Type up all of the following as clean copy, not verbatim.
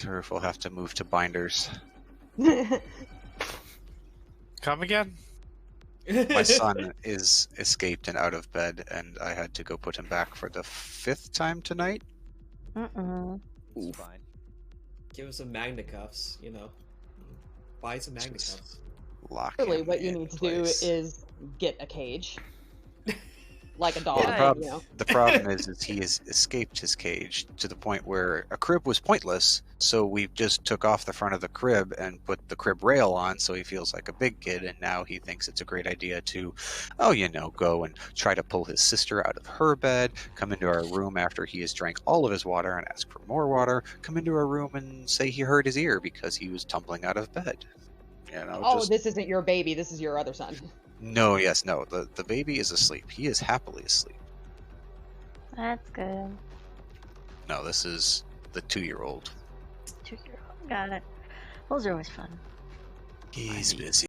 Or if we'll have to move to binders. Come again? My son is escaped and out of bed, and I had to go put him back for the 5th time tonight. It's fine. Give him some magna cuffs, you know. Buy some magna Just cuffs. lock Really, him what you in need to place. do is get a cage. Like a dog, Well, you know. the problem is he has escaped his cage to the point where a crib was pointless, so we just took off the front of the crib and put the crib rail on so he feels like a big kid, and now he thinks it's a great idea to, go and try to pull his sister out of her bed, come into our room after he has drank all of his water and ask for more water, come into our room and say he hurt his ear because he was tumbling out of bed. This isn't your baby, this is your other son. No, the baby is asleep. He is happily asleep. That's good. No, this is the 2-year-old. 2-year-old. Got it. Those are always fun. He's busy.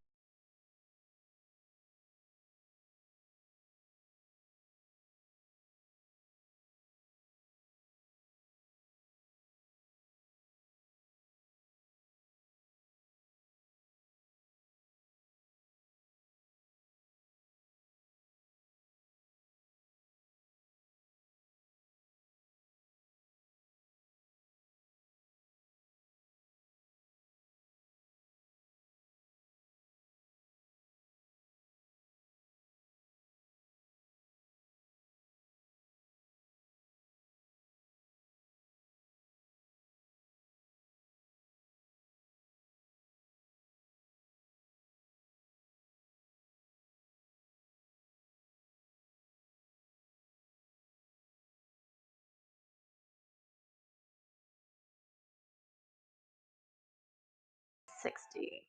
$60.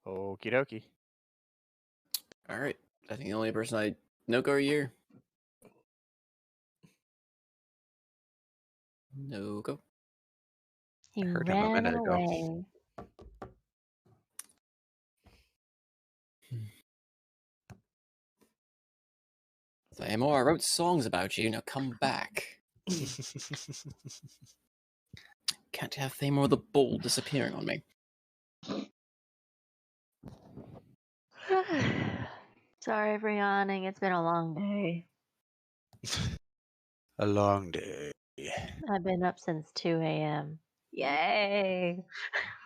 Okie dokie. Alright. I think the only person I know go year. No go. He heard him a ran minute ago. away. So, Amo, I wrote songs about you. Now come back. Can't have Thamor the Bull disappearing on me. Sorry for yawning. It's been a long day. A long day. I've been up since 2 a.m. Yay!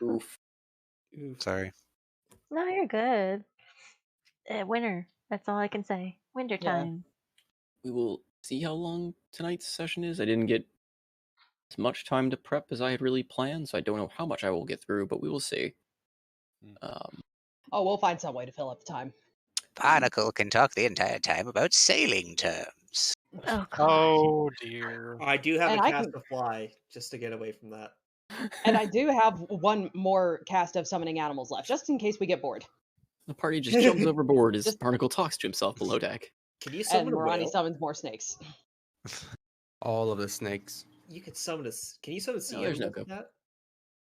Oof. Sorry. No, you're good. Winter. That's all I can say. Winter time. We will see how long tonight's session is. I didn't get as much time to prep as I had really planned, so I don't know how much I will get through, but we will see. We'll find some way to fill up the time. Barnacle can talk the entire time about sailing terms. Oh, God. Oh dear. I do have And a I cast can- to fly just to get away from that. And I do have one more cast of summoning animals left, just in case we get bored. The party just jumps overboard as Barnacle talks to himself below deck. Can you And summon a Morani whale? summons more snakes. All of the snakes. You could summon a. Can you summon sea No, there's no animals? go. With that?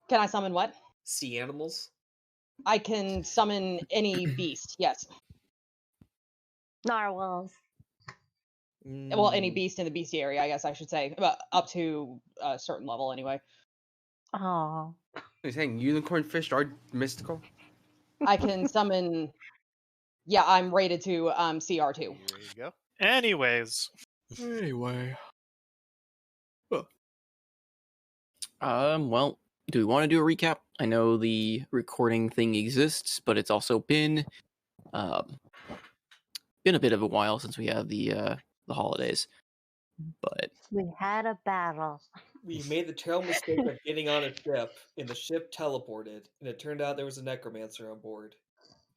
Can I summon what? Sea animals. I can summon any beast, yes. Narwhals. Well, any beast in the bestiary, I guess I should say. Up to a certain level, anyway. Oh. You're saying unicorn fish are mystical? I can summon... Yeah, I'm rated to CR2. There you go. Anyways. Anyway. Well, do we want to do a recap? I know the recording thing exists, but it's also been a bit of a while since we had the holidays. But We had a battle. We made the terrible mistake of getting on a ship, and the ship teleported, and it turned out there was a necromancer on board.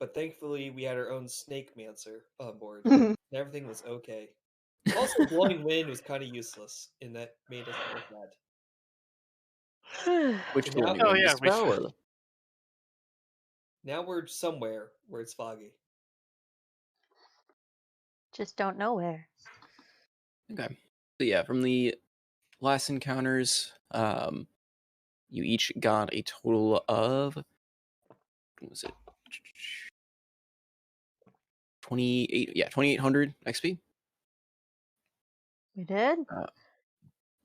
But thankfully, we had our own snake mancer on board, and everything was okay. Also, blowing wind was kind of useless, and that made us both mad. which And blowing Oh, wind? yeah, The we spell should. or Now we're somewhere where it's foggy. Just don't know where. Okay. So yeah, from the last encounters, you each got a total of what was it? 28, yeah, 2800 XP. We did?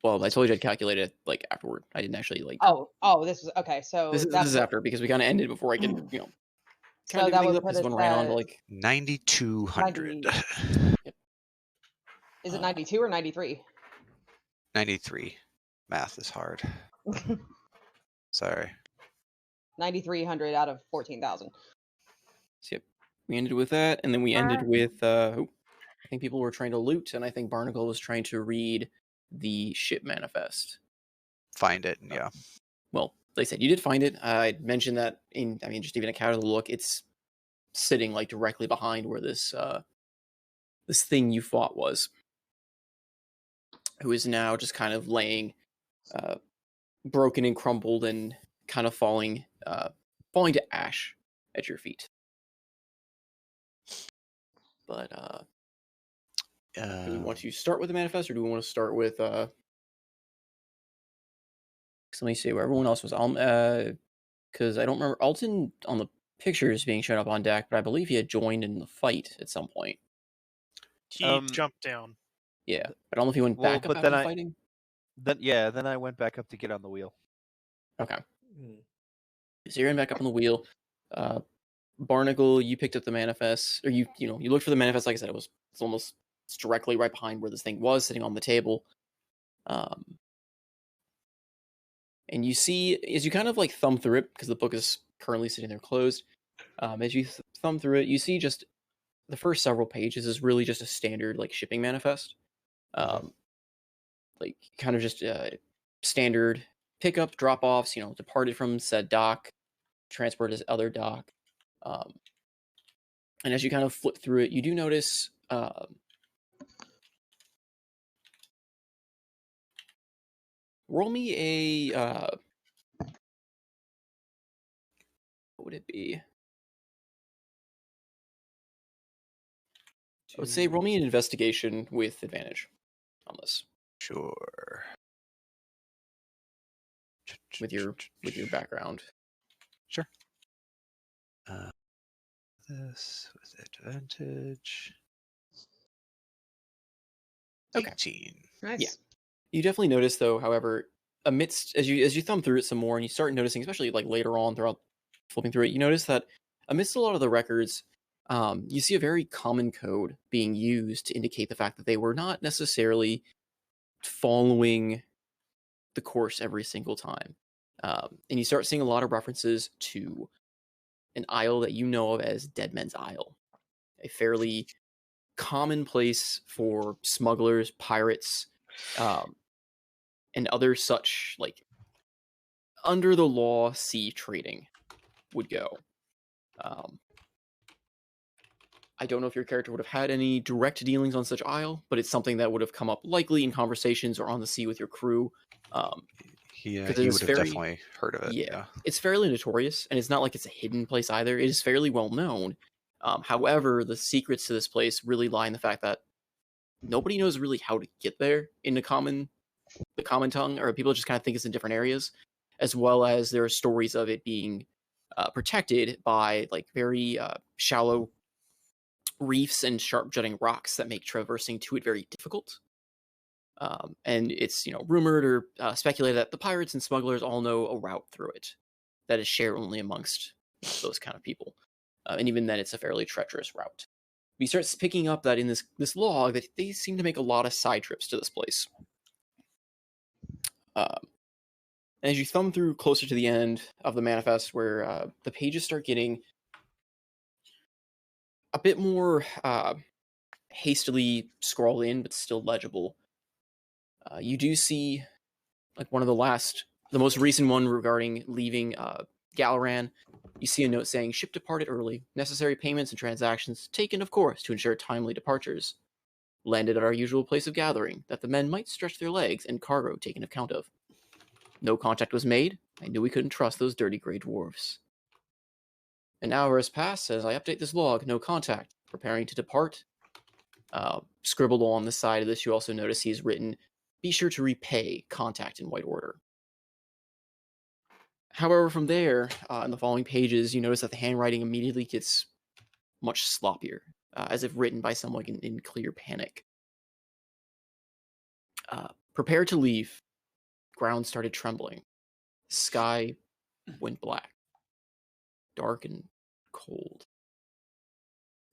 Well, I told you I'd calculate it like afterward. I didn't actually like. Oh, this is okay. So This is after because we kind of ended before I could, kind of so do that things would up. put This us one ran on to at like 9,200. 90. Is it 92 or 93? 93. Math is hard. Sorry. 9,300 out of 14,000. So, yep, we ended with that, and then we ended with. I think people were trying to loot, and I think Barnacle was trying to read the ship manifest. Find it, yeah. Well, like I said, you did find it. I mentioned that just even a casual look, it's sitting like directly behind where this this thing you fought was, who is now just kind of laying broken and crumpled and kind of falling to ash at your feet. But do we want to start with the manifest, or do we want to start with let me see where everyone else was on, because I don't remember Alton on the pictures being shown up on deck, but I believe he had joined in the fight at some point. He jumped down. Yeah, I don't know if he went back up after the fighting. Then I went back up to get on the wheel. Okay. So you ran back up on the wheel. Barnacle, you picked up the manifest, or you looked for the manifest. Like I said, it's almost directly right behind where this thing was sitting on the table. And you see, as you kind of like thumb through it, because the book is currently sitting there closed, as you thumb through it, you see just the first several pages is really just a standard like shipping manifest. Like kind of just standard pickup, drop offs, departed from said dock, transport to other dock. And as you kind of flip through it, you do notice roll me a what would it be? I would say roll me an investigation with advantage on this. Sure. With your background. Sure. This with advantage. Okay. 18. Nice. Yeah. You definitely notice, though, however, amidst as you thumb through it some more, and you start noticing, especially like later on throughout flipping through it, you notice that amidst a lot of the records, you see a very common code being used to indicate the fact that they were not necessarily following the course every single time. And you start seeing a lot of references to an isle that you know of as Dead Men's Isle, a fairly common place for smugglers, pirates, and other such like under the law sea trading would go. I don't know if your character would have had any direct dealings on such isle, but it's something that would have come up likely in conversations or on the sea with your crew. He would have definitely heard of it. Yeah, it's fairly notorious, and it's not like it's a hidden place either. It is fairly well known. However, the secrets to this place really lie in the fact that nobody knows really how to get there in the common tongue, or people just kind of think it's in different areas, as well as there are stories of it being protected by like very shallow reefs and sharp jutting rocks that make traversing to it very difficult. And it's rumored or speculated that the pirates and smugglers all know a route through it that is shared only amongst those kind of people. And even then, it's a fairly treacherous route. We start picking up that in this log that they seem to make a lot of side trips to this place. And as you thumb through closer to the end of the manifest, where the pages start getting a bit more hastily scrawled in, but still legible, you do see like one of the most recent one regarding leaving Galeran. You see a note saying, "Ship departed early. Necessary payments and transactions taken, of course, to ensure timely departures. Landed at our usual place of gathering, that the men might stretch their legs, and cargo taken account of. No contact was made. I knew we couldn't trust those dirty grey dwarves. An hour has passed as I update this log. No contact. Preparing to depart." Scribbled on the side of this, you also notice he's written, "Be sure to repay contact in white order." However, from there, in the following pages, you notice that the handwriting immediately gets much sloppier, as if written by someone in clear panic. Prepare to leave. Ground started trembling. Sky went black. Dark and cold.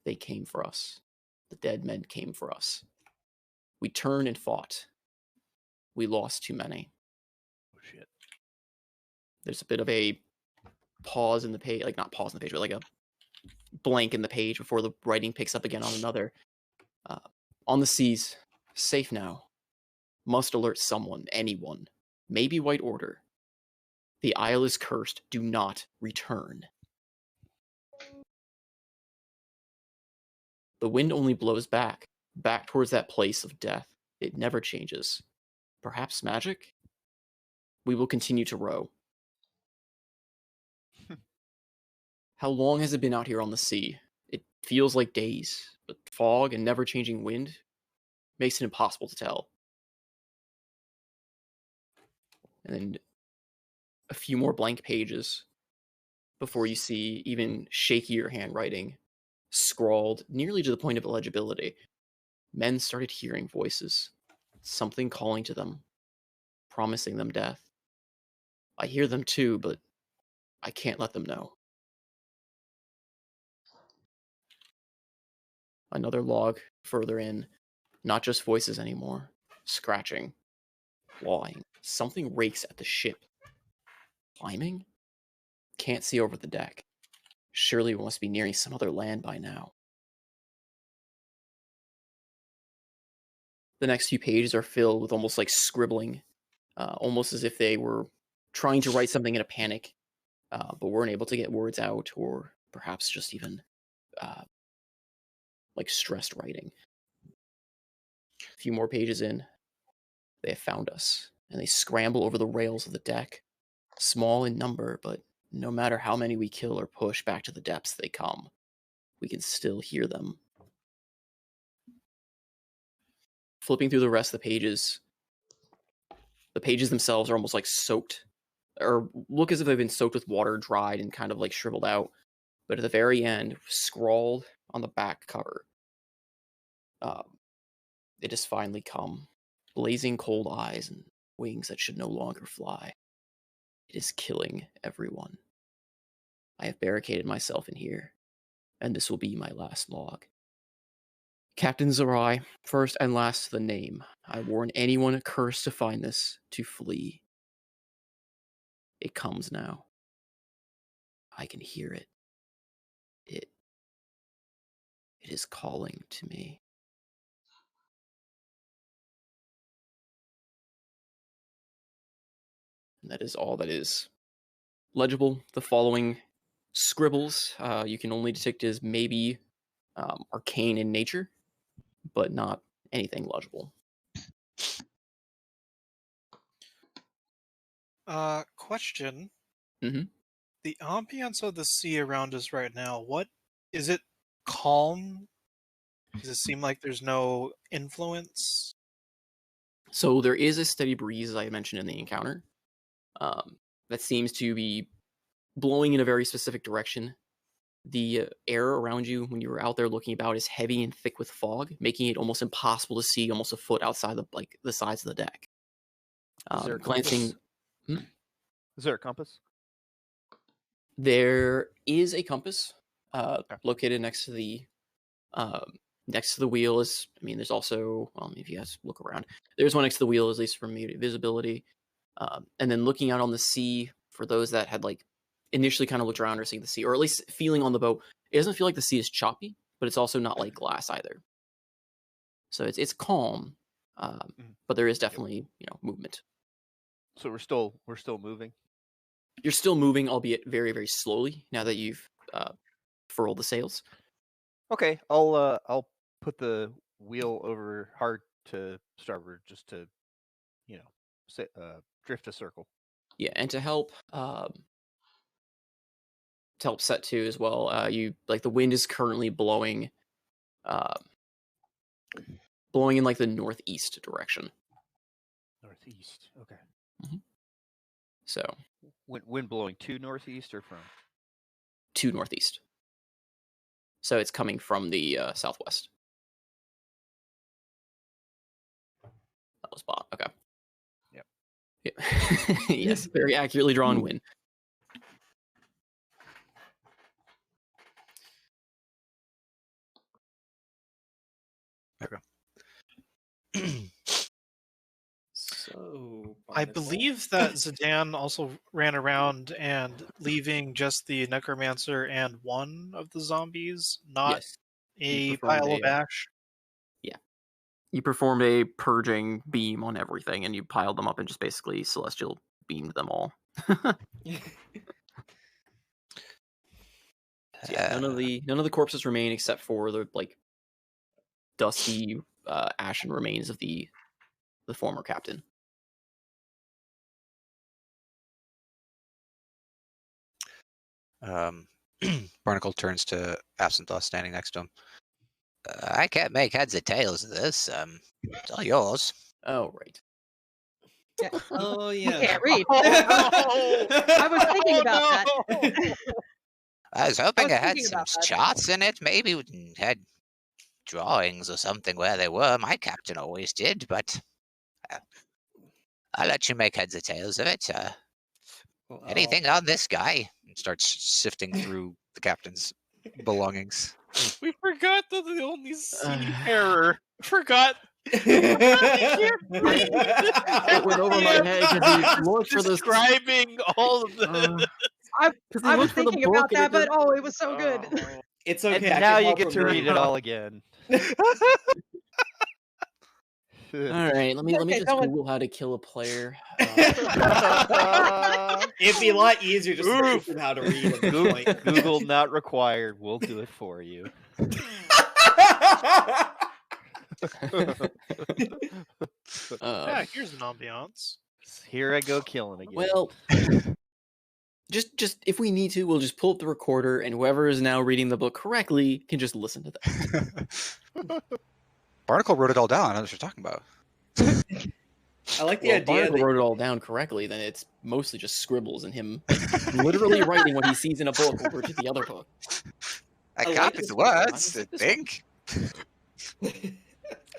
They came for us. The dead men came for us. We turned and fought. We lost too many. Oh shit. There's a bit of a pause in the page, like not pause in the page, but like a blank in the page before the writing picks up again on another. On the seas, safe now. Must alert someone, anyone. Maybe White Order. The isle is cursed. Do not return. The wind only blows back towards that place of death. It never changes. Perhaps magic? We will continue to row. How long has it been out here on the sea? It feels like days, but fog and never-changing wind makes it impossible to tell. And then a few more blank pages before you see even shakier handwriting, scrawled nearly to the point of illegibility. Men started hearing voices, something calling to them, promising them death. I hear them too, but I can't let them know. Another log further in, not just voices anymore, scratching, clawing. Something rakes at the ship. Climbing? Can't see over the deck. Surely we must be nearing some other land by now. The next few pages are filled with almost like scribbling, almost as if they were trying to write something in a panic, but weren't able to get words out, or perhaps just even like stressed writing. A few more pages in, they have found us, and they scramble over the rails of the deck, small in number, but no matter how many we kill or push back to the depths they come, we can still hear them. Flipping through the rest of the pages themselves are almost like soaked, or look as if they've been soaked with water, dried, and kind of like shriveled out. But at the very end, scrawled on the back cover, it has finally come. Blazing cold eyes and wings that should no longer fly. It is killing everyone. I have barricaded myself in here, and this will be my last log. Captain Zerai, first and last to the name. I warn anyone cursed to find this to flee. It comes now. I can hear it. It is calling to me. And that is all that is legible. The following scribbles you can only detect as maybe arcane in nature, but not anything legible. Question. Mm-hmm. The ambience of the sea around us right now, what is it? Calm? Does it seem like there's no influence? So there is a steady breeze, as I mentioned in the encounter, that seems to be blowing in a very specific direction. The air around you when you were out there looking about is heavy and thick with fog, making it almost impossible to see almost a foot outside the sides of the deck. Is there a Glancing, compass? Is there a compass? there is a compass Okay. located next to the wheel. There's also, well, if you guys look around, there's one next to the wheel, at least for immediate visibility. And then looking out on the sea, for those that had like initially kind of looked around or seeing the sea, or at least feeling on the boat, it doesn't feel like the sea is choppy, but it's also not like glass either. So it's calm, but there is definitely movement. So we're still moving. You're still moving, albeit very, very slowly. Now that you've furled the sails. Okay, I'll put the wheel over hard to starboard just to, drift a circle. Yeah, and to help set to as well, you like the wind is currently blowing in like the northeast direction. Northeast. Okay. Mm-hmm. So Wind blowing to northeast or from? To northeast. So it's coming from the southwest. That was bot. Okay. Yes, very accurately drawn win. So, I Barnacle. believe that Zidane also ran around and leaving just the necromancer and one of the zombies, not Yes, a performed pile of a, ash. you performed a purging beam on everything, and you piled them up and just basically celestial beamed them all. So yeah, none of the corpses remain except for the like dusty, ashen remains of the former captain. Barnacle turns to Absinthe standing next to him. I can't make heads or tails of this. It's all yours. Oh right. Yeah, Oh he yeah. can't read. Oh, I was thinking about that. I was hoping was I had thinking some about that. charts in it. Maybe we had drawings or something where they were. My captain always did, but I'll let you make heads or tails of it. Well, Anything on this guy? And starts sifting through the captain's belongings. we forgot that the only seafarer forgot. It went over my head because he looked for the. Describing all of the. I he was looked for the thinking book about and that, it but oh, it was so good. Oh. It's And okay. I now can you help get him to very read it well. all again. All right, let me Okay, just don't- Google how to kill a player. It'd be a lot easier just to teach him how to read at this point. Google not required. We'll do it for you. Yeah, here's an ambiance. Here I go killing again. Well, just if we need to, we'll just pull up the recorder, and whoever is now reading the book correctly can just listen to that. Barnacle wrote it all down. I know what you're talking about. I like the Well, if idea Barnacle that wrote it all down correctly, then it's mostly just scribbles and him like, literally writing what he sees in a book over to the other book. I like copied this the one. words, I This one. think.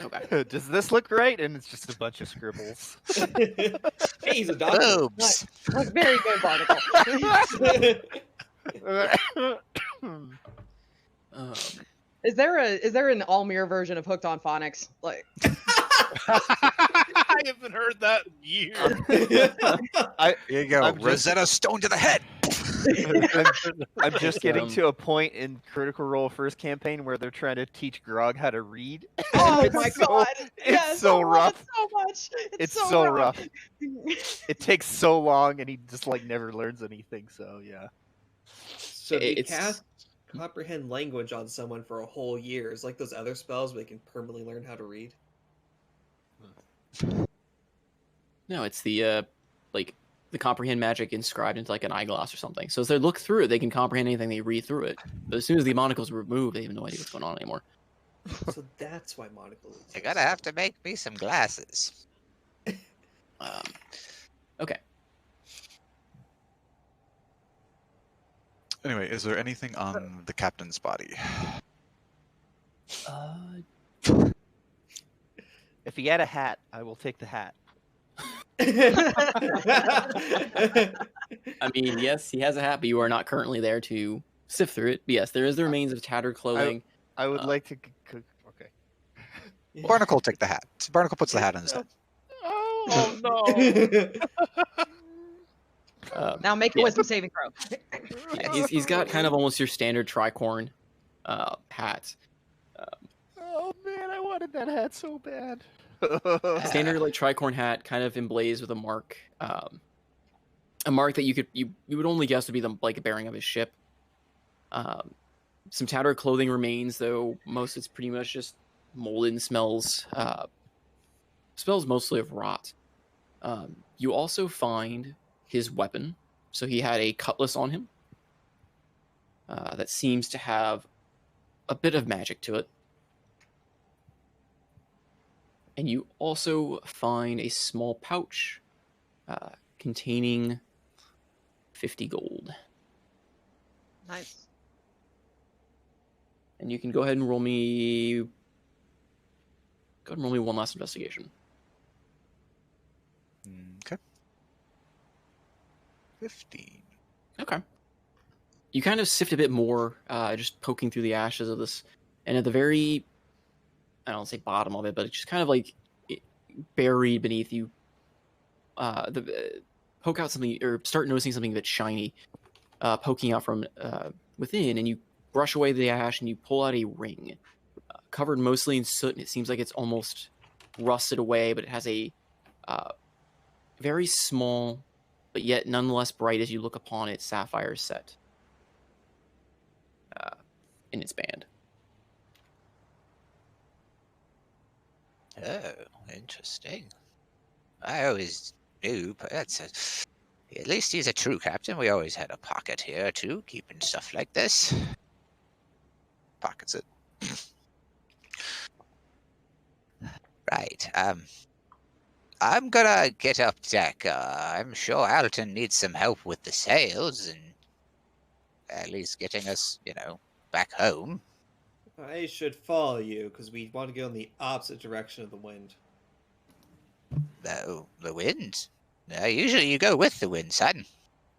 Okay. Does this look right? And it's just a bunch of scribbles. Hey, he's a doctor. Boobs. That's very good, Barnacle. Um, Is there an All-Mir version of Hooked on Phonics? Like, I haven't heard that in years. Here you go. I'm just- Rosetta Stone to the head. I'm just It's, getting to a point in Critical Role first campaign where they're trying to teach Grog how to read. oh It's my so- god, it's so rough. so much. It's so rough. It takes so long, and he just like never learns anything. So yeah. So if you It's- cast comprehend language on someone for a whole year, it's like those other spells where they can permanently learn how to read. No, it's the like the comprehend magic inscribed into like an eyeglass or something. So as they look through it, they can comprehend anything they read through it. But as soon as the monocle's removed, they have no idea what's going on anymore. So that's why monocle exists. You're gonna have to make me some glasses. Okay. Anyway, is there anything on the captain's body? If he had a hat, I will take the hat. I mean, yes, he has a hat, but you are not currently there to sift through it. But yes, there is the remains of tattered clothing. I would like to. Okay. Barnacle take the hat. Barnacle puts the hat on his head. Oh no! Now make a Yeah. wisdom saving throw. Yeah, he's got kind of almost your standard tricorn hat. Oh man, I wanted that hat so bad. Standard like tricorn hat, kind of emblazed with a mark that you would only guess would be the like bearing of his ship. Some tattered clothing remains, though most it's pretty much just molded and smells mostly of rot. You also find his weapon. So he had a cutlass on him that seems to have a bit of magic to it. And you also find a small pouch containing 50 gold. Nice. And you can go ahead and roll me one last investigation. Okay. 15. Okay. You kind of sift a bit more, just poking through the ashes of this, and at the very, I don't say bottom of it, but it's just kind of like buried beneath you. Poke out something, or start noticing something that's shiny, poking out from within, and you brush away the ash and you pull out a ring, covered mostly in soot, and it seems like it's almost rusted away, but it has a very small, but yet nonetheless bright as you look upon it, sapphire set in its band. Oh, interesting. I always knew, but at least he's a true captain. We always had a pocket here, too, keeping stuff like this. Pockets it. Right, I'm gonna get up deck. I'm sure Alton needs some help with the sails and at least getting us, back home. I should follow you because we want to go in the opposite direction of the wind. The wind? Usually you go with the wind, son.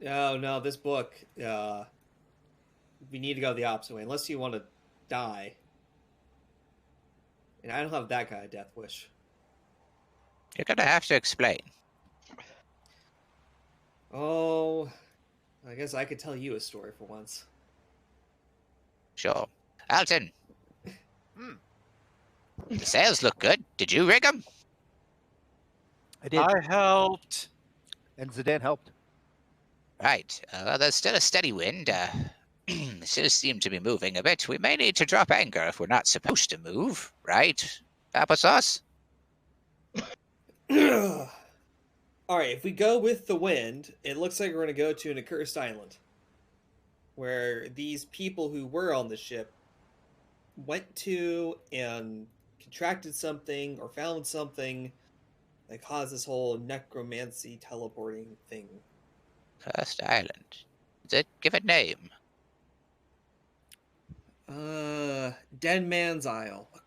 No, this book, we need to go the opposite way, unless you want to die. And I don't have that kind of death wish. You're gonna have to explain. Oh, I guess I could tell you a story for once. Sure. Alton! The sails look good. Did you rig them? I did. I helped. And Zidane helped. Right. There's still a steady wind. Still seem to be moving a bit. We may need to drop anchor if we're not supposed to move, right? Applesauce? Alright, if we go with the wind, it looks like we're going to go to an accursed island. Where these people who were on the ship went to and contracted something or found something that caused this whole necromancy teleporting thing. Cursed Island. Does it give a name? Dead Man's Isle. Oh,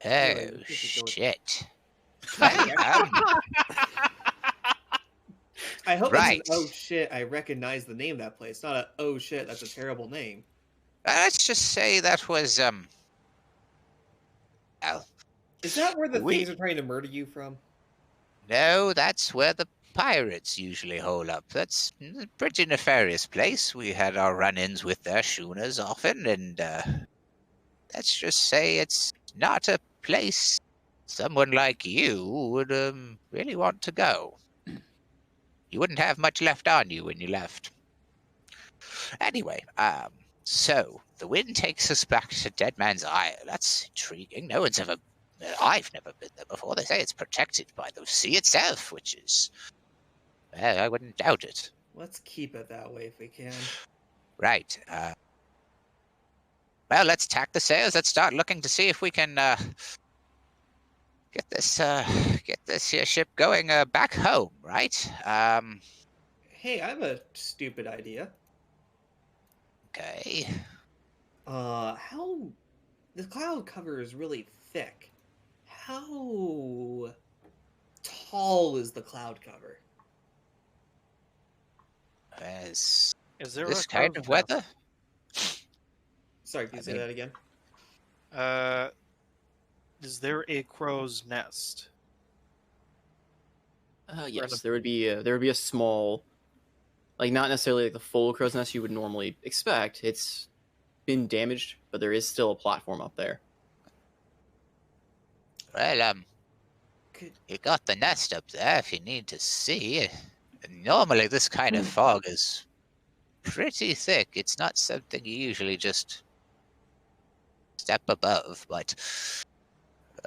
Anyway, we should go with- shit. I hope Right. it's an oh shit, I recognize the name of that place. Not a oh shit, that's a terrible name. Let's just say that was, well, Is that where the things are trying to murder you from? no, that's where the pirates usually hole up. That's a pretty nefarious place. We had our run-ins with their schooners often, and, let's just say it's not a place someone like you would, really want to go. You wouldn't have much left on you when you left. Anyway, so the wind takes us back to Dead Man's Isle. That's intriguing. I've never been there before. They say it's protected by the sea itself, which is, well, I wouldn't doubt it. Let's keep it that way if we can. Right. Well, let's tack the sails. Let's start looking to see if we can get this here ship going back home. Right. Hey, I have a stupid idea. Okay. How the cloud cover is really thick. How tall is the cloud cover? Is there this a kind crow's of weather? Sorry, can you say that again? nest? Is there a crow's nest? Yes, there would be a small, like not necessarily like the full crow's nest you would normally expect. It's been damaged, but there is still a platform up there. Well, you got the nest up there if you need to see. Normally, this kind of fog is pretty thick. It's not something you usually just step above, but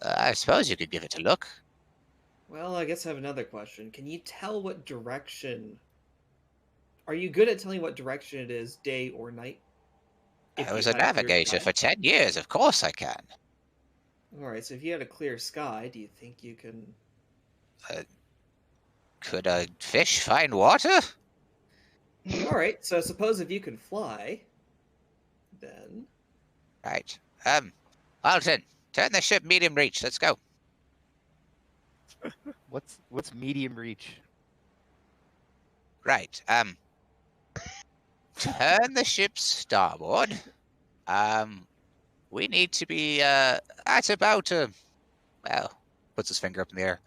I suppose you could give it a look. Well, I guess I have another question. Can you tell what direction? Are you good at telling what direction it is, day or night? If I you was a had clear navigator sky? for 10 years. Of course I can. Alright, so if you had a clear sky, do you think you can... Could a fish find water? Alright, so suppose if you can fly, then... Right. Alton, turn the ship medium reach. Let's go. What's medium reach? Right. Turn the ship starboard. We need to be at about well, puts his finger up in the air.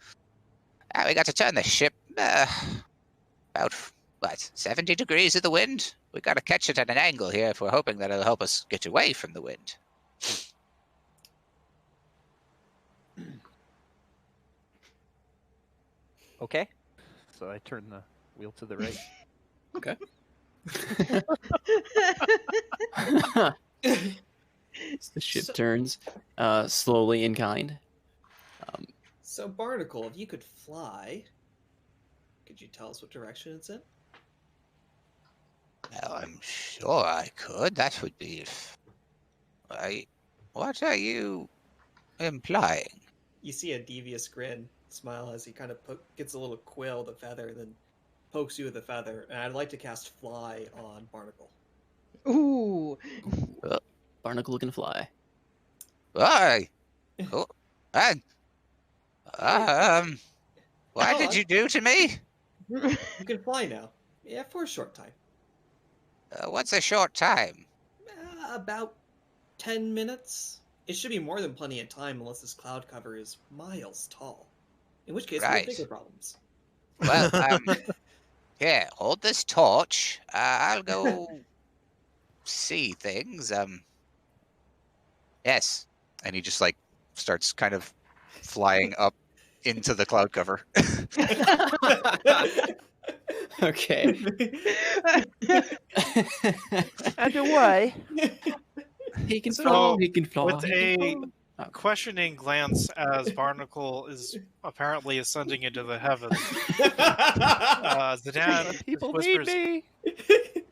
We got to turn the ship about what 70 degrees of the wind. We got to catch it at an angle here if we're hoping that it'll help us get away from the wind. Okay. So I turn the wheel to the right. Okay. The ship turns slowly in kind. So, Barnacle, if you could fly, could you tell us what direction it's in? Well, I'm sure I could. That would be. What are you implying? You see a devious grin smile as he kind of gets a little quill with the feather, and then pokes you with the feather. And I'd like to cast Fly on Barnacle. Ooh. Barnacle can fly. Why? Oh, what did you do to me? You can fly now. Yeah, for a short time. What's a short time? About 10 minutes. It should be more than plenty of time unless this cloud cover is miles tall. In which case, we have bigger problems. Well, here, hold this torch. I'll go see things. Yes. And he just like starts kind of flying up into the cloud cover. Okay. And away. He can So, fly. He can fly. with he can a fly. Oh. questioning glance as Barnacle is apparently ascending into the heavens, Zidane People whispers, need me.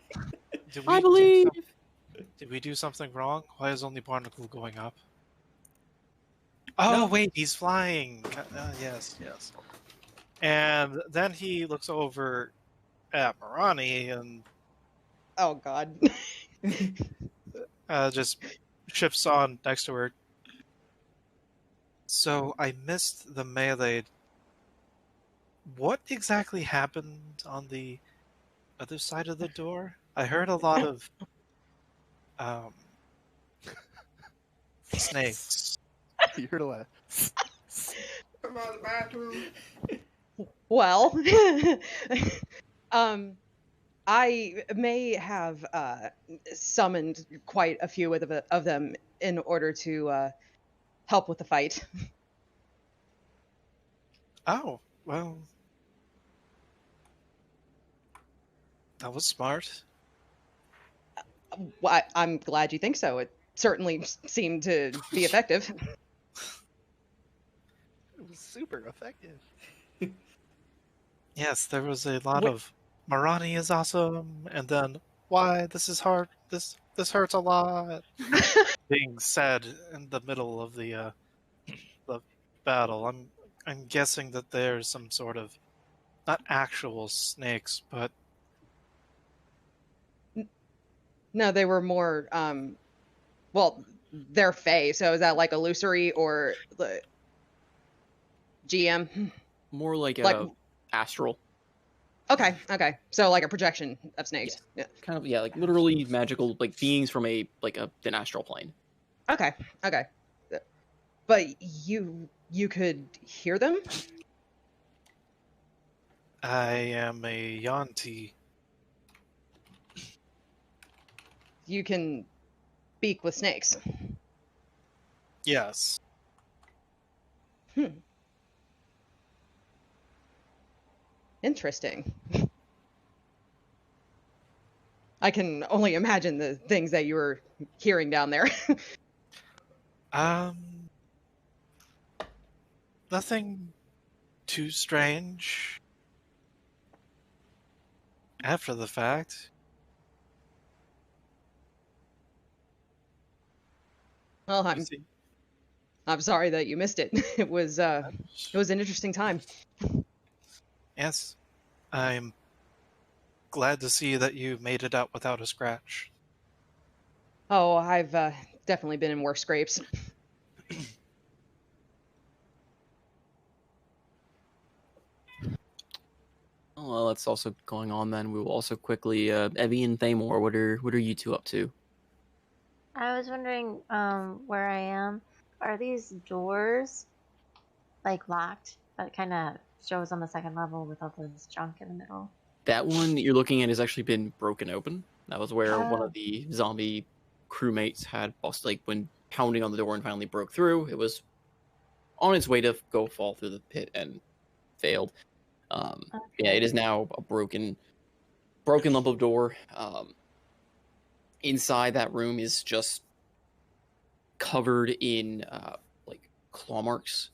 I believe. Did we do something wrong? Why is only Barnacle going up? Oh, No. wait, he's flying. Yes. And then he looks over at Marani and Oh God. just shifts on next to her. So I missed the melee. What exactly happened on the other side of the door? I heard a lot of snakes. You heard a lot. Come out of the bathroom. Well, I may have summoned quite a few of them in order to help with the fight. Oh, well. That was smart. Well, I'm glad you think so. It certainly seemed to be effective. It was super effective. Yes, there was a lot of Marani is awesome, and then why this is hard. This hurts a lot. Being said in the middle of the battle. I'm guessing that there's some sort of not actual snakes, but No, they were more well, they're Fae, so is that like illusory or the GM? More like Like- a astral. Okay. So like a projection of snakes. Yeah. Kind of, yeah, like literally magical, like beings from an astral plane. Okay. But you could hear them? I am a Yanti. You can speak with snakes. Yes. Interesting. I can only imagine the things that you were hearing down there. Nothing too strange. After the fact. Well, I'm sorry that you missed it. It was an interesting time. Yes. I'm glad to see that you made it out without a scratch. Oh, I've definitely been in worse scrapes. Well, Well, that's also going on then. We will also quickly, Evie and Thamor, what are you two up to? I was wondering, where I am. Are these doors like locked? That kind of shows on the second level with all this junk in the middle. That one that you're looking at has actually been broken open. That was where one Oh. of the zombie crewmates had like when pounding on the door and finally broke through. It was on its way to go fall through the pit and failed. Yeah, it is now a broken lump of door. Inside that room is just covered in like claw marks,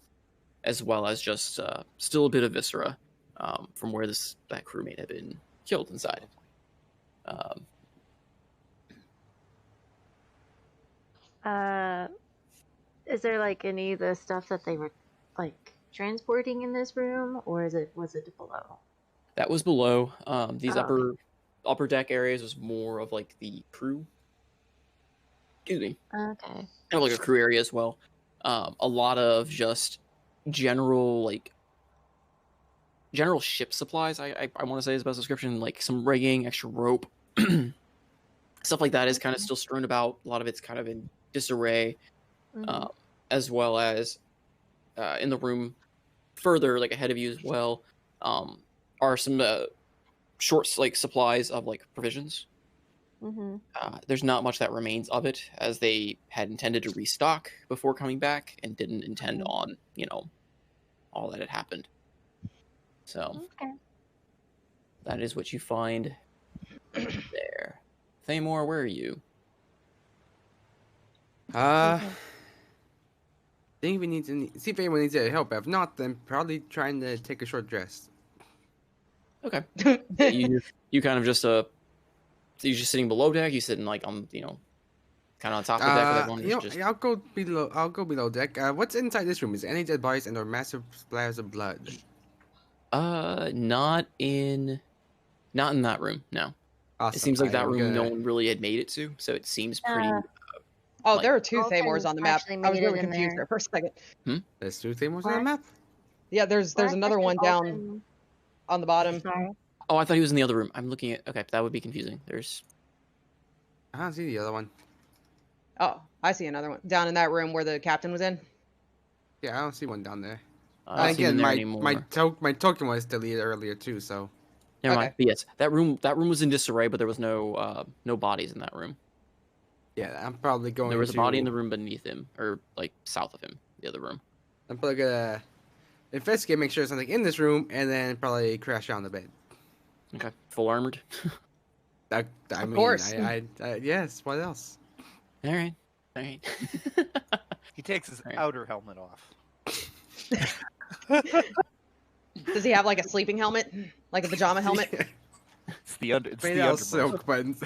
as well as just still a bit of viscera from where that crewmate had been killed inside. Is there like any of the stuff that they were like transporting in this room, or was it below? That was below. These okay. upper deck areas was more of like the crew. Excuse me. Okay. Kind of like a crew area as well. A lot of just general ship supplies. I want to say is the best description. Like some rigging, extra rope, stuff like that is kind of still strewn about. A lot of it's kind of in disarray, as well as in the room further, like ahead of you as well, are some short like supplies of like provisions. There's not much that remains of it, as they had intended to restock before coming back and didn't intend on, all that had happened. So that is what you find there. Thamor, where are you? Think we need to see if anyone needs any help. If not, then probably trying to take a short rest. Okay. you kind of just you just sitting below deck. You sitting like on kind of on top of the deck with everyone. I'll go below. I'll go below deck. What's inside this room? Is there any dead bodies and or massive splatters of blood? Not in that room. No. Awesome. It seems like that room no one really had made it to, so it seems pretty. There are two Thamors on the map. I was really confused there for a second. There's two Thamors on the map? Yeah, there's another one down on the bottom. Oh, I thought he was in the other room. I'm looking at. Okay, that would be confusing. I don't see the other one. Oh, I see another one down in that room where the captain was in. Yeah, I don't see one down there. Again, my token was deleted earlier too, so. Never mind. But yes, that room was in disarray, but there was no bodies in that room. Yeah, I'm probably going. There was a body in the room beneath him, or like south of him, the other room. I'm probably gonna investigate, make sure there's something in this room, and then probably crash on the bed. Okay, full armored. Of course. Yes. What else? All right. He takes his outer helmet off. Does he have like a sleeping helmet, like a pajama helmet? It's the under silk buttons.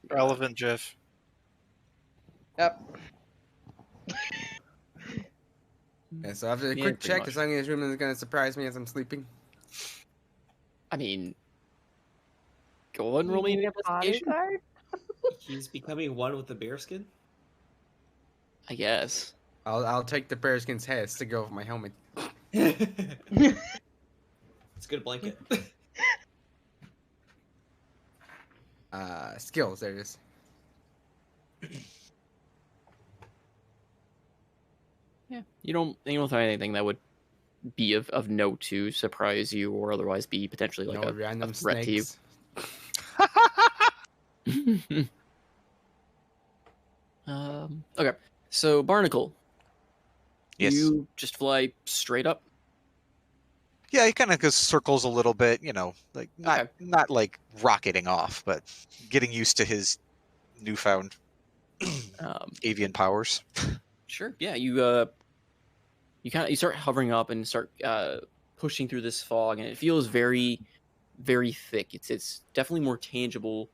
Relevant GIF. Yep. Yeah, so after a quick check, as long as this room is going to surprise me as I'm sleeping. I mean, go ahead and roll me an investigation. He's becoming one with the bearskin? I guess. I'll take the bearskin's heads to go with my helmet. It's a good blanket. Skills, there it is. Yeah, you don't find anything that would be of note to surprise you or otherwise be potentially like a random threat snakes. to you. Okay, so Barnacle. Yes. You just fly straight up? Yeah, he kind of just circles a little bit, like not like rocketing off, but getting used to his newfound avian powers. Sure. Yeah, you start hovering up and start pushing through this fog, and it feels very, very thick. It's definitely more tangible.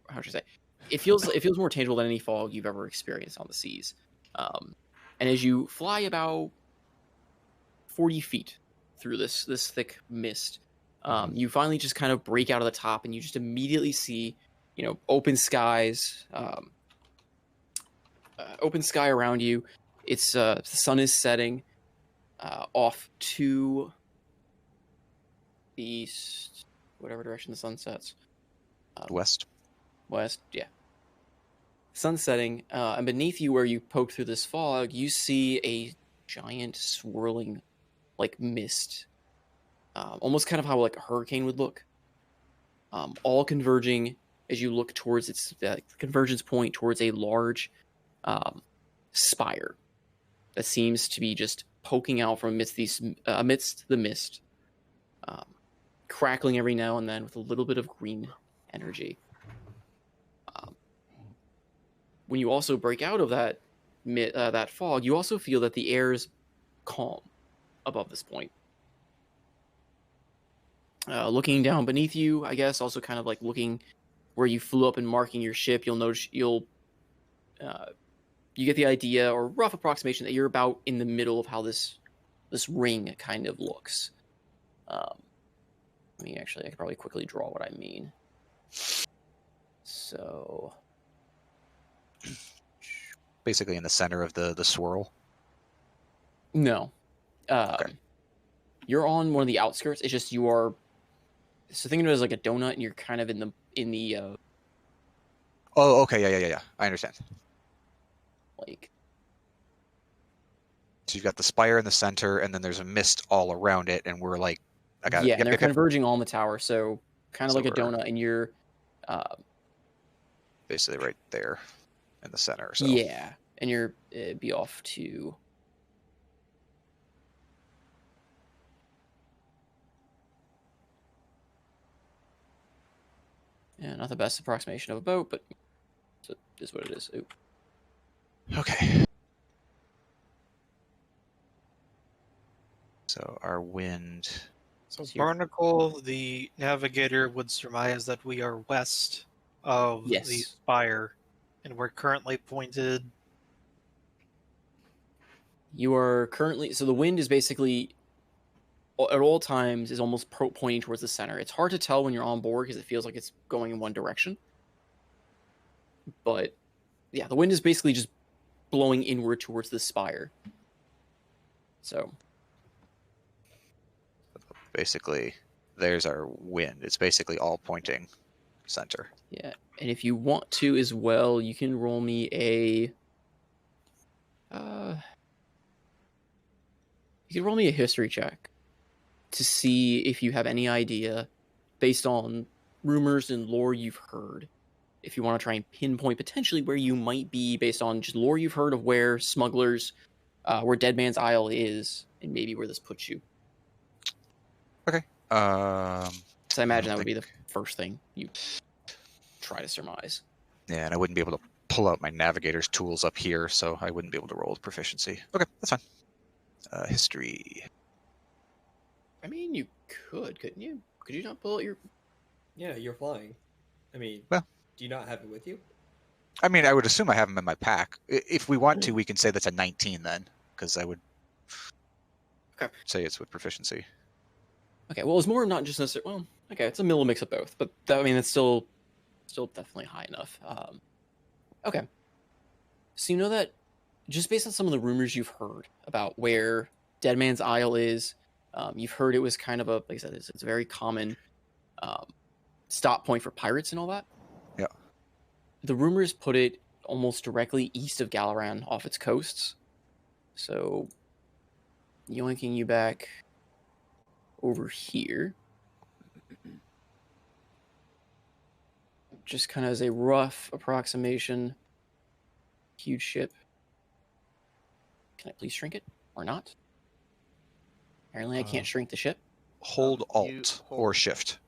How should I say? It feels more tangible than any fog you've ever experienced on the seas. And as you fly about 40 feet through this thick mist, you finally just kind of break out of the top, and you just immediately see, open skies, open sky around you. It's the sun is setting off to east, whatever direction the sun sets. West. West, yeah. Sun setting, and beneath you, where you poke through this fog, you see a giant swirling, like mist, almost kind of how like a hurricane would look. All converging as you look towards its convergence point towards a large spire that seems to be just poking out from amidst the mist, crackling every now and then with a little bit of green energy. When you also break out of that fog, you also feel that the air is calm above this point. Looking down beneath you, I guess, also kind of like looking where you flew up and marking your ship, you'll notice you get the idea or rough approximation that you're about in the middle of how this ring kind of looks. I could probably quickly draw what I mean. So, Basically in the center of the swirl. No. Okay. You're on one of the outskirts. It's just you are. So think of it as like a donut, and you're kind of in the. Oh, okay, yeah. I understand. Like. So you've got the spire in the center, and then there's a mist all around it, and we're like, I got it. Yeah, and they're converging on the tower, so kind of So like a donut, and you're. Basically right there, in the center. So. Yeah, and you're be off to. Yeah, not the best approximation of a boat, but it is what it is. Ooh. Okay. So our wind. So Barnacle, the navigator, would surmise that we are west of the spire, and we're currently pointed. You are currently, so the wind is basically at all times is almost pointing towards the center. It's hard to tell when you're on board because it feels like it's going in one direction. But yeah, the wind is basically just blowing inward towards the spire. So basically, there's our wind. It's basically all pointing center. Yeah, and if you want to as well, you can roll me a. You can roll me a history check to see if you have any idea, based on rumors and lore you've heard, if you want to try and pinpoint potentially where you might be based on just lore you've heard of where smugglers, where Dead Man's Isle is, and maybe where this puts you. Okay. So I imagine that would be the first thing you try to surmise. Yeah, and I wouldn't be able to pull out my navigator's tools up here, so I wouldn't be able to roll with proficiency. Okay, that's fine. History. I mean, you couldn't you? Could you not pull out your... Yeah, you're flying. I mean, well, do you not have it with you? I mean, I would assume I have them in my pack. If we want to, we can say that's a 19 then, because I would say it's with proficiency. Okay, well, it's more not just necessarily... Well, okay, it's a middle mix of both, but I mean, it's still definitely high enough. Okay. So you know that just based on some of the rumors you've heard about where Dead Man's Isle is, you've heard it was kind of a, like I said, it's a very common stop point for pirates and all that. Yeah. The rumors put it almost directly east of Galeran off its coasts. So, yoinking you back over here. Just kind of as a rough approximation. Huge ship. Can I please shrink it or not? Apparently I can't shrink the ship. Hold Alt or Shift.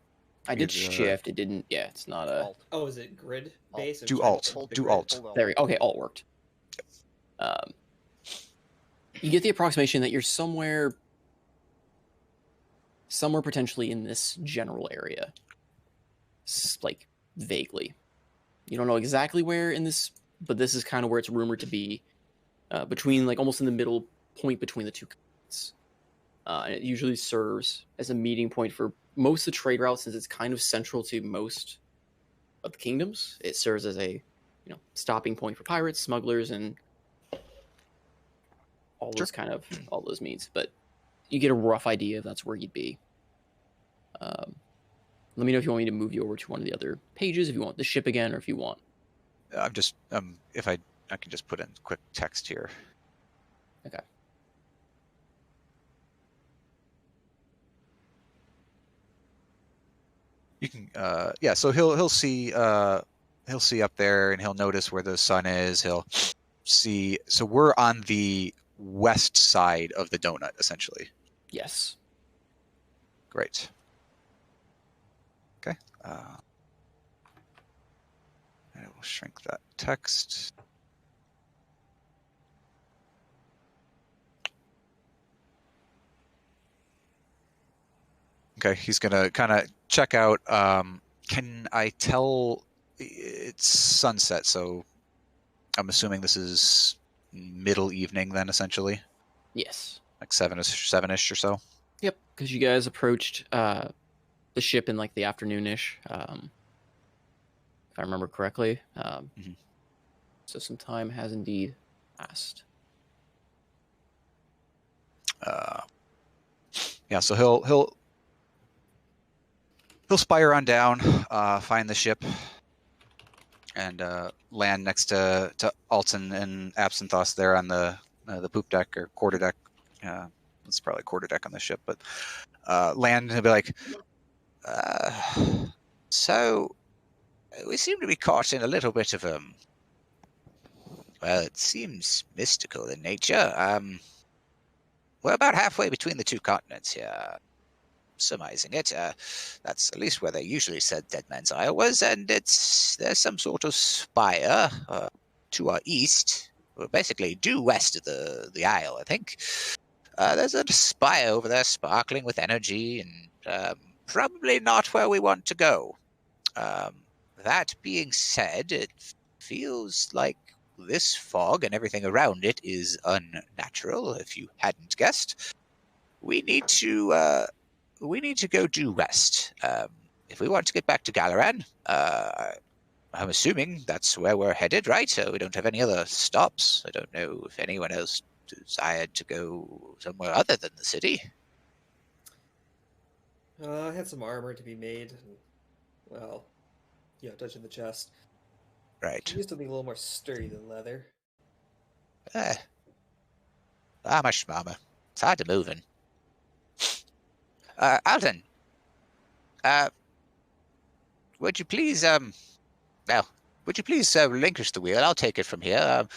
I did Shift. It didn't. Yeah, it's not a... Alt. Oh, is it grid based? Do Alt. Do Alt. There we go. Okay, Alt worked. You get the approximation that you're somewhere potentially in this general area. Like, vaguely. You don't know exactly where in this, but this is kind of where it's rumored to be. Between, like, almost in the middle point between the two continents. And it usually serves as a meeting point for most of the trade routes, since it's kind of central to most of the kingdoms. It serves as a, stopping point for pirates, smugglers, and all those all those means. But you get a rough idea if that's where you'd be. Let me know if you want me to move you over to one of the other pages, if you want the ship again, or if you want. I'm just if I can just put in quick text here. Okay. You can yeah. So he'll see up there, and he'll notice where the sun is. He'll see. So we're on the west side of the donut, essentially. Yes. Great. Okay. I will shrink that text. Okay, he's gonna kind of check out. Can I tell it's sunset? So I'm assuming this is middle evening then, essentially. Yes. Like seven-ish or so. Yep, because you guys approached the ship in like the afternoon-ish, if I remember correctly. So some time has indeed passed. Yeah, so he'll spire on down, find the ship, and land next to Alton and Absinthoth there on the poop deck or quarterdeck. It's probably quarterdeck on the ship, but land and be like, So, we seem to be caught in a little bit of well, it seems mystical in nature. We're about halfway between the two continents here. Surmising it, that's at least where they usually said Dead Man's Isle was, and there's some sort of spire to our east, well, basically due west of the isle, I think. There's a spire over there sparkling with energy, and probably not where we want to go. That being said, it feels like this fog and everything around it is unnatural, if you hadn't guessed. We need to go due west. If we want to get back to Galeran, I'm assuming that's where we're headed, right? So we don't have any other stops. I don't know if anyone else desired to go somewhere other than the city. I had some armor to be made. And, well, yeah, touching the chest. Right. Use something a little more sturdy than leather. How much armor? It's hard to move in. Alton, would you please, relinquish the wheel? I'll take it from here.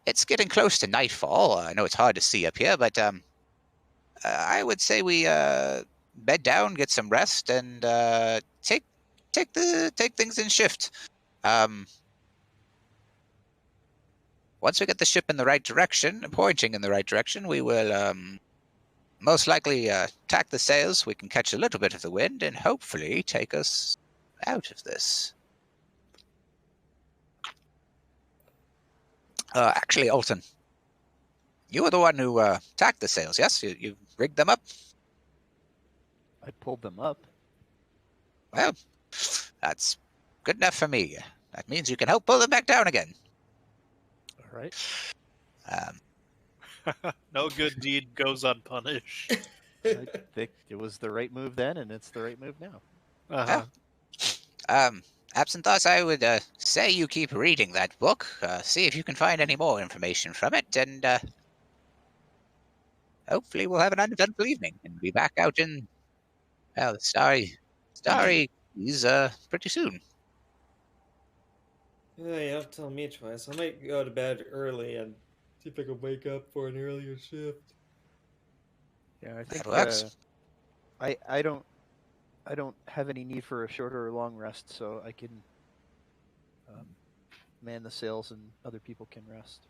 It's getting close to nightfall. I know it's hard to see up here, but I would say we bed down, get some rest, and take things in shift. Once we get the ship in the right direction, pointing in the right direction, we will most likely tack the sails. We can catch a little bit of the wind and hopefully take us out of this. Actually, Alton, you were the one who tacked the sails, yes? You rigged them up? I pulled them up. Well, that's good enough for me. That means you can help pull them back down again. All right. No good deed goes unpunished. I think it was the right move then, and it's the right move now. Absinthoth, I would say you keep reading that book. See if you can find any more information from it, and hopefully we'll have an uneventful evening and be back out in, well, the starry seas pretty soon. Yeah, you have to tell me twice. I might go to bed early and see if I can wake up for an earlier shift. Yeah, I think That works. I don't have any need for a shorter or long rest, so I can man the sails and other people can rest.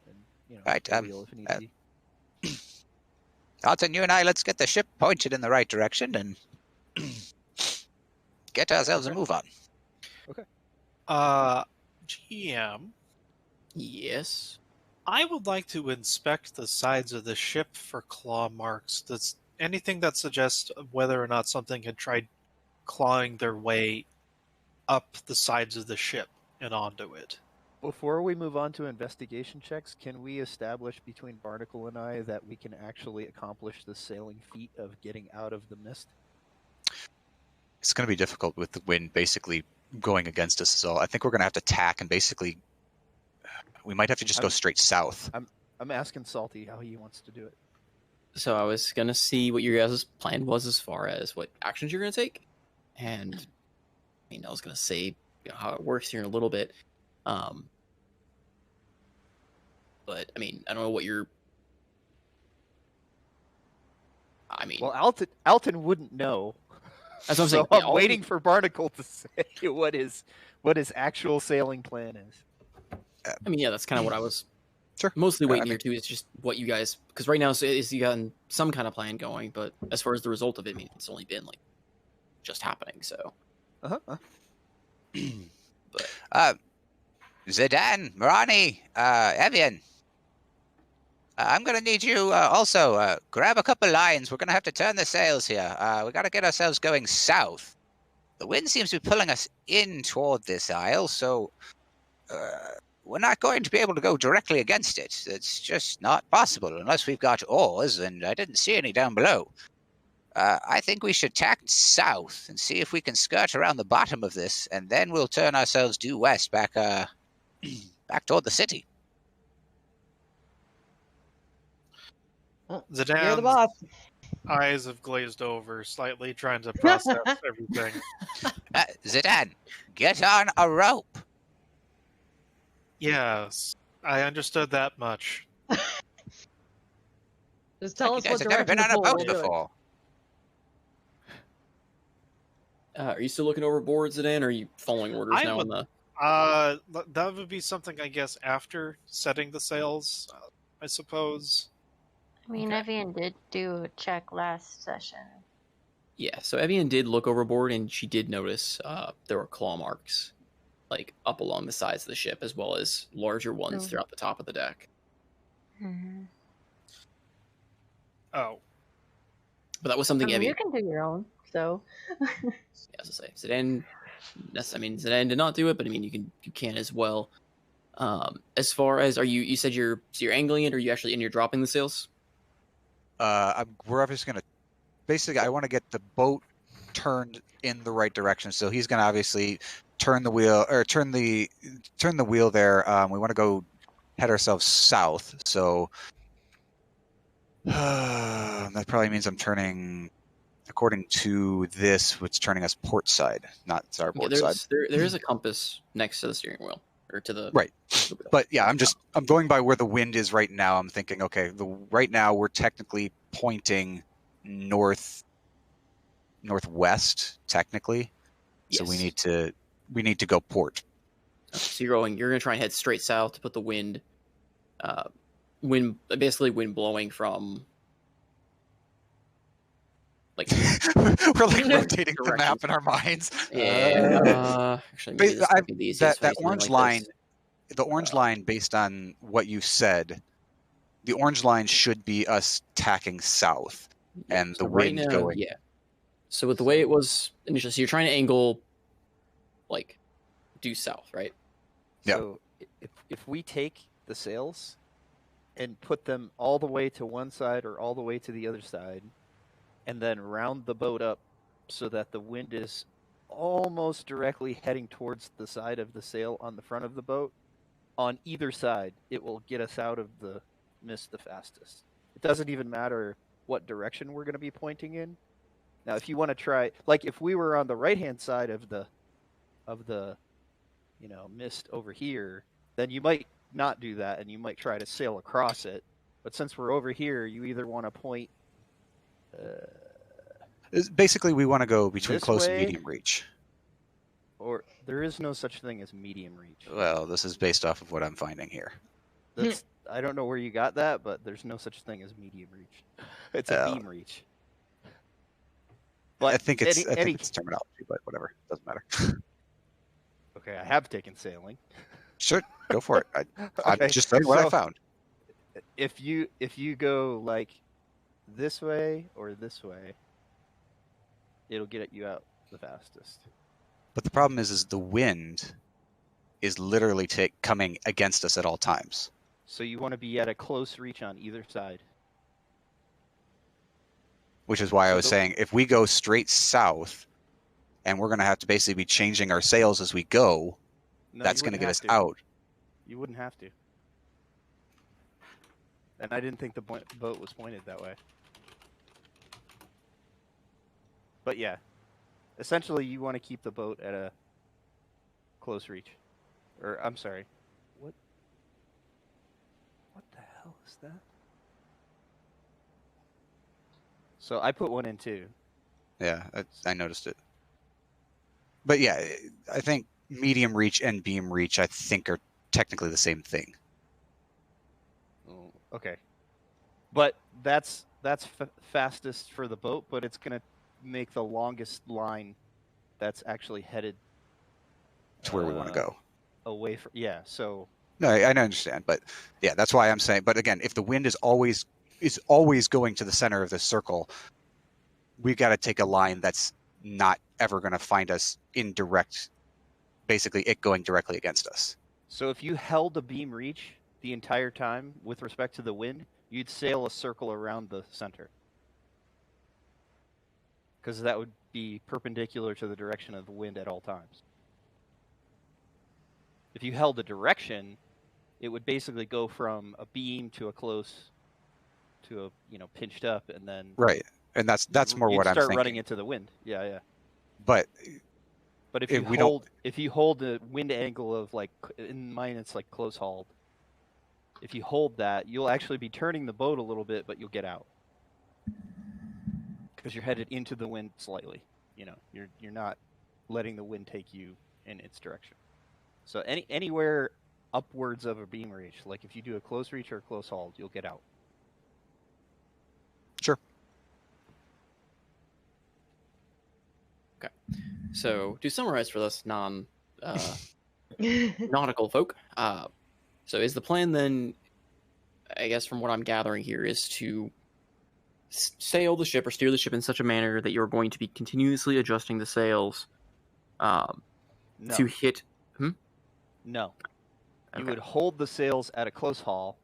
And Right, the wheel if need be. Alton, you and I, let's get the ship pointed in the right direction and get ourselves a move on. Okay. GM, Yes. I would like to inspect the sides of the ship for claw marks. That's anything that suggests whether or not something had tried clawing their way up the sides of the ship and onto it. Before we move on to investigation checks, can we establish between Barnacle and I that we can actually accomplish the sailing feat of getting out of the mist? It's going to be difficult with the wind basically going against us. So I think we're going to have to tack and basically we might have to just go straight south. I'm asking Salty how he wants to do it. So I was gonna see what your guys' plan was as far as what actions you're gonna take, and I mean I was gonna say how it works here in a little bit, but I mean I don't know what you're. I mean, Well, Alton wouldn't know. That's what I'm saying. So I'm waiting for Barnacle to say what his actual sailing plan is. I mean, yeah, that's kind of what I was mostly waiting here too. It's just what you guys, because right now is you got some kind of plan going, but as far as the result of it, I mean, it's only been like just happening. So, But Zidane, Marani, Evian. I'm going to need you also grab a couple lines. We're going to have to turn the sails here. We got to get ourselves going south. The wind seems to be pulling us in toward this isle, so we're not going to be able to go directly against it. It's just not possible unless we've got oars, and I didn't see any down below. I think we should tack south and see if we can skirt around the bottom of this, and then we'll turn ourselves due west back back toward the city. You're the Zidane's boss. eyes have glazed over, slightly trying to process everything. Zidane, get on a rope. Yes, I understood that much. Just tell us You guys what have never direction been to on a pull. boat We'll do it. before. are you still looking over boards, Zidane, or are you following orders I now? would- On the That would be something, I guess, after setting the sails, I suppose. I mean, Okay. Evian did do a check last session. yeah. So Evian did look overboard, and she did notice there were claw marks, like up along the sides of the ship, as well as larger ones throughout the top of the deck. Mm-hmm. Oh, But that was something Evian. You can do your own, so. Yeah, as I say, Zidane. Zidane did not do it, but I mean, you can as well. As far as you said you're angling it, or you actually you're dropping the sails? we're obviously going to basically. I want to get the boat turned in the right direction, so he's going to obviously turn the wheel or turn the wheel there. We want to go head ourselves south, so that probably means I'm turning. According to this, it's turning us port side, not starboard side. There is a compass next to the steering wheel, or to the right. But yeah, I'm going by where the wind is right now. I'm thinking, okay, right now we're technically pointing northwest, technically. So we need to go port. Okay, so you're gonna try and head straight south to put the wind blowing from. Like we're like rotating the map in our minds. Yeah. Actually, maybe this might be the easiest that way, orange like line, this. the orange line, based on what you said, the orange line should be us tacking south, and the wind going. Yeah. So with the way it was initially, so you're trying to angle, like, due south, right? Yeah. So if we take the sails and put them all the way to one side or all the way to the other side, and then round the boat up so that the wind is almost directly heading towards the side of the sail on the front of the boat, on either side, it will get us out of the mist the fastest. It doesn't even matter what direction we're going to be pointing in. Now, if you want to try, like if we were on the right-hand side of the mist over here, then you might not do that, and you might try to sail across it. But since we're over here, you either want to point. Basically, we want to go between This close and way? medium reach. Or there is no such thing as medium reach. Well, this is based off of what I'm finding here. That's I don't know where you got that, but there's no such thing as medium reach. It's a beam reach. But I think it's terminology, but whatever, doesn't matter. Okay, I have taken sailing. Sure, go for it. I'm Okay, just saying what I so- found. If you go like this way or this way, it'll get you out the fastest. But the problem is the wind is literally coming against us at all times. So you want to be at a close reach on either side. Which is why I was saying if we go straight south, and we're going to have to basically be changing our sails as we go, No, that's you going to wouldn't get have us to. out. You wouldn't have to. And I didn't think the boat was pointed that way. But yeah, essentially you want to keep the boat at a close reach. Or, I'm sorry. What the hell is that? So I put one in too. Yeah, I noticed it. But yeah, I think medium reach and beam reach, I think, are technically the same thing. Oh, okay. But that's fastest for the boat, but it's going to make the longest line that's actually headed To where we want to go. away from, yeah, so No, I understand, but yeah, that's why I'm saying. But again, if the wind is always going to the center of the circle, we've got to take a line that's not ever going to find us in direct, basically it going directly against us. so if you held a beam reach the entire time with respect to the wind, you'd sail a circle around the center. Because that would be perpendicular to the direction of the wind at all times. If you held a direction, it would basically go from a beam to a close to a, pinched up, and then Right, and that's more you'd what I'm start thinking. running into the wind. Yeah. But if if you we hold the wind angle of, like, in mine it's like close hauled. If you hold that, you'll actually be turning the boat a little bit, but you'll get out because you're headed into the wind slightly. You're not letting the wind take you in its direction. So anywhere upwards of a beam reach, like if you do a close reach or a close hauled, you'll get out. Sure. Okay. So to summarize for us nautical folk, so is the plan then, I guess from what I'm gathering here, is to sail the ship or steer the ship in such a manner that you're going to be continuously adjusting the sails No. to hit... No. You Okay. would hold the sails at a close haul,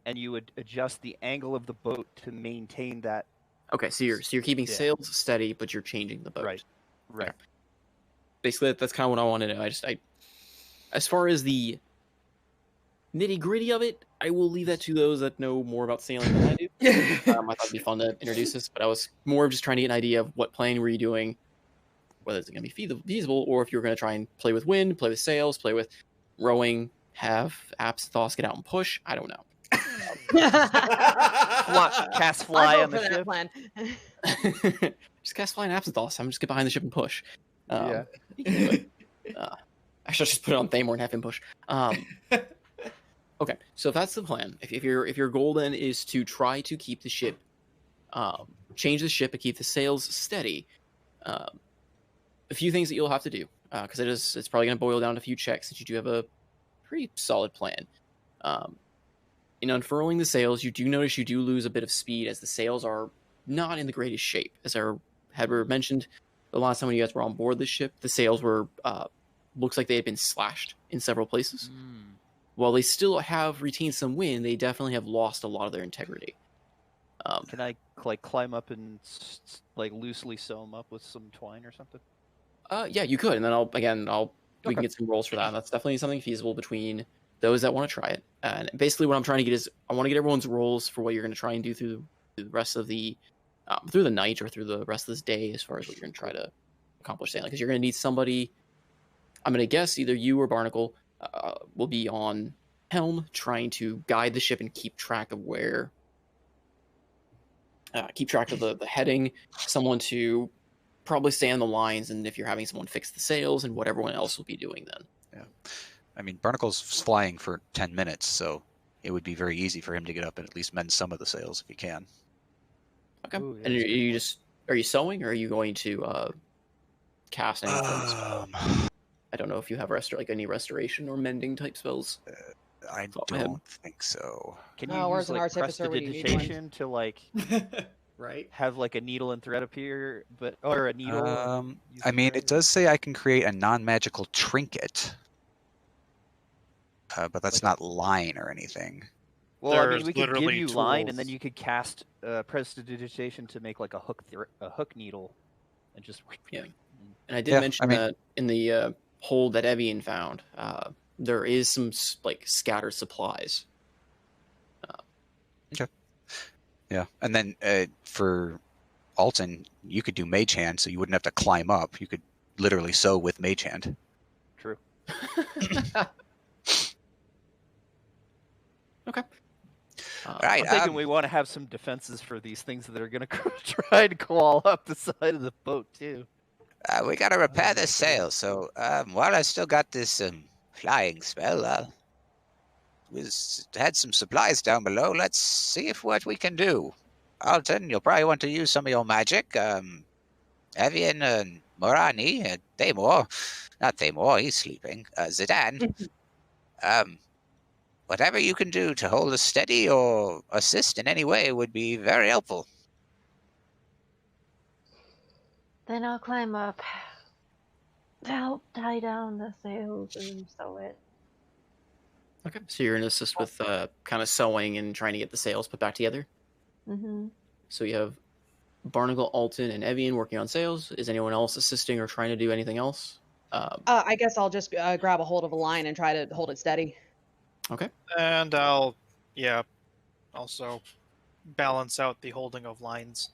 and you would adjust the angle of the boat to maintain that. Okay, so you're keeping Yeah. sails steady, but you're changing the boat. Right. Okay. Basically, that's kind of what I want to know. As far as the nitty gritty of it, I will leave that to those that know more about sailing than I do. I thought it'd be fun to introduce this, but I was more of just trying to get an idea of what plan were you doing, whether it's going to be feasible, or if you're going to try and play with wind, play with sails, play with rowing, have apps thoughts, get out and push. I don't know. Cast fly I'll on go the for that ship. plan. Just cast fly and apps thoughts. I'm just get behind the ship and push. Yeah. You can do it. I should just put it on Thamor and have him push. Okay, so if that's the plan, if your goal then is to try to keep the ship, change the ship and keep the sails steady, a few things that you'll have to do, because it's probably going to boil down to a few checks since you do have a pretty solid plan. In unfurling the sails, you do notice you do lose a bit of speed as the sails are not in the greatest shape. As I had mentioned the last time when you guys were on board the ship, the sails were looks like they had been slashed in several places. While they still have retained some wind, they definitely have lost a lot of their integrity. Can I climb up and loosely sew them up with some twine or something? Yeah, you could, and then we can Okay. get some rolls for that. And that's definitely something feasible between those that want to try it. And basically, what I'm trying to get is I want to get everyone's rolls for what you're going to try and do through the rest of the through the night or through the rest of this day, as far as what you're going to try to accomplish sailing. Because you're going to need somebody. I'm going to guess either you or Barnacle will be on helm, trying to guide the ship and keep track of where. Keep track of the heading. Someone to probably stay on the lines, and if you're having someone fix the sails, and what everyone else will be doing then. Yeah, I mean, Barnacle's flying for 10 minutes, so it would be very easy for him to get up and at least mend some of the sails if he can. Okay. Ooh, yeah, And that's a good point. are you sewing, or are you going to cast any form of spell? I don't know if you have any restoration or mending type spells. I Top of my head. don't think so. Can Oh, you where's use an artificer when you need one? prestidigitation to Right? have a needle and thread appear, or a needle? and use I the mean, thread, it does say I can create a non-magical trinket, but that's not line or anything. Well, I mean, There's we could give literally you line, and then tools. you could cast prestidigitation to make a hook needle, and just Yeah. And I did mention that in the hold that Evian found, there is some like scattered supplies. Okay. Yeah, and then for Alton, you could do Mage Hand, so you wouldn't have to climb up. You could literally sew with Mage Hand. True. Okay. I'm thinking we want to have some defenses for these things that are going to try to crawl up the side of the boat, too. We got to repair this sail, so while I still got this flying spell, we had some supplies down below. Let's see what we can do. Alton, you'll probably want to use some of your magic. Evian and Morani, not Thamor, he's sleeping. Zidane, whatever you can do to hold us steady or assist in any way would be very helpful. Then I'll climb up to help tie down the sails and sew it. Okay, so you're going to assist with kind of sewing and trying to get the sails put back together? Mm-hmm. So you have Barnacle, Alton, and Evian working on sails. Is anyone else assisting or trying to do anything else? I guess I'll just grab a hold of a line and try to hold it steady. Okay. And I'll, also balance out the holding of lines.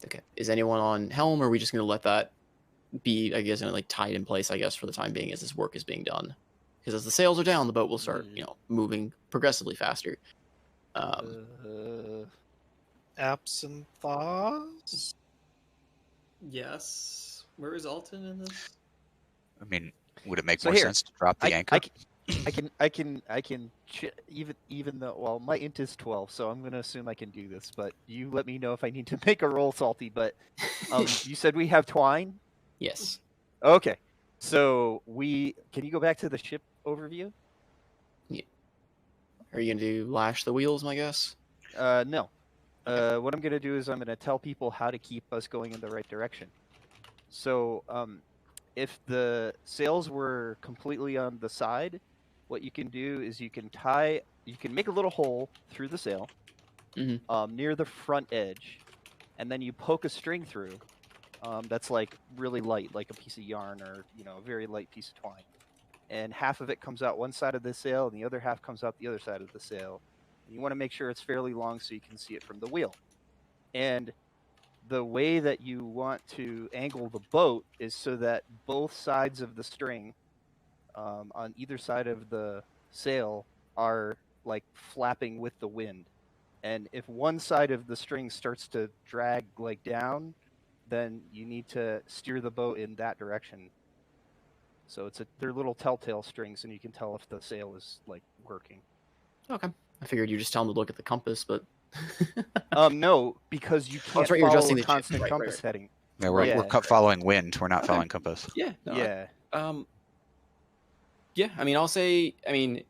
Okay. Is anyone on helm, or are we just going to let that be, I guess, like tied in place, I guess, for the time being as this work is being done? Because as the sails are down, the boat will start, moving progressively faster. Absent thoughts? Yes. Where is Alton in this? I mean, would it make more sense to drop the anchor? I can even though my int is 12, so I'm gonna assume I can do this. But you let me know if I need to make a roll, Salty. But you said we have twine. Yes. Okay. So can you go back to the ship overview? Yeah. Are you gonna do lash the wheels, my guess? No. What I'm gonna do is I'm gonna tell people how to keep us going in the right direction. So if the sails were completely on the side, what you can do is you can make a little hole through the sail near the front edge, and then you poke a string through that's like really light, like a piece of yarn or a very light piece of twine. And half of it comes out one side of the sail, and the other half comes out the other side of the sail. And you want to make sure it's fairly long so you can see it from the wheel. And the way that you want to angle the boat is so that both sides of the string on either side of the sail are like flapping with the wind. And if one side of the string starts to drag like down, then you need to steer the boat in that direction. So they're little telltale strings, and you can tell if the sail is like working. Okay. I figured you just tell them to look at the compass, but no, because you can't you're follow adjusting a the constant right. compass heading. Yeah, we're following wind. We're not following compass. Yeah. No, yeah. Yeah. I mean, I'll say. I mean,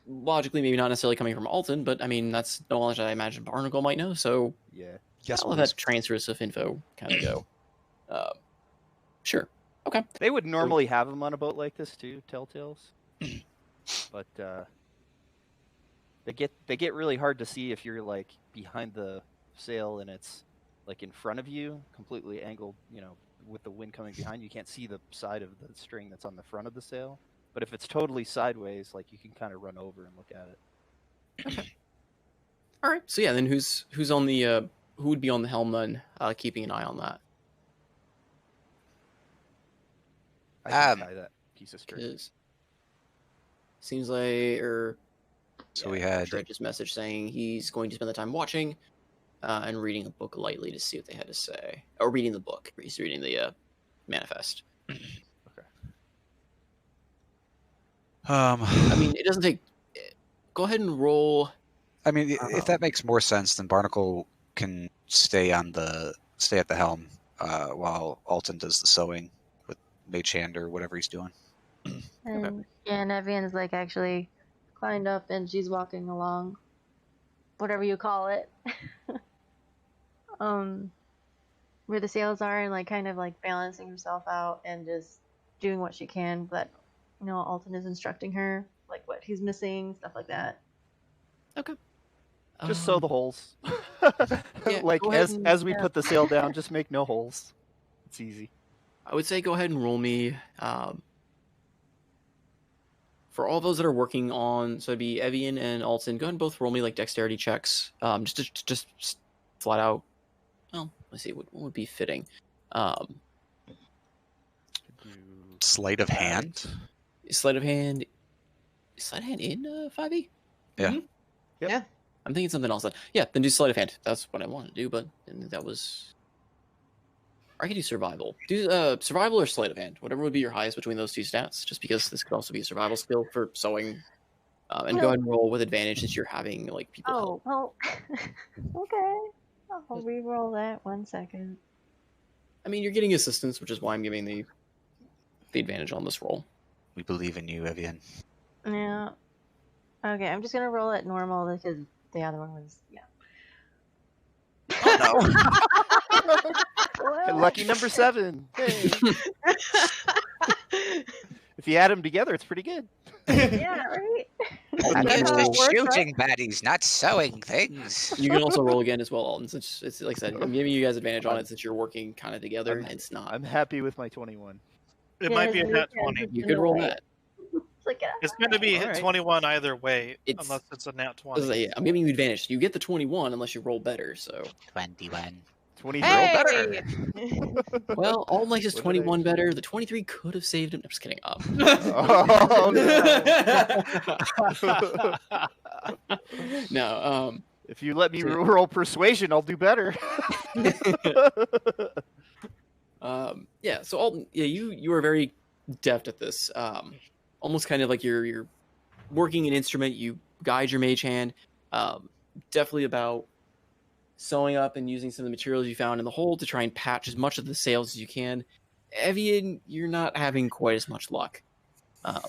logically, maybe not necessarily coming from Alton, but I mean, that's knowledge I imagine Barnacle might know. So yeah. Yes, I'll let that transfers of info kind of go. Sure. Okay. They would normally have them on a boat like this too, telltales. But they get really hard to see if you're like behind the sail and it's like in front of you, completely angled, with the wind coming behind you. You can't see the side of the string that's on the front of the sail. But if it's totally sideways, like you can kind of run over and look at it. Okay. All right. So yeah, then who's on the who would be on the helm then, keeping an eye on that? I can tie that piece of string. Seems like, we had Dredge's message saying he's going to spend the time watching and reading a book lightly to see what they had to say. Or reading the book. He's reading the manifest. Okay. I mean, it doesn't take. Go ahead and roll. I mean, if that makes more sense, then Barnacle can stay at the helm while Alton does the sewing with Mage Hand or whatever he's doing. And Evian's like actually climbed up and she's walking along, whatever you call it, where the sails are, and like kind of like balancing herself out and just doing what she can. But Alton is instructing her like what he's missing, stuff like that. Okay. Just sew the holes. Yeah, like as we put the sail down, just make no holes. It's easy. I would say go ahead and roll me. For all those that are working on, so it'd be Evian and Alton, go ahead and both roll me like dexterity checks. Just flat out. Well, let's see what would be fitting. Sleight of hand. Sleight of hand. Is sleight of hand in 5e? Yeah. Mhm. Yep. Yeah. I'm thinking something else. Yeah, then do sleight of hand. That's what I wanted to do, but that was. I could do survival. Do survival or sleight of hand, whatever would be your highest between those two stats. Just because this could also be a survival skill for sewing. And go ahead and roll with advantage since you're having like people help. Oh, well, okay. I'll re-roll that 1 second. I mean, you're getting assistance, which is why I'm giving the advantage on this roll. We believe in you, Evian. Yeah. Okay, I'm just gonna roll it normal because the other one was Oh no! Well, Lucky number 7. Hey. If you add them together, it's pretty good. yeah, right. I'm That's used how to it works, shooting baddies, not sewing things. You can also roll again as well, Alton. Since it's like I said, I'm giving you guys advantage on it since you're working kind of together. And it's not. I'm happy with my 21. It Yeah, might be a his nat weekends 20. is You in could the roll way. that. It's like, It's going to be Alright. 21 either way, It's- unless it's a nat I was 20. like, yeah, I'm giving you advantage. You get the 21 unless you roll better. So, 21. 23. Hey! well, all nice is What did I 21 better. The 23 could have saved him. I'm just kidding. Oh, no. No. If you let me roll persuasion, I'll do better. Yeah. So Alton, yeah, you are very deft at this. Almost kind of like you're working an instrument. You guide your mage hand. Definitely about sewing up and using some of the materials you found in the hole to try and patch as much of the sails as you can. Evian, you're not having quite as much luck.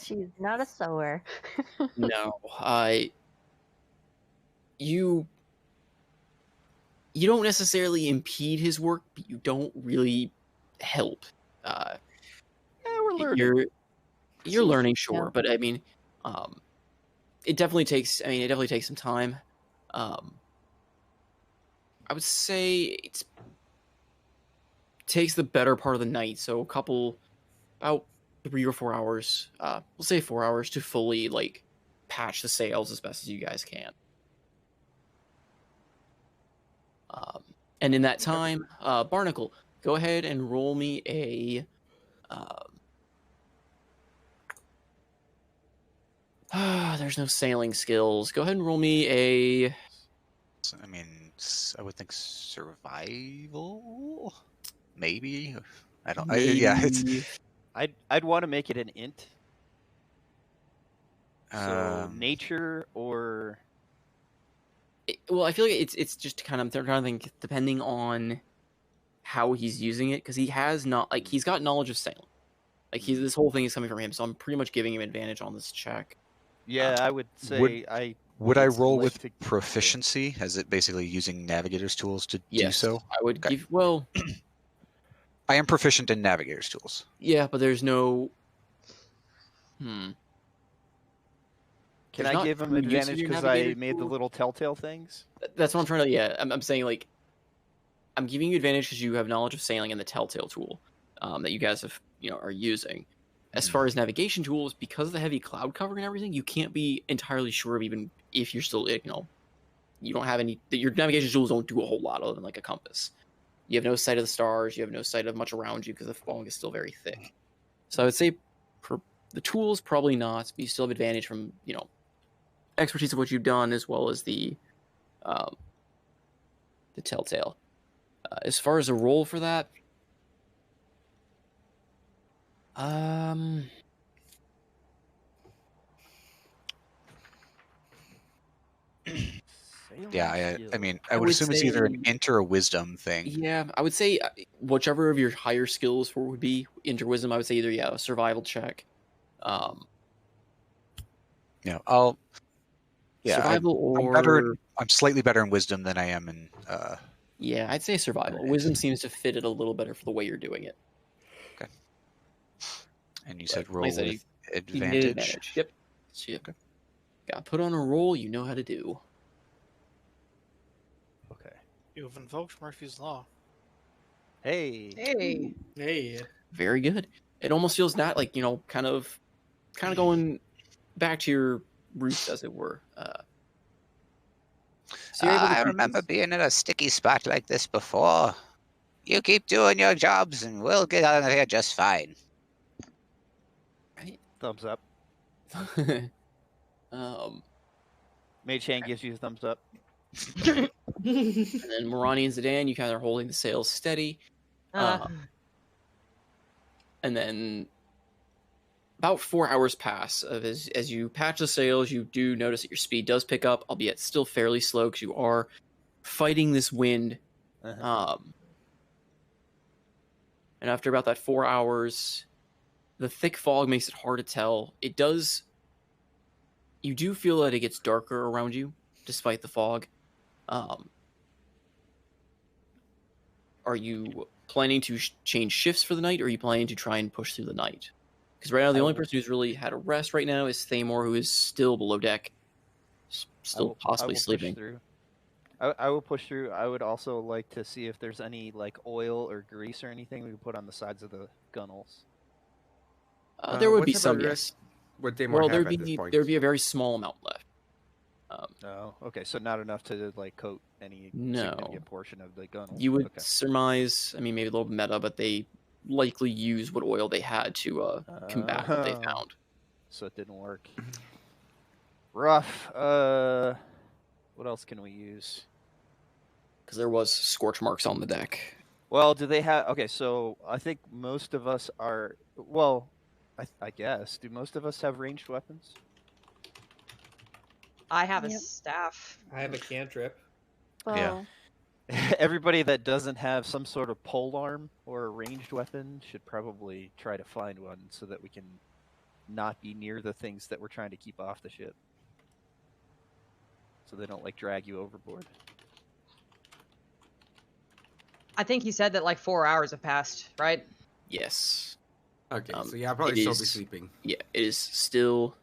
she's not a sewer. No, you don't necessarily impede his work, but you don't really help. We're learning. You're learning, sure, Yeah. but I mean, it definitely takes. I mean, it definitely takes some time. I would say it takes the better part of the night, so about 3 or 4 hours. We'll say 4 hours to fully like patch the sails as best as you guys can. And in that time, Barnacle, go ahead and roll me a. There's no sailing skills. Go ahead and roll me a. I mean, I would think survival, maybe. I don't. Yeah, it's. maybe- I'd want to make it an int. So Um, nature or Well, I feel like it's just kind of I'm trying to think depending on how he's using it because he has not like he's got knowledge of sailing. Like this whole thing is coming from him, so I'm pretty much giving him advantage on this check. yeah, I would say would I it's roll like with to- proficiency? As it basically using navigator's tools to do Yes, so? I would Okay. give. Well, I am proficient in navigator's tools. yeah, but there's no. Can There's I not give him true use of advantage your because navigator I made the tool? little telltale things? That's what I'm trying to. Yeah, I'm saying like, I'm giving you advantage because you have knowledge of sailing and the telltale tool, that you guys have are using. As far as navigation tools, because of the heavy cloud cover and everything, you can't be entirely sure of even if you're still you don't have any. Your navigation tools don't do a whole lot other than like a compass. You have no sight of the stars. You have no sight of much around you because the fog is still very thick. So I would say the tools probably not, but you still have advantage from expertise of what you've done as well as the telltale. As far as a roll for that, Yeah, I mean, I I would would assume it's either an say- int or a wisdom thing. yeah, I would say whichever of your higher skills for would be enter wisdom. I would say either a survival check, I'll. Yeah, survival I'm or better. I'm slightly better in wisdom than I am in. yeah, I'd say survival. Wisdom seems to fit it a little better for the way you're doing it. And you said But roll like I said, with You can get advantage. Yep. So you got put on a roll you know how to do. Okay. You've invoked Murphy's Law. Hey. Hey. Hey. Very good. It almost feels not like, kind of going back to your roots, as it were. So you're able to I keep remember this- being in a sticky spot like this before. You keep doing your jobs and we'll get out of here just fine. Right? Thumbs up. um, Mage Hand gives you a thumbs up. and then Morani and Zidane, you kind of are holding the sails steady. And then about 4 hours pass as you patch the sails. You do notice that your speed does pick up, albeit still fairly slow because you are fighting this wind. And after about that 4 hours, the thick fog makes it hard to tell. You do feel that it gets darker around you despite the fog. Are you planning to change shifts for the night, or are you planning to try and push through the night? Because right now, the only person who's really had a rest right now is Thamor, who is still below deck, still possibly sleeping. I will push through. I would also like to see if there's any like oil or grease or anything we can put on the sides of the gunnels. There would what be type of some, risk yes. would Thamor Well, have there'd at this be point? a very small amount left. Oh, okay. So not enough to like coat any No. significant portion of the gunnels. You would Okay. surmise, I mean, maybe a little meta, but they likely use what oil they had to combat what they found. So it didn't work. Rough. What else can we use? Because there was scorch marks on the deck. Well, do they have... Okay, so I think most of us are... Well, I guess. Do most of us have ranged weapons? I have a staff. I have a cantrip. Well, Everybody that doesn't have some sort of pole arm or a ranged weapon should probably try to find one so that we can not be near the things that we're trying to keep off the ship. So they don't, like, drag you overboard. I think you said that like 4 hours have passed, right? Yes. Okay, so yeah, I'll probably still be is- sleeping. Yeah, it is still...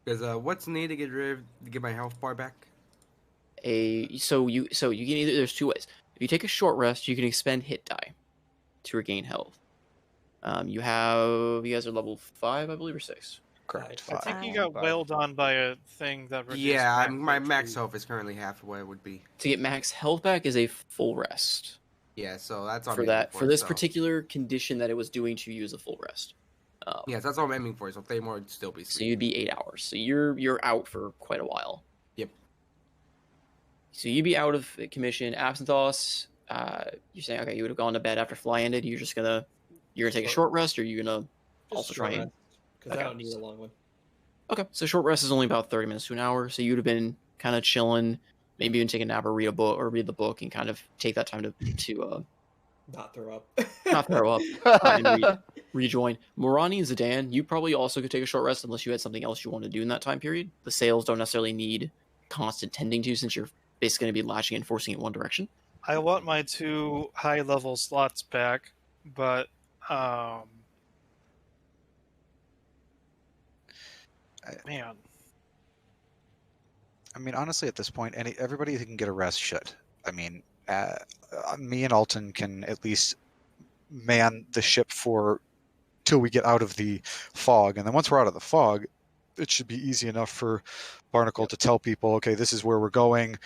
Because what's needed to get my health bar back? So you can either... There's two ways. If you take a short rest, you can expend hit die to regain health. You guys are level 5, I believe, or 6? Correct. I think you Five. got wailed on by a thing that reduced Yeah, max my max HP. health is currently half of what it would be. To get max health back is a full rest. Yeah, so that's all For I'm that, aiming for this so. particular condition that it was doing to you as a full rest. Yes, that's all I'm aiming for, so Thamor would still be So sleeping. you'd be 8 hours. So you're out for quite a while. Yep. So you'd be out of commission. Absinthoss, you're saying, okay, you would have gone to bed after fly ended. You're gonna take a short rest, or you're gonna also try and... Because I don't need a long one. Okay, so short rest is only about 30 minutes to an hour, so you'd have been kind of chilling, maybe even take a nap or read the book and kind of take that time to Not throw up. not throw up and rejoin. Morani and Zidane, you probably also could take a short rest unless you had something else you want to do in that time period. The sails don't necessarily need constant tending to, since you're basically going to be latching and forcing it one direction. I want my 2 high-level slots back, but man, I mean, honestly, at this point, everybody who can get a rest should. I mean, me and Alton can at least man the ship for till we get out of the fog, and then once we're out of the fog, it should be easy enough for Barnacle to tell people, okay, this is where we're going.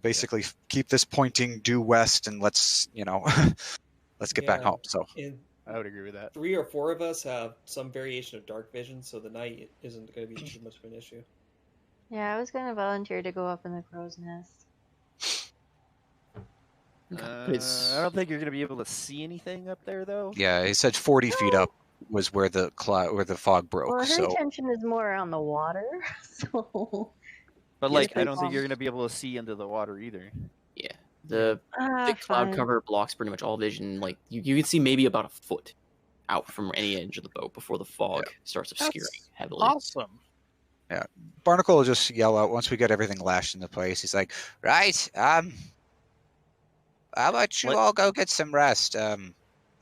Basically keep this pointing due west, and let's let's get back Yeah. home. So I would agree with that. 3 or 4 of us have some variation of dark vision, so the night isn't going to be too much of an issue. yeah, I was going to volunteer to go up in the crow's nest. It's- I don't think you're going to be able to see anything up there, though. yeah, he said 40 feet up was where the fog broke. Well, her so attention is more on the water, so... But, Yeah, like, I it's don't think you're going to be able to see into the water either. Yeah, the thick cloud fine. cover blocks pretty much all vision. Like you can see maybe about a foot out from any edge of the boat before the fog starts obscuring heavily. awesome. Barnacle will just yell out once we get everything lashed into place. He's like, Right. How about you What- all go get some rest?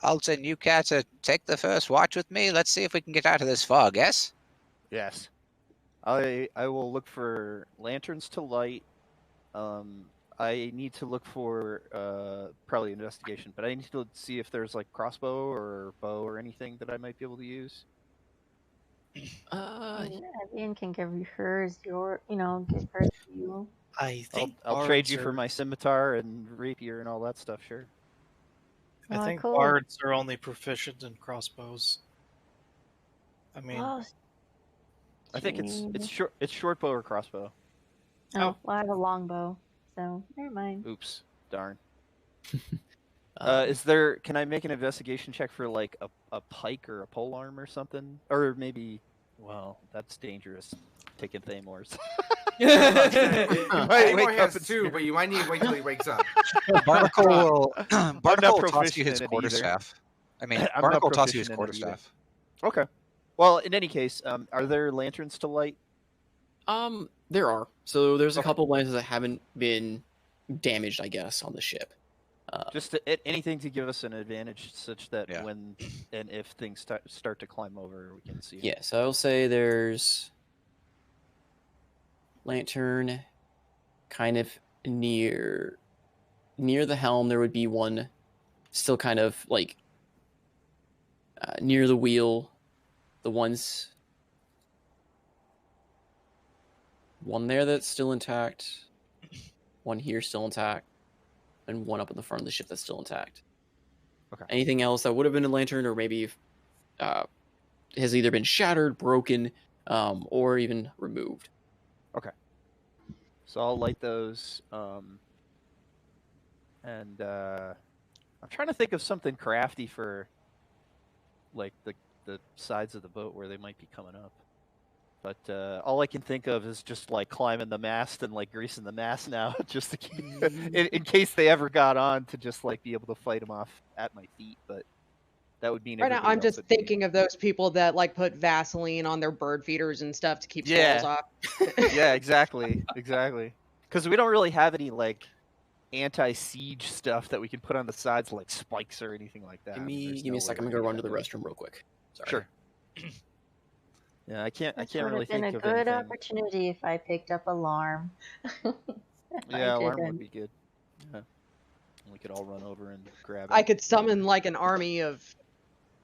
Alton, you care to take the first watch with me? Let's see if we can get out of this fog, yes? Yes. I will look for lanterns to light. I need to look for probably investigation, but I need to see if there's like crossbow or bow or anything that I might be able to use. Evian can give hers give hers to you. I think I'll trade bards you for are- my scimitar and rapier and all that stuff. Sure. I Oh, think cool. bards are only proficient in crossbows. I mean, Oh, I think it's gee. it's short bow or crossbow. Oh, well, I have a longbow, so never mind. Oops, darn. Um, Is there? Can I make an investigation check for like a pike or a polearm or something? Or maybe, well, that's dangerous. Taking Thaymor's. Claymore has two, but you might need to wait till he wakes up. Barnacle will Barnacle will toss proficient you his in it quarterstaff. I mean, I'm not Barnacle will toss you his proficient in it either. quarterstaff. Okay. Well, in any case, are there lanterns to light? There are. So there's a Okay. couple lanterns that haven't been damaged, I guess, on the ship. Just anything to give us an advantage, such that Yeah. when and if things start to climb over, we can see. it. Yeah, so I'll say there's lantern kind of near the helm. There would be one still kind of like near the wheel. The one there that's still intact, one here still intact, and one up in the front of the ship that's still intact. Okay. Anything else that would have been a lantern, or maybe has either been shattered, broken, or even removed. So I'll light those. And I'm trying to think of something crafty for, like the sides of the boat where they might be coming up. But all I can think of is just like climbing the mast and like greasing the mast now, just to keep, in case they ever got on, to just like be able to fight them off at my feet. But that would mean Right now, everybody I'm else just would be- thinking of those people that like put Vaseline on their bird feeders and stuff to keep squirrels off. Yeah, exactly. Because we don't really have any like anti-siege stuff that we can put on the sides, like spikes or anything like that. Give I mean, me there's a no way second. I'm we're gonna go run to get the that. restroom real quick. Sorry. Sure. Yeah, I can't This really would have been think a of good anything. opportunity if I picked up alarm. Yeah, alarm didn't. would be good. Yeah. We could all run over and grab it. I could summon like an army of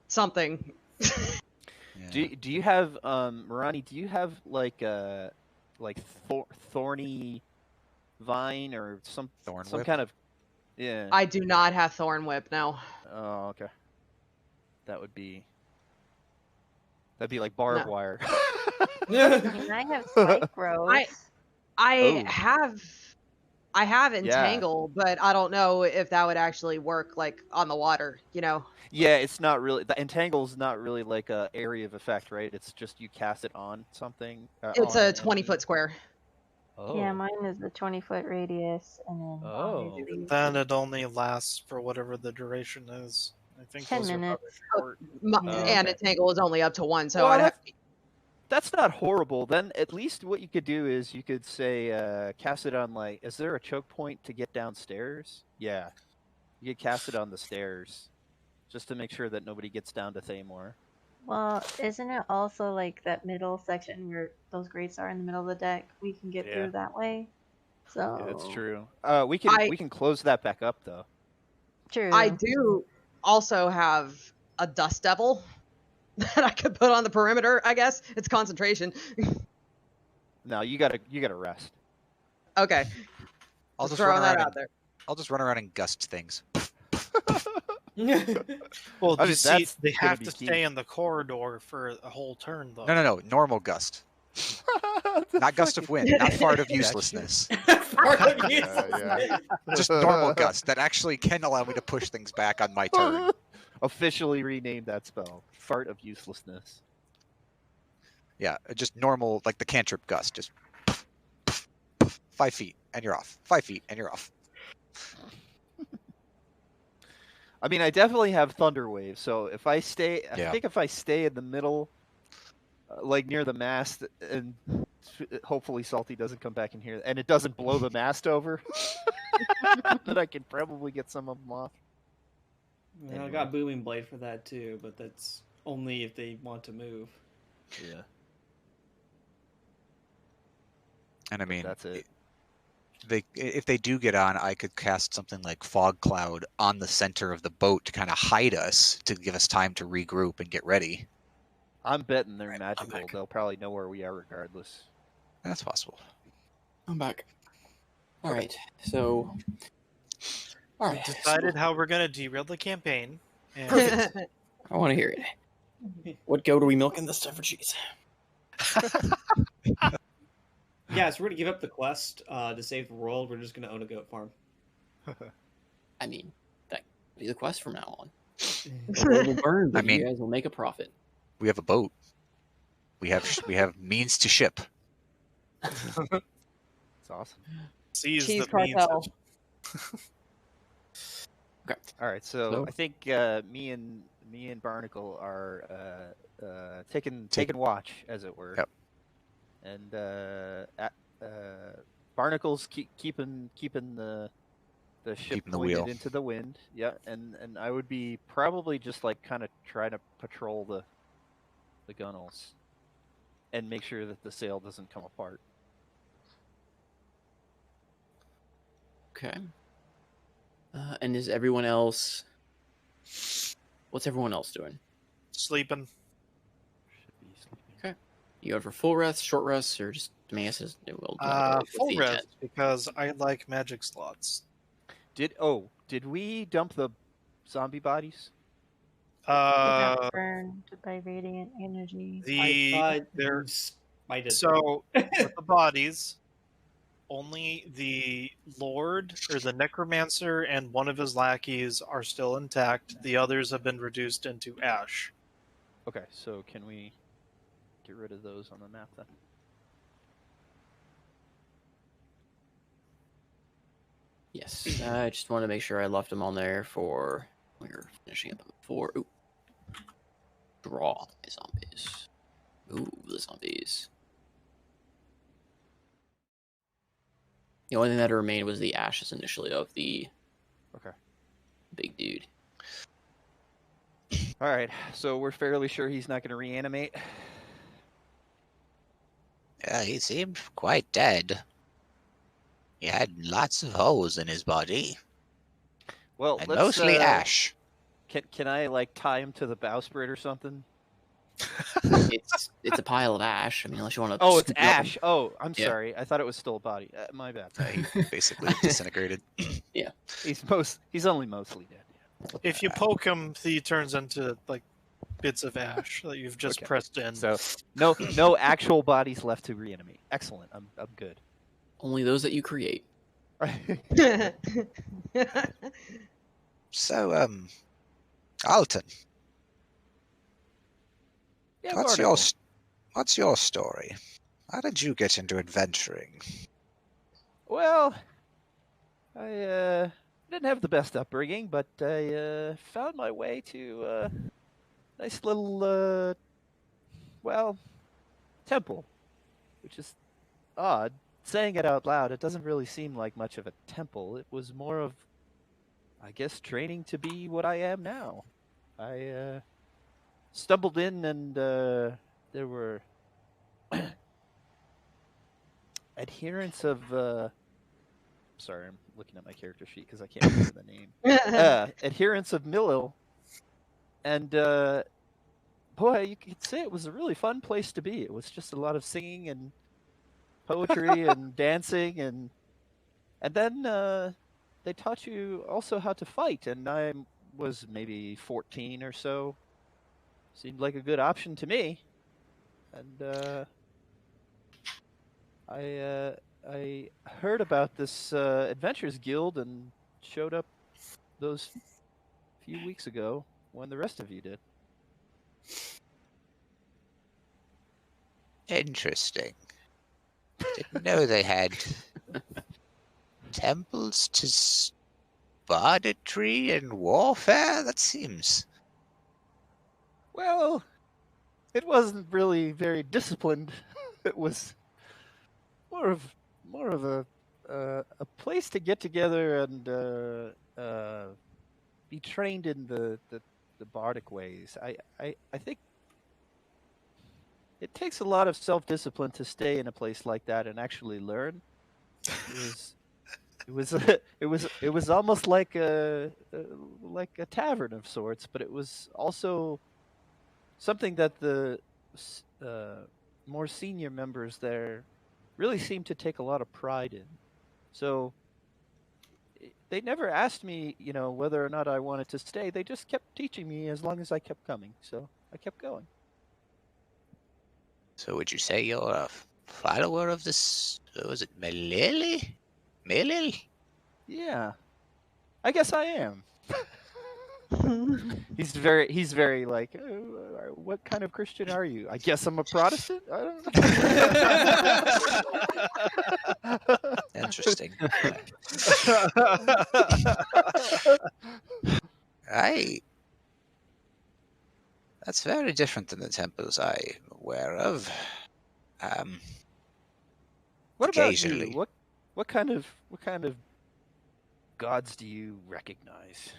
something. Yeah. Do you have Marani? Do you have like thorny vine or some Thorn whip? kind of yeah? I do not have Thorn Whip now. Oh, okay. That'd be like barbed No. wire. I mean, I have spike growth. I Oh. have Entangle, but I don't know if that would actually work like on the water, you know. Yeah, it's not really. The entangle's not really like a area of effect, right? It's just you cast it on something. It's on a an 20-foot square. enemy. Yeah, mine is a 20-foot radius, and then Oh. obviously then it only lasts for whatever the duration is. I think 10 those are minutes. probably short. And okay. Entangle is only up to 1, so Well, I'd have that's not horrible. Then at least what you could do is you could say cast it on like. Is there a choke point to get downstairs? Yeah, you could cast it on the stairs, just to make sure that nobody gets down to Thaymor. Well, isn't it also like that middle section where those grates are in the middle of the deck? We can get Yeah. through that way. So Yeah, that's Oh. true. We can close that back up though. True. I do also have a Dust Devil that I could put on the perimeter, I guess. It's concentration. No, you gotta rest. Okay. I'll Just just run throwing that around out and there. I'll just run around and gust things. Well, I you mean, see, that's they gonna have be to key. stay in the corridor for a whole turn, though. No, normal gust. Not gust of wind, not fart of uselessness. Just normal gust that actually can allow me to push things back on my turn. Officially renamed that spell. Fart of uselessness. Yeah, just normal, like the cantrip gust. Just 5 feet and you're off. 5 feet and you're off. I mean, I definitely have thunder waves. So if I stay, I Yeah. think if I stay in the middle, like near the mast, and hopefully Salty doesn't come back in here, and it doesn't blow the mast over, then I can probably get some of them off. Yeah, I got Booming Blade for that too, but that's only if they want to move. Yeah. And I mean, That's it. if they do get on, I could cast something like fog cloud on the center of the boat to kind of hide us, to give us time to regroup and get ready. I'm betting they're Right, I'm magical. back. They'll probably know where we are regardless. That's possible. I'm back. All Okay. right. So. All We've right. decided So, how we're going to derail the campaign. And perfect. I want to hear it. What goat are we milking this time for cheese? Yeah, so we're gonna give up the quest to save the world. We're just gonna own a goat farm. I mean, that could be the quest from now on. The world will burn, but I mean- you guys will make a profit. We have a boat. We have means to ship. It's awesome. seize Cheese the means cartel. Okay. All right, so So- I think me and Barnacle are taking watch, as it were. Yep. And Barnacle's keeping the ship Keeping the pointed wheel. into the wind. Yeah, and I would be probably just like kind of trying to patrol the gunnels and make sure that the sail doesn't come apart. Okay. And is everyone else? What's everyone else doing? sleeping. Should be sleeping. Okay. You go for full rest, short rest, or just Demas? Full rest, because I like magic slots. Did we dump the zombie bodies? They Uh, got burned by radiant energy. the I thought there. I did. So with the bodies, only the Lord or the Necromancer and one of his lackeys are still intact. The others have been reduced into ash. Okay, so can we get rid of those on the map then? Yes. I just want to make sure I left them on there for when you're finishing up before. Ooh. Draw my zombies. Ooh, the zombies. The only thing that remained was the ashes initially of the Okay. big dude. All right, so we're fairly sure he's not going to reanimate. Yeah, he seemed quite dead. He had lots of holes in his body, Well, and let's mostly ash. Can I like tie him to the bowsprit or something? It's a pile of ash. I mean, unless you want to. Oh, it's ash. Oh, I'm Yeah. sorry. I thought it was still a body. My bad. He basically disintegrated. He's only mostly dead. Yeah. If you poke him, he turns into like bits of ash that you've just Okay. pressed in. So no actual bodies left to reanimate. Excellent. I'm good. Only those that you create. So, Alton, Yeah, what's your story? How did you get into adventuring? Well, I didn't have the best upbringing, but I found my way to a nice little temple, which is odd. Saying it out loud, it doesn't really seem like much of a temple. It was more of, I guess, training to be what I am now. I stumbled in, and there were adherents of. Sorry, I'm looking at my character sheet because I can't remember the name. Adherents of Millil, and boy, you could say it was a really fun place to be. It was just a lot of singing and poetry and dancing, and then they taught you also how to fight. And I was maybe 14 or so. Seemed like a good option to me, and I heard about this Adventures Guild and showed up those few weeks ago when the rest of you did. Interesting. Didn't know they had temples to bardatry and warfare. That seems. Well, it wasn't really very disciplined. It was more of a place to get together and be trained in the bardic ways. I think it takes a lot of self-discipline to stay in a place like that and actually learn. It was almost like a tavern of sorts, but it was also something that the more senior members there really seemed to take a lot of pride in. So they never asked me, whether or not I wanted to stay. They just kept teaching me as long as I kept coming. So I kept going. So would you say you're a follower of this? Was it Melili? Melil? Yeah, I guess I am. He's very like, what kind of Christian are you? I guess I'm a Protestant. I don't know. Interesting. That's very different than the temples I'm aware of. What about Occasionally. you? What kind of gods do you recognize?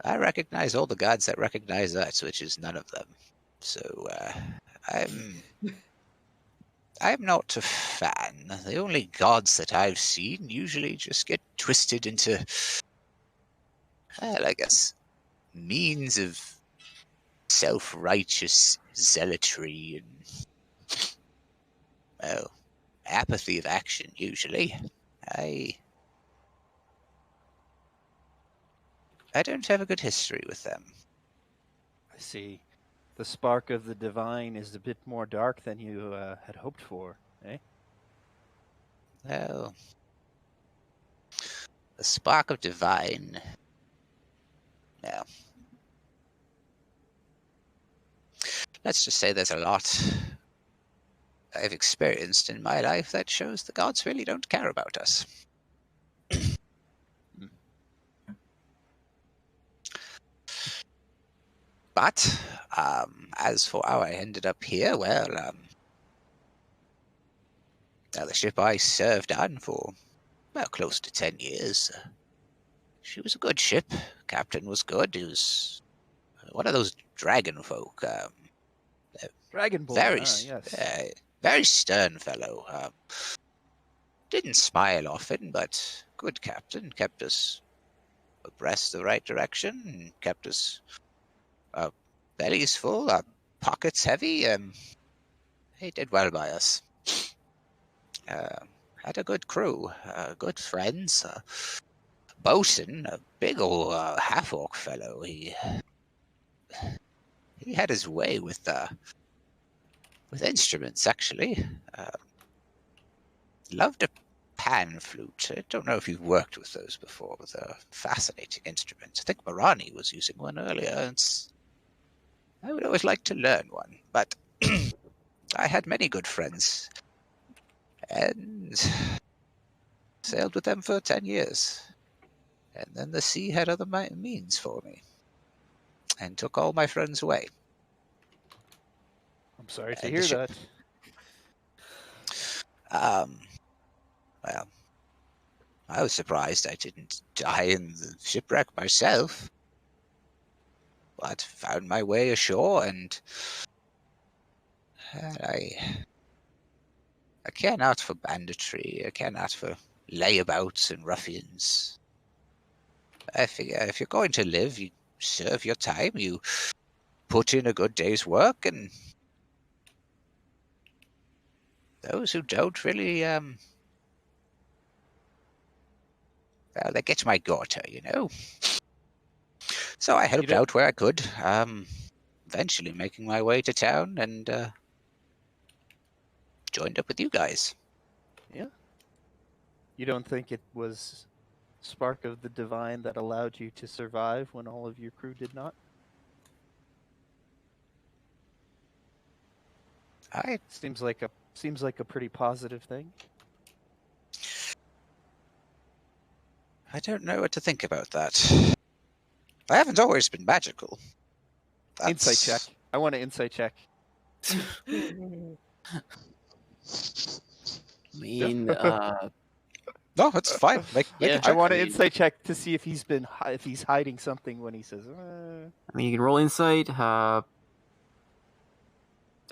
I recognize all the gods that recognize us, which is none of them. So I'm not a fan. The only gods that I've seen usually just get twisted into, well, I guess, means of self-righteous zealotry and, well, apathy of action, usually. I don't have a good history with them. I see. The spark of the divine is a bit more dark than you had hoped for, eh? Well, the spark of divine. No. Let's just say there's a lot I've experienced in my life that shows the gods really don't care about us. But as for how I ended up here, well, the ship I served on for, well, close to 10 years, she was a good ship. Captain was good. He was one of those dragon folk. Dragonborn, Very, yes. very stern fellow. Didn't smile often, but good captain. Kept us abreast the right direction and kept us bellies full, pockets heavy. He did well by us. Had a good crew, good friends. Bosun, a big old half-orc fellow. He had his way with instruments, actually. Loved a pan flute. I don't know if you've worked with those before, but they're fascinating instruments. I think Marani was using one earlier. I would always like to learn one, but I had many good friends and sailed with them for 10 years. And then the sea had other means for me and took all my friends away. I'm sorry to hear that. Well, I was surprised I didn't die in the shipwreck myself. But found my way ashore, and I care not for banditry. I care not for layabouts and ruffians. I figure if you're going to live, you serve your time, you put in a good day's work, and those who don't really, well, they get my garter, So I helped out where I could, eventually making my way to town and joined up with you guys. Yeah. You don't think it was spark of the divine that allowed you to survive when all of your crew did not? Seems like a pretty positive thing. I don't know what to think about that. I haven't always been magical. Insight check. I want an insight check. I mean, no, it's fine. Make yeah, a check. I want an insight check to see if he's hiding something when he says. I mean, you can roll insight. I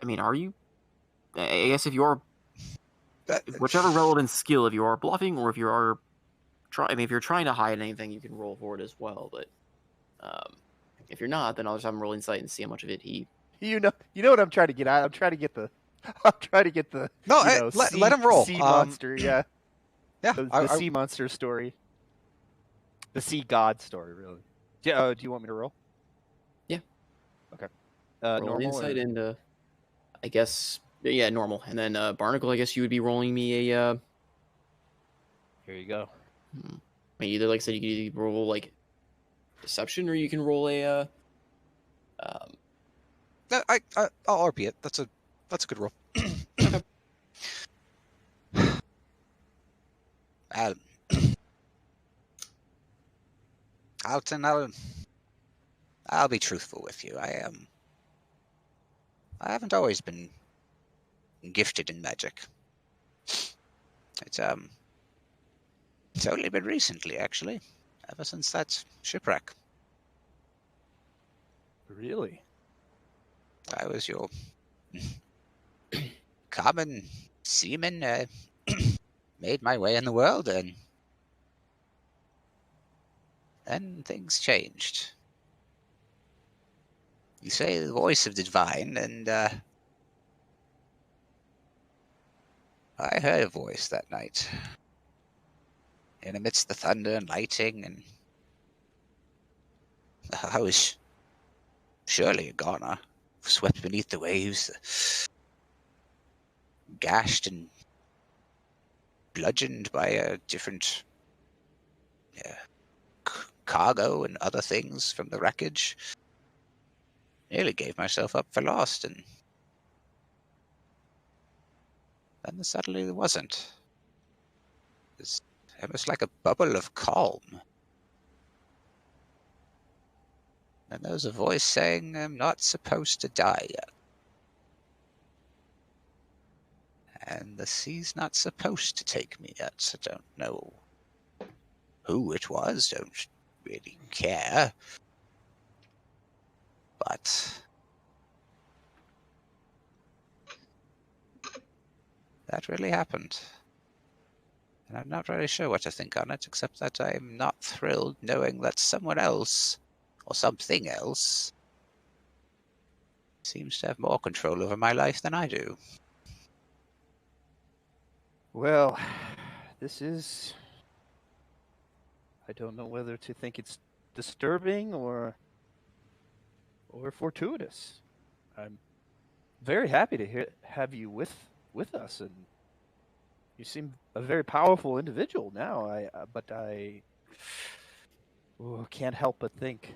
mean, are you? I guess if you're whichever relevant skill, if you are bluffing or if you are if you're trying to hide anything, you can roll for it as well. But if you're not, then I'll just have him roll insight and see how much of it he. You know what I'm trying to get at. I'm trying to get the. No, let him roll. Sea monster, yeah. Yeah, The sea monster story. The sea god story, really. Yeah. Do you want me to roll? Yeah. Okay. Roll Normal insight or... and I guess normal, and then Barnacle. I guess you would be rolling me a. Here you go. Either like I said, you can either roll like deception, or you can roll a. I'll RP it. That's a good roll. Alton, I'll be truthful with you. I haven't always been gifted in magic. It's only been recently, actually, ever since that shipwreck. Really? I was your common seaman, made my way in the world, and then things changed. You say the voice of the divine, and I heard a voice that night. In amidst the thunder and lighting, and I was surely a goner, swept beneath the waves, gashed and bludgeoned by a different cargo and other things from the wreckage. Nearly gave myself up for lost, and then suddenly there wasn't. It was almost like a bubble of calm. And there was a voice saying, I'm not supposed to die yet. And the sea's not supposed to take me yet, so don't know who it was, don't really care. But that really happened. And I'm not really sure what to think on it, except that I'm not thrilled knowing that someone else, or something else, seems to have more control over my life than I do. Well, this is... I don't know whether to think it's disturbing or fortuitous. I'm very happy to have you with us, and you seem a very powerful individual now. But I can't help but think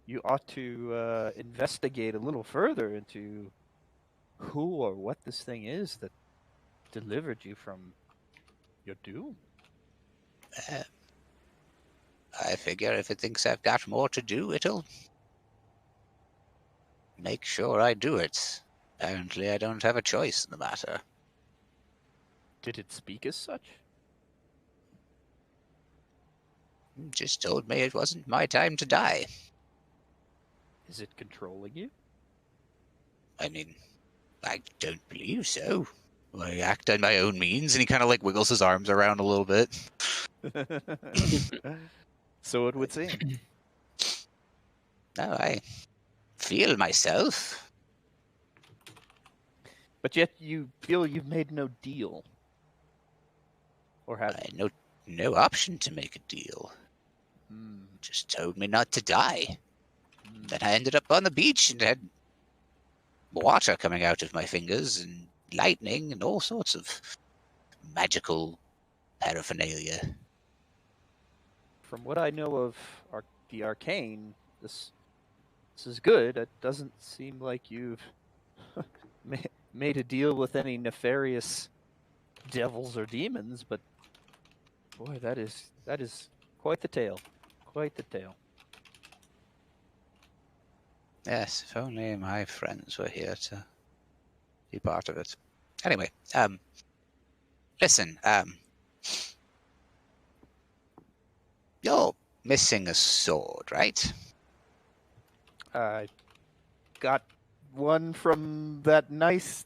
you ought to investigate a little further into who or what this thing is that delivered you from your doom. I figure if it thinks I've got more to do, it'll make sure I do it. Apparently I don't have a choice in the matter. Did it speak as such? Just told me it wasn't my time to die. Is it controlling you? I mean, I don't believe so. I act on my own means, and he kind of like wiggles his arms around a little bit. So it would seem. No, I feel myself. But yet you feel you've made no deal. Or have you? No option to make a deal. Just told me not to die. Then I ended up on the beach and had water coming out of my fingers and lightning and all sorts of magical paraphernalia. From what I know of the arcane, this is good. It doesn't seem like you've made a deal with any nefarious devils or demons, but boy, that is quite the tale. Quite the tale. Yes, if only my friends were here to be part of it. Anyway, listen, you're missing a sword, right? I got one from that nice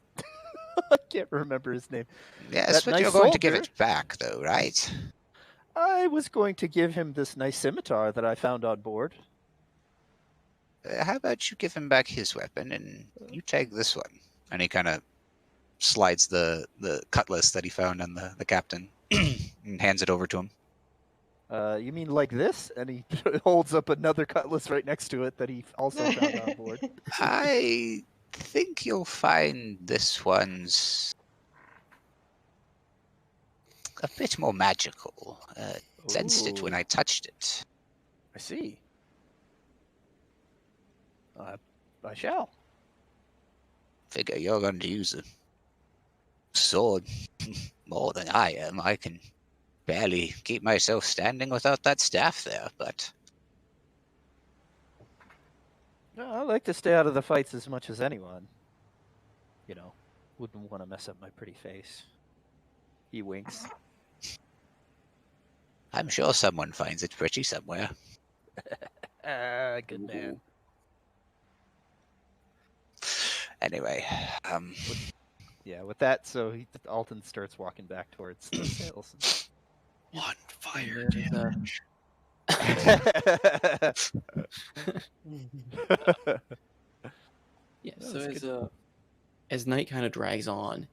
I can't remember his name. Yes, That but nice you're going to give soldier. it back, though, right? I was going to give him this nice scimitar that I found on board. How about you give him back his weapon and you take this one? And he kind of slides the cutlass that he found on the captain and hands it over to him. You mean like this? And he holds up another cutlass right next to it that he also found on board. I think you'll find this one's a bit more magical. Sensed it when Ooh. I touched it. I see. I shall. Figure you're going to use a sword more than I am. I can barely keep myself standing without that staff there, but No, I like to stay out of the fights as much as anyone. You know, wouldn't want to mess up my pretty face. He winks. I'm sure someone finds it pretty somewhere. Good man. Anyway, Yeah, with that, so Alton starts walking back towards the sails. One fire There's, damage. Yeah, That so was as night kind of drags on,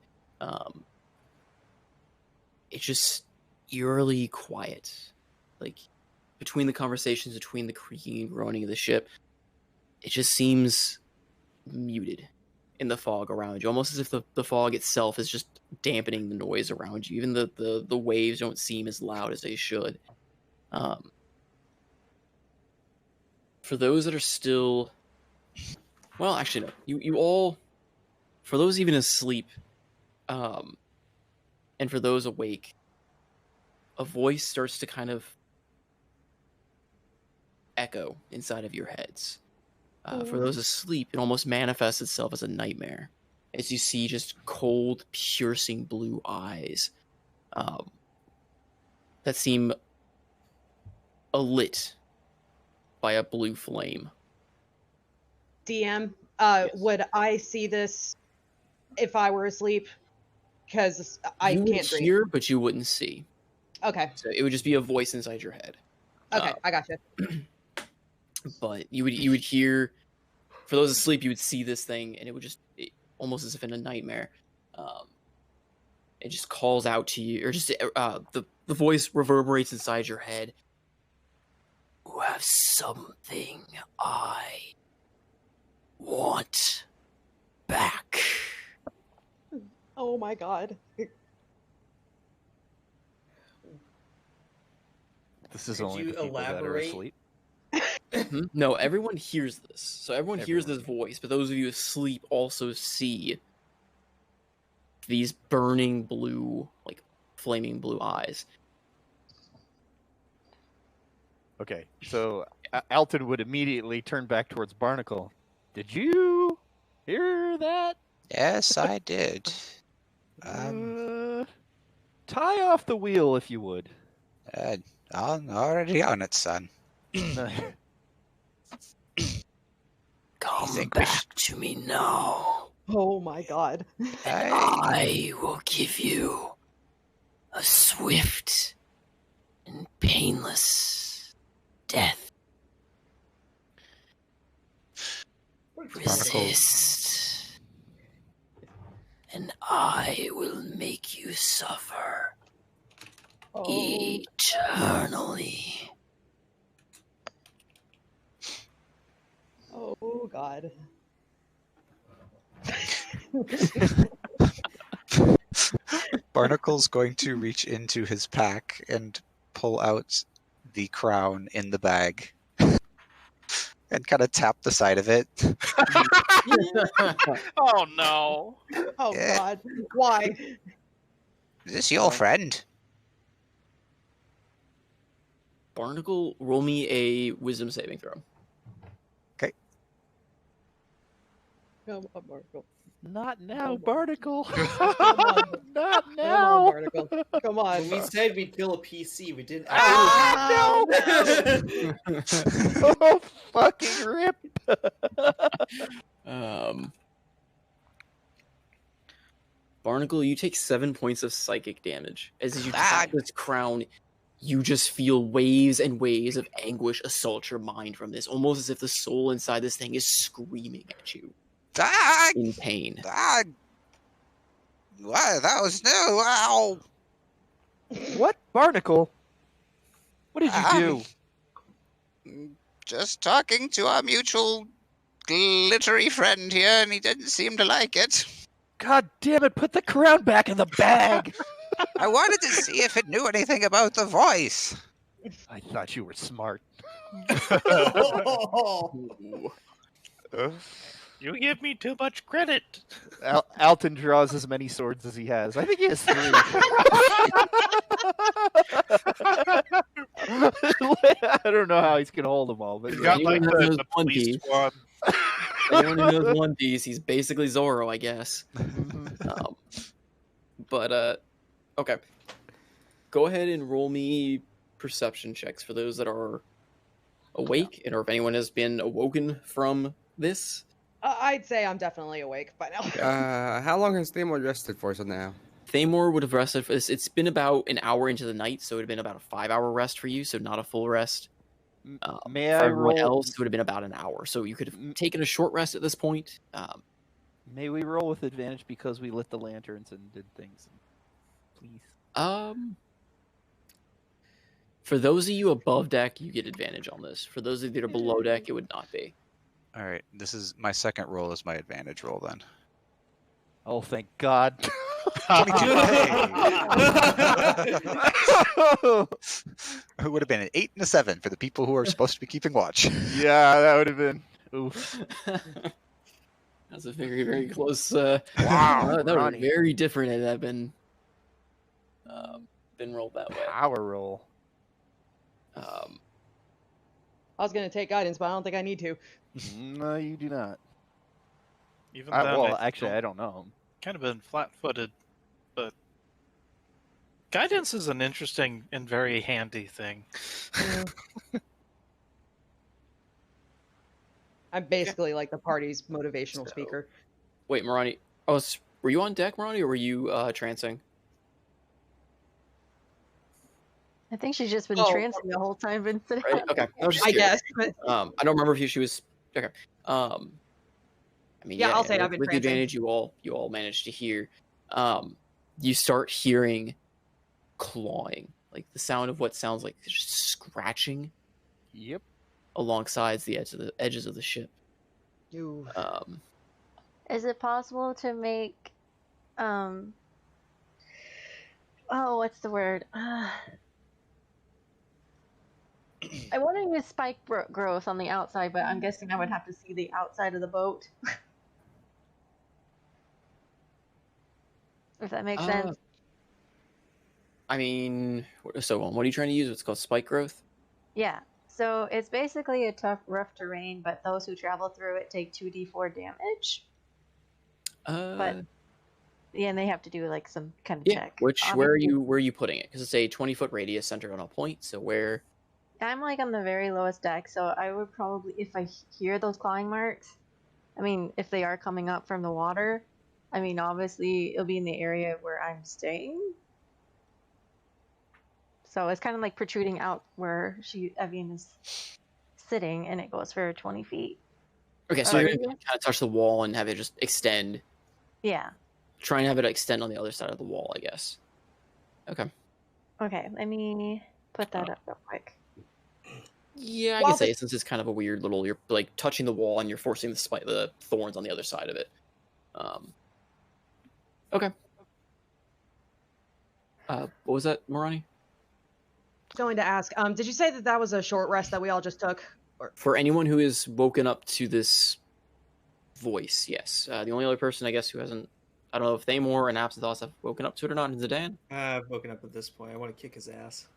it's just eerily quiet. Like, between the conversations, between the creaking and groaning of the ship, it just seems muted in the fog around you, almost as if the fog itself is just dampening the noise around you. Even the waves don't seem as loud as they should. For those that are still... Well, actually, no. You all... For those even asleep, and for those awake, a voice starts to kind of echo inside of your heads. For those asleep, it almost manifests itself as a nightmare, as you see just cold, piercing blue eyes that seem alit by a blue flame. DM, Yes. would I see this if I were asleep? Because I You would can't dream. hear, but you wouldn't see. Okay. So it would just be a voice inside your head. Okay, I gotcha. But you would hear, for those asleep, you would see this thing, and it would just almost as if in a nightmare. It just calls out to you, or just the voice reverberates inside your head. You have something I want back. Oh my god. This is Could only you the people that are elaborate? asleep. No, everyone hears this. So everyone hears this voice, but those of you asleep also see these burning blue, like flaming blue eyes. Okay, so Alton would immediately turn back towards Barnacle. Did you hear that? yes, I did. Tie off the wheel, if you would. I'm already on it, son. Come think we back to me now. Oh my god. I will give you a swift and painless death. Resist, and I will make you suffer eternally. Oh god. Barnacle's going to reach into his pack and pull out the crown in the bag and kind of tap the side of it. Oh no! Oh Yeah. god. Why? Is this your friend? Barnacle, roll me a wisdom saving throw. Come on, Barnacle. Not now, Barnacle. Come on. Not Come on, now. Barnacle. Come on. When we said we'd kill a PC, we didn't Ah, actually. Oh, fucking rip. Barnacle, you take 7 points of psychic damage. As you Ah. tap this crown, you just feel waves and waves of anguish assault your mind from this, almost as if the soul inside this thing is screaming at you in pain. Wow, that was new. Ow. What? Barnacle? What did you do? Just talking to our mutual glittery friend here, and he didn't seem to like it. God damn it, put the crown back in the bag! I wanted to see if it knew anything about the voice. I thought you were smart. You give me too much credit. Alton draws as many swords as he has. I think he has 3. I don't know how he's going to hold them all. But He's got like Anyone who knows the One police Piece. squad. Anyone who knows One Piece, he's basically Zoro, I guess. Okay. Go ahead and roll me perception checks for those that are awake, and or if anyone has been awoken from this. I'd say I'm definitely awake by now. How long has Thamor rested for so now? Thamor would have rested for this. It's been about an hour into the night, so it would have been about a 5-hour rest for you, so not a full rest. May For I everyone roll? else, it would have been about an hour, so you could have taken a short rest at this point. May we roll with advantage because we lit the lanterns and did things? Please. For those of you above deck, you get advantage on this. For those of you that are below deck, it would not be. All right, this is my second roll is my advantage roll then. Oh, thank God. 22. It would have been an 8 and a 7 for the people who are supposed to be keeping watch. Yeah, that would have been. Oof. That's a very, very close. Wow, that would have Ronnie. been very different had that been rolled that way. Power roll. I was gonna take guidance, but I don't think I need to. No, you do not. Even then, Well, I actually, I don't know. kind of been flat-footed, but guidance is an interesting and very handy thing. I'm basically like the party's motivational speaker. Wait, Marani. Were you on deck, Marani, or were you trancing? I think she's just been Oh. trancing the whole time, been sitting. Right? Okay. I was just I curious. guess. But I don't remember if she was. Okay. I mean, Yeah, I'll say I've been with the trancing. advantage you all managed to hear. You start hearing clawing, like the sound of what sounds like just scratching. Yep. Alongside the edges of the ship. you. Is it possible to make, what's the word? I want to use spike growth on the outside, but I'm guessing I would have to see the outside of the boat. If that makes sense. I mean, so what are you trying to use? What's called spike growth? Yeah. So it's basically a tough, rough terrain, but those who travel through it take 2d4 damage. But yeah, and they have to do like some kind of check. Where are you putting it? Because it's a 20-foot radius centered on a point. So where? I'm like on the very lowest deck, so I would probably, if I hear those clawing marks, I mean, if they are coming up from the water, I mean, obviously it'll be in the area where I'm staying. So it's kind of like protruding out where Evian is sitting, and it goes for 20 feet. Okay, so you're going to kind of touch the wall and have it just extend. Yeah. Try and have it extend on the other side of the wall, I guess. Okay. Okay, let me put that up real quick. Yeah, I can say since it's kind of a weird little, you're like touching the wall and you're forcing the thorns on the other side of it. Okay. What was that, Morani? Going to ask, did you say that was a short rest that we all just took? Or... For anyone who is woken up to this voice, yes. The only other person, I guess, who hasn't, I don't know if Thamor and Absinthoth have woken up to it or not, is Zidane? I've woken up at this point. I want to kick his ass.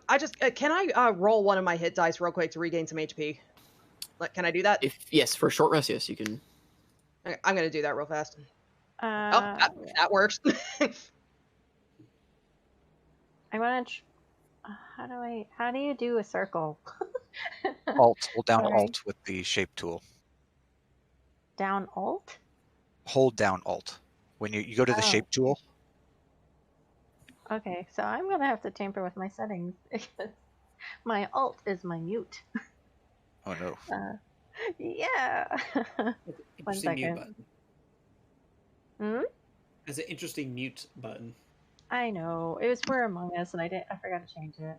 I just can I roll one of my hit dice real quick to regain some HP? Can I do that? Yes, for a short rest, yes, you can. Okay, I'm gonna do that real fast. That works. I want to. How do you do a circle? Alt. Hold down Sorry. Alt with the shape tool. Down Alt? Hold down Alt. When you go to the Oh. shape tool. Okay, so I'm gonna have to tamper with my settings because my alt is my mute. Oh no. Yeah. One Interesting mute second. button. Hmm? Has an interesting mute button. I know it was for Among Us, and I forgot to change it.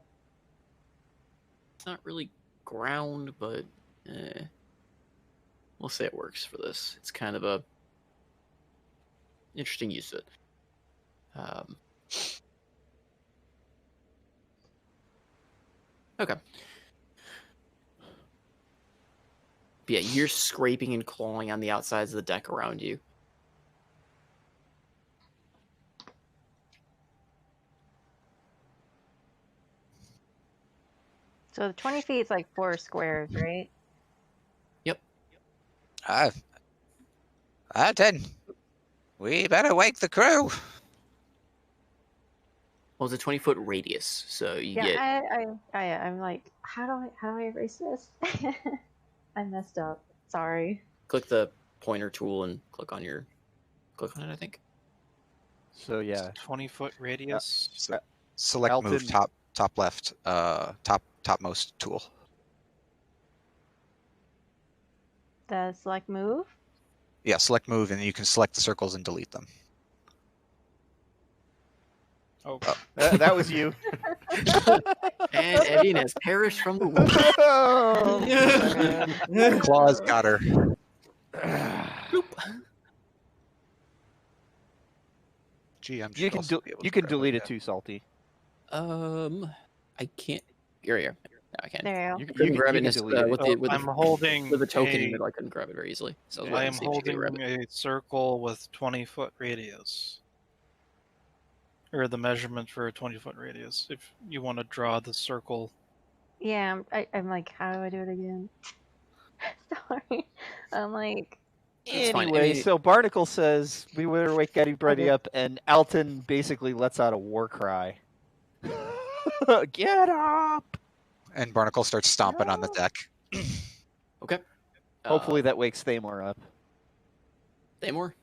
It's not really ground, but we'll say it works for this. It's kind of a interesting use of it. Okay. But yeah, you're scraping and clawing on the outsides of the deck around you. So the 20 feet is like 4 squares, right? Yep. Then we better wake the crew. Well, it's a 20-foot radius, so you get. I'm like, how do I erase this? I messed up. Sorry. Click the pointer tool and click on it, I think. So yeah, 20-foot radius. So select Alton- move top left, topmost tool. The select move. Yeah, select move, and you can select the circles and delete them. Oh, that was you. And Evian has perished from the womb. Oh, Claws got her. Gee, I'm you can you can delete it too, Salty. I can't. Here. No, I can't. There You, you you can grab it delete it. with I'm holding. with a token in the a- middle. I couldn't grab it very easily. So I am holding a circle with 20-foot radius, or the measurement for a 20-foot radius. If you want to draw the circle. Yeah, I'm like, how do I do it again? Sorry. I'm like, It's fine. Anyway, I mean, so Barnacle says we better wake everybody Okay. up, and Alton basically lets out a war cry. Get up! And Barnacle starts stomping on the No. deck. okay. Hopefully that wakes Thamor up. Thamor.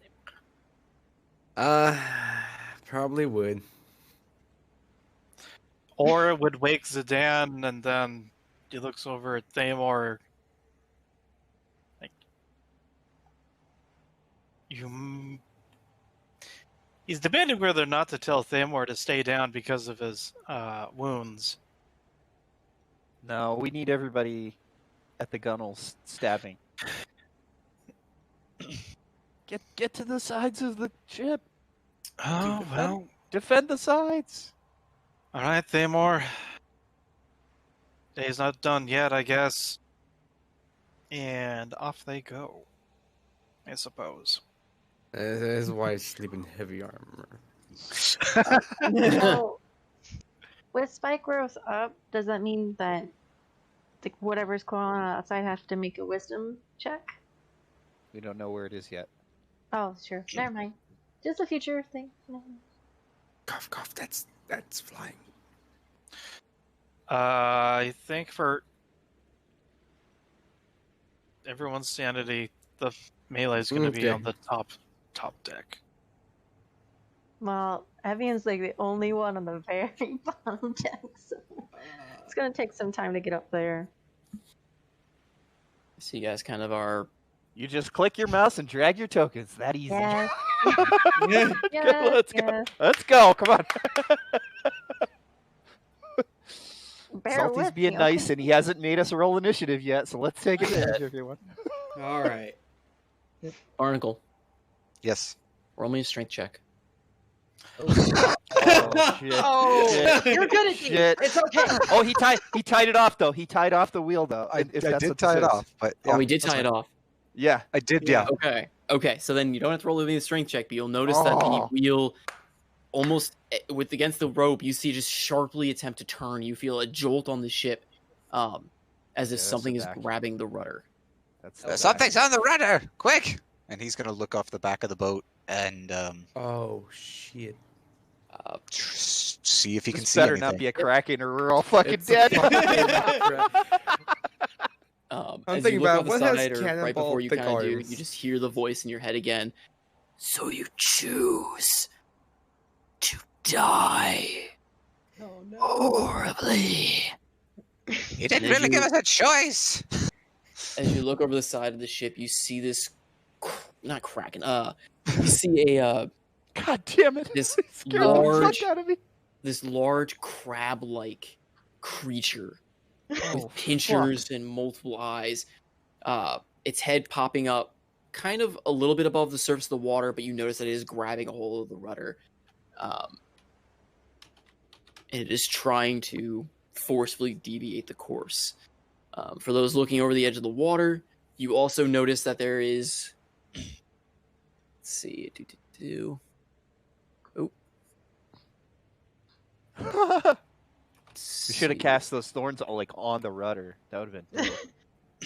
Probably would. Or it would wake Zidane, and then he looks over at Thamor. Like, he's debating whether or not to tell Thamor to stay down because of his wounds. No, we need everybody at the gunnels stabbing. Get to the sides of the ship. Oh, defend- well. Defend the sides. All right, Thamor. Day's not done yet, I guess. And off they go, I suppose. That's why I sleep in heavy armor. so with spike growth up, does that mean that whatever's going on outside has to make a wisdom check? We don't know where it is yet. Oh, sure. Never mind. Just a future thing. No. Cough, cough. That's flying. I think for everyone's sanity, the melee is going to be Okay. on the top deck. Well, Evian's like the only one on the very bottom deck, so it's gonna take some time to get up there. So you guys kind of are. You just click your mouse and drag your tokens. That easy. Yes. Yeah. Yes, Let's yes. go. Let's go. Come on. Bear Salty's with being me, nice, okay? and he hasn't made us roll initiative yet, so let's take advantage, everyone. All right. Barnacle. Yes. Roll me a strength check. Oh, shit. Oh, Shit. you're good at these. Shit. It's okay. Oh, he tied it off though. He tied off the wheel though. I if that's did what tie this it is. off, but Oh, yeah, we did that's tie it fine. off. Yeah. I did, yeah. Okay. So then you don't have to roll a strength check, but you'll notice that the Oh. wheel, almost against the rope, you see just sharply attempt to turn. You feel a jolt on the ship, as if that's something the is back. grabbing the rudder. That's Something's on the rudder! Quick! And he's gonna look off the back of the boat and Oh shit. see if he can This see better anything. not be a Kraken, or we're all fucking It's a dead. I'm As thinking you look about off the what has side or right Cannonball before you thick kind of do, arms? you just hear the voice in your head again. So you choose to die Oh no. horribly. You didn't really give us a choice. As you look over the side of the ship, you see this, not kraken. You see a God damn it! this It scared the large, fuck out of me. this large crab-like creature Oh, with pinchers and multiple eyes. Its head popping up, kind of a little bit above the surface of the water, but you notice that it is grabbing a hold of the rudder. And it is trying to forcefully deviate the course. For those looking over the edge of the water, you also notice that there is. Let's see. Oh. We should have cast those thorns like on the rudder. That would have been.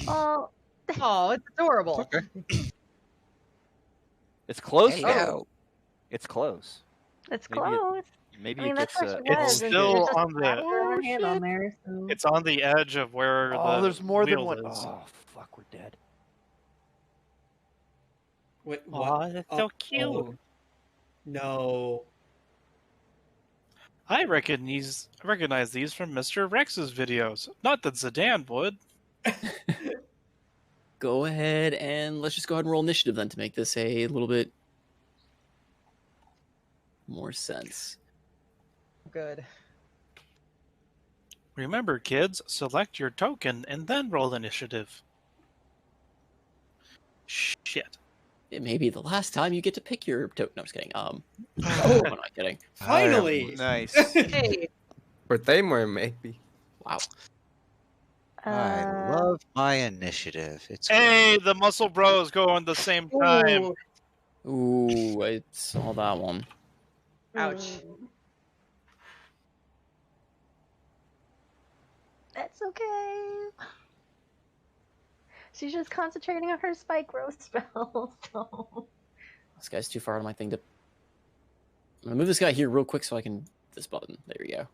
Cool. Oh, it's adorable. Okay. It's close. Hello. It's close. It's Maybe it- close. Maybe I mean, it that's gets. what she it's was. and still she just on the- slapped her Oh, hand on shit. there. So. It's on the edge of where Oh, the there's more than wheel one. is. Oh, fuck, we're dead. What? Aw, that's so cute. Oh. No. I recognize these from Mr. Rex's videos. Not that Zidane would. Go ahead and let's just go ahead and roll initiative then to make this a little bit more sense. Good. Remember, kids, select your token and then roll initiative. Shit. It may be the last time you get to pick your token. No, I'm just kidding. I'm not kidding. Finally! Nice. Hey, For Thamor, maybe. Wow. I love my initiative. It's Hey, the muscle bros go on the same time. ooh, Ooh, I saw that one. ouch. That's okay. She's just concentrating on her spike growth spell. So. This guy's too far out of my thing to. I'm gonna move this guy here real quick so I can. This button. There we go.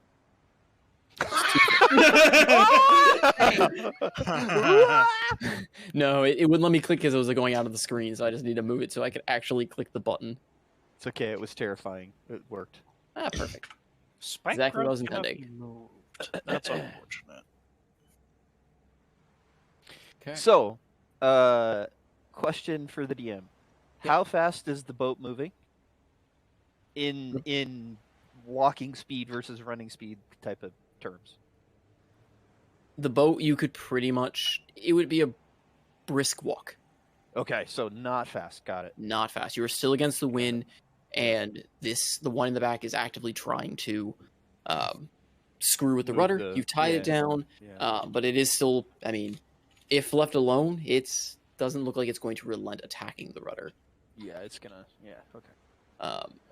No, it wouldn't let me click because it was going out of the screen, so I just need to move it so I could actually click the button. It's okay. It was terrifying. It worked. Ah, perfect. Spike Exactly what I was growth cannot intending. be moved. That's unfortunate. Okay. So, question for the DM: How fast is the boat moving? In walking speed versus running speed type of terms. The boat, you could pretty much. It would be a brisk walk. Okay, so not fast. Got it. Not fast. You are still against the wind, and the one in the back is actively trying to screw with the Move rudder. You've tied it down, Yeah. but it is still. I mean, if left alone, it doesn't look like it's going to relent attacking the rudder. Yeah, it's gonna. Yeah. Okay.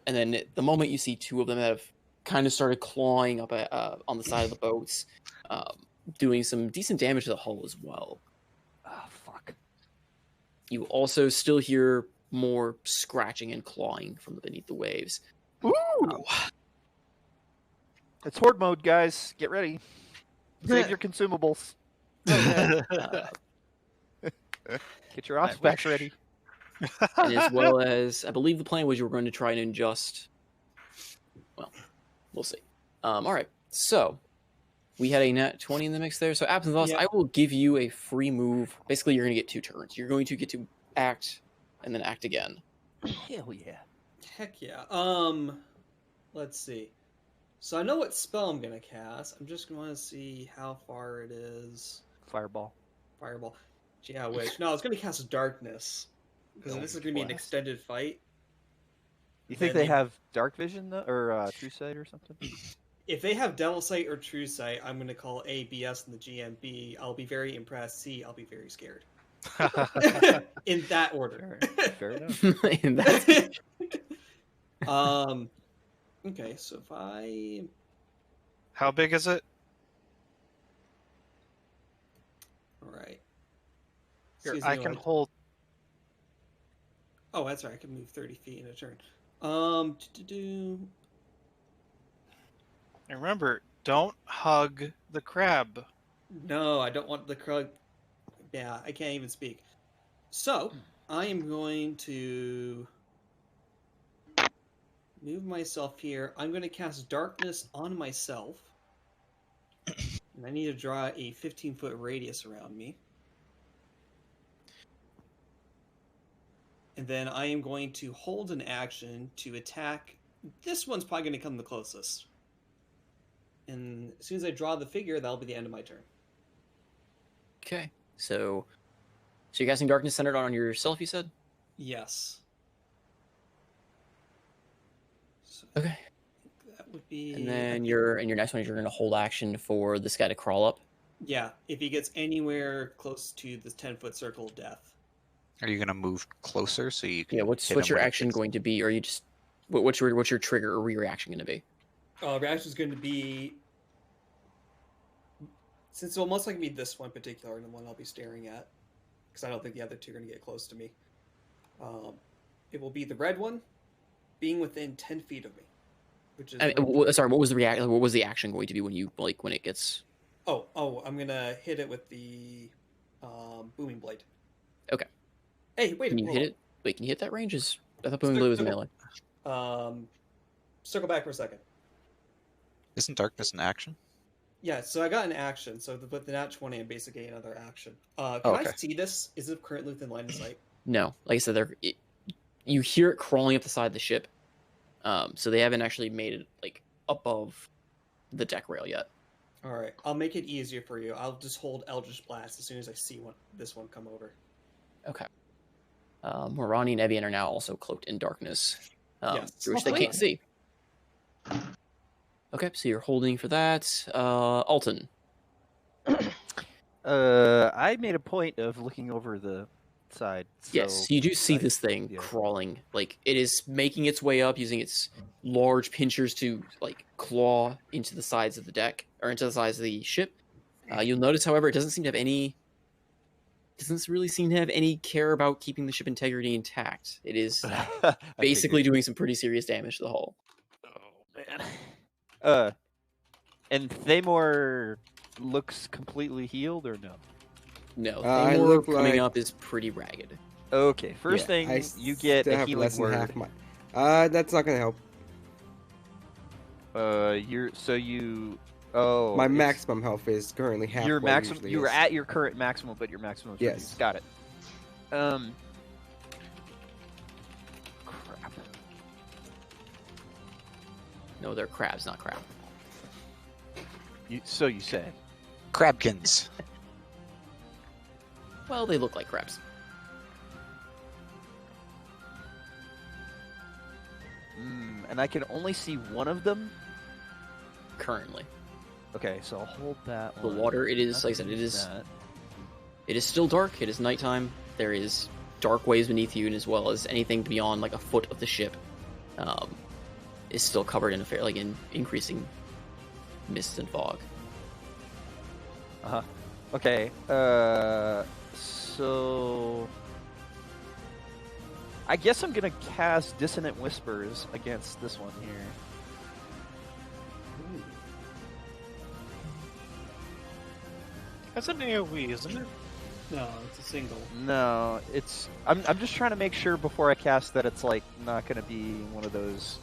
And then the moment you see two of them have kind of started clawing up on the side of the boats, doing some decent damage to the hull as well. Ah, fuck. You also still hear more scratching and clawing from beneath the waves. Ooh. It's horde mode, guys. Get ready. Save your consumables. Uh, Get your artifacts ready. and as well as, I believe the plan was you were going to try and adjust. Well, we'll see. All right, so we had a nat 20 in the mix there. So absence loss, Yep. I will give you a free move. Basically, you're going to get 2 turns. You're going to get to act and then act again. Hell yeah. Heck yeah. Let's see. So I know what spell I'm gonna cast. I'm just gonna want to see how far it is. Fireball. Fireball. Yeah, I wish. No, I was gonna cast Darkness because this is gonna be an Blast. extended fight. You think Then they have dark vision though, or true sight or something? If they have Devil Sight or True Sight, I'm gonna call A BS and the GMB. I'll be very impressed. C, I'll be very scared. In that order. Fair enough. And that's- Okay, so if I How big is it? all right. Here, Excuse I me can while hold. Oh, that's right. I can move 30 feet in a turn. And remember, don't hug the crab. No, I don't want the crug. Yeah, I can't even speak. So I am going to move myself here. I'm going to cast darkness on myself. And I need to draw a 15-foot radius around me. And then I am going to hold an action to attack. This one's probably going to come the closest. And as soon as I draw the figure, that'll be the end of my turn. Okay. So you're casting darkness centered on yourself, you said? Yes. So Okay. that would be. And then your next one is you're going to hold action for this guy to crawl up. Yeah, if he gets anywhere close to this 10-foot circle of death. Are you going to move closer so you can? Yeah. What's your action going to be? Or are you just what's your trigger or reaction going to be? Reaction is going to be, since it will most likely be this one particular, and the one I'll be staring at, because I don't think the other two are going to get close to me. It will be the red one, being within 10 feet of me, which is. Sorry, what was the action going to be when it gets? Oh, I'm gonna hit it with the booming blade. Okay. Hey, wait. Can you hit it? Wait, can you hit that range? I thought booming blade was melee. Circle back for a second. Isn't darkness an action? Yeah, so I got an action. So with the nat 20, I'm basically another action. Can okay. I see this? Is it currently within line of sight? No, like I said, you hear it crawling up the side of the ship. So they haven't actually made it like above the deck rail yet. All right, I'll make it easier for you. I'll just hold Eldritch Blast as soon as I see this one come over. Okay. Morani and Evian are now also cloaked in darkness, Yes. through which they can't see. Okay, so you're holding for that. Alton. I made a point of looking over the side. Yes, you do see this thing crawling. Like, it is making its way up using its large pinchers to like claw into the sides of the deck or into the sides of the ship. You'll notice, however, it doesn't really seem to have any care about keeping the ship integrity intact. It is basically doing some pretty serious damage to the hull. Oh man. And Thamor looks completely healed or no? No, Thamor coming up is pretty ragged. Okay, first thing you get a healing word. Half my... that's not gonna help. My maximum health is currently half. Your maximum. You were at your current maximum, but your maximum. Is reduced. Got it. Crap. No, they're crabs, not crab. So you say. Crabkins. Well, they look like crabs. And I can only see one of them currently. Okay, so I'll hold that the one. water, it is, like I said, it is still dark. It is nighttime. There is dark waves beneath you, and as well as anything beyond like a foot of the ship is still covered in in increasing mist and fog. Okay. So I guess I'm gonna cast Dissonant Whispers against this one here. That's an AoE, isn't it? No, it's a single. No, it's. I'm just trying to make sure before I cast that it's like not gonna be one of those.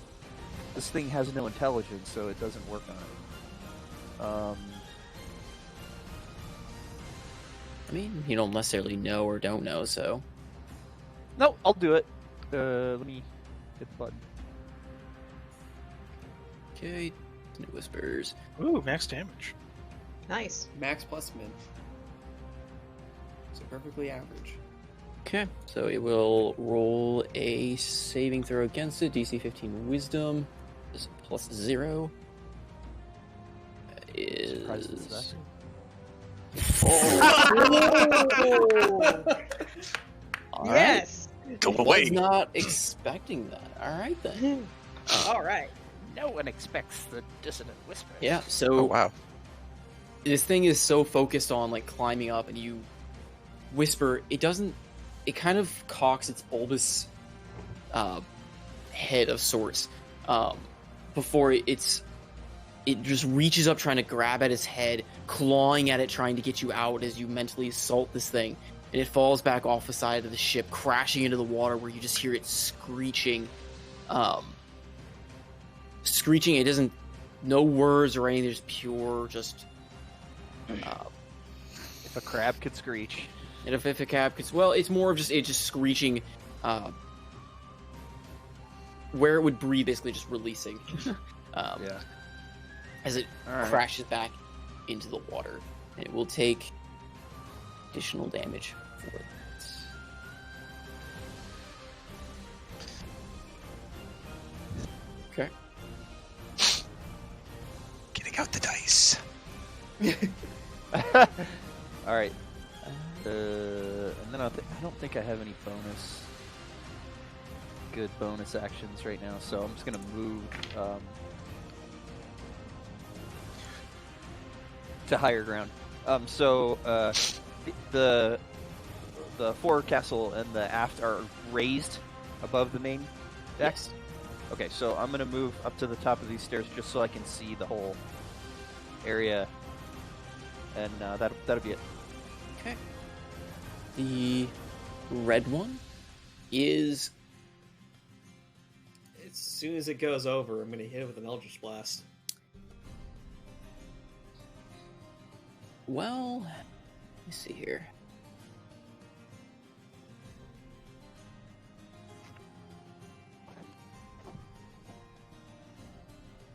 This thing has no intelligence, so it doesn't work on it. I mean, you don't necessarily know or don't know, so. No, I'll do it. Let me hit the button. Okay, Whispers. Ooh, max damage. Nice. Max plus min. So perfectly average. Okay, so it will roll a saving throw against it. DC 15 Wisdom is +0. Is. Yes. Go away. I was not expecting that. All right then. All right. No one expects the Dissonant Whispers. Yeah. So. Oh wow. This thing is so focused on like climbing up, and you whisper. It doesn't. It kind of cocks its bulbous head of sorts before it just reaches up, trying to grab at its head, clawing at it, trying to get you out as you mentally assault this thing. And it falls back off the side of the ship, crashing into the water, where you just hear it screeching. screeching. It doesn't, no words or anything. Just pure, just. If a crab could screech. And if a crab could, well, it's more of just screeching. Where it would breathe, basically just releasing. Yeah. As it crashes back into the water. And it will take additional damage for it. Okay. Getting out the dice. All right. And then I don't think I have any good bonus actions right now, so I'm just gonna move to higher ground. So the forecastle and the aft are raised above the main deck. Yes. Okay, so I'm gonna move up to the top of these stairs just so I can see the whole area, and that'll be it. Okay. The red one is. As soon as it goes over, I'm going to hit it with an Eldritch Blast. Well, let me see here.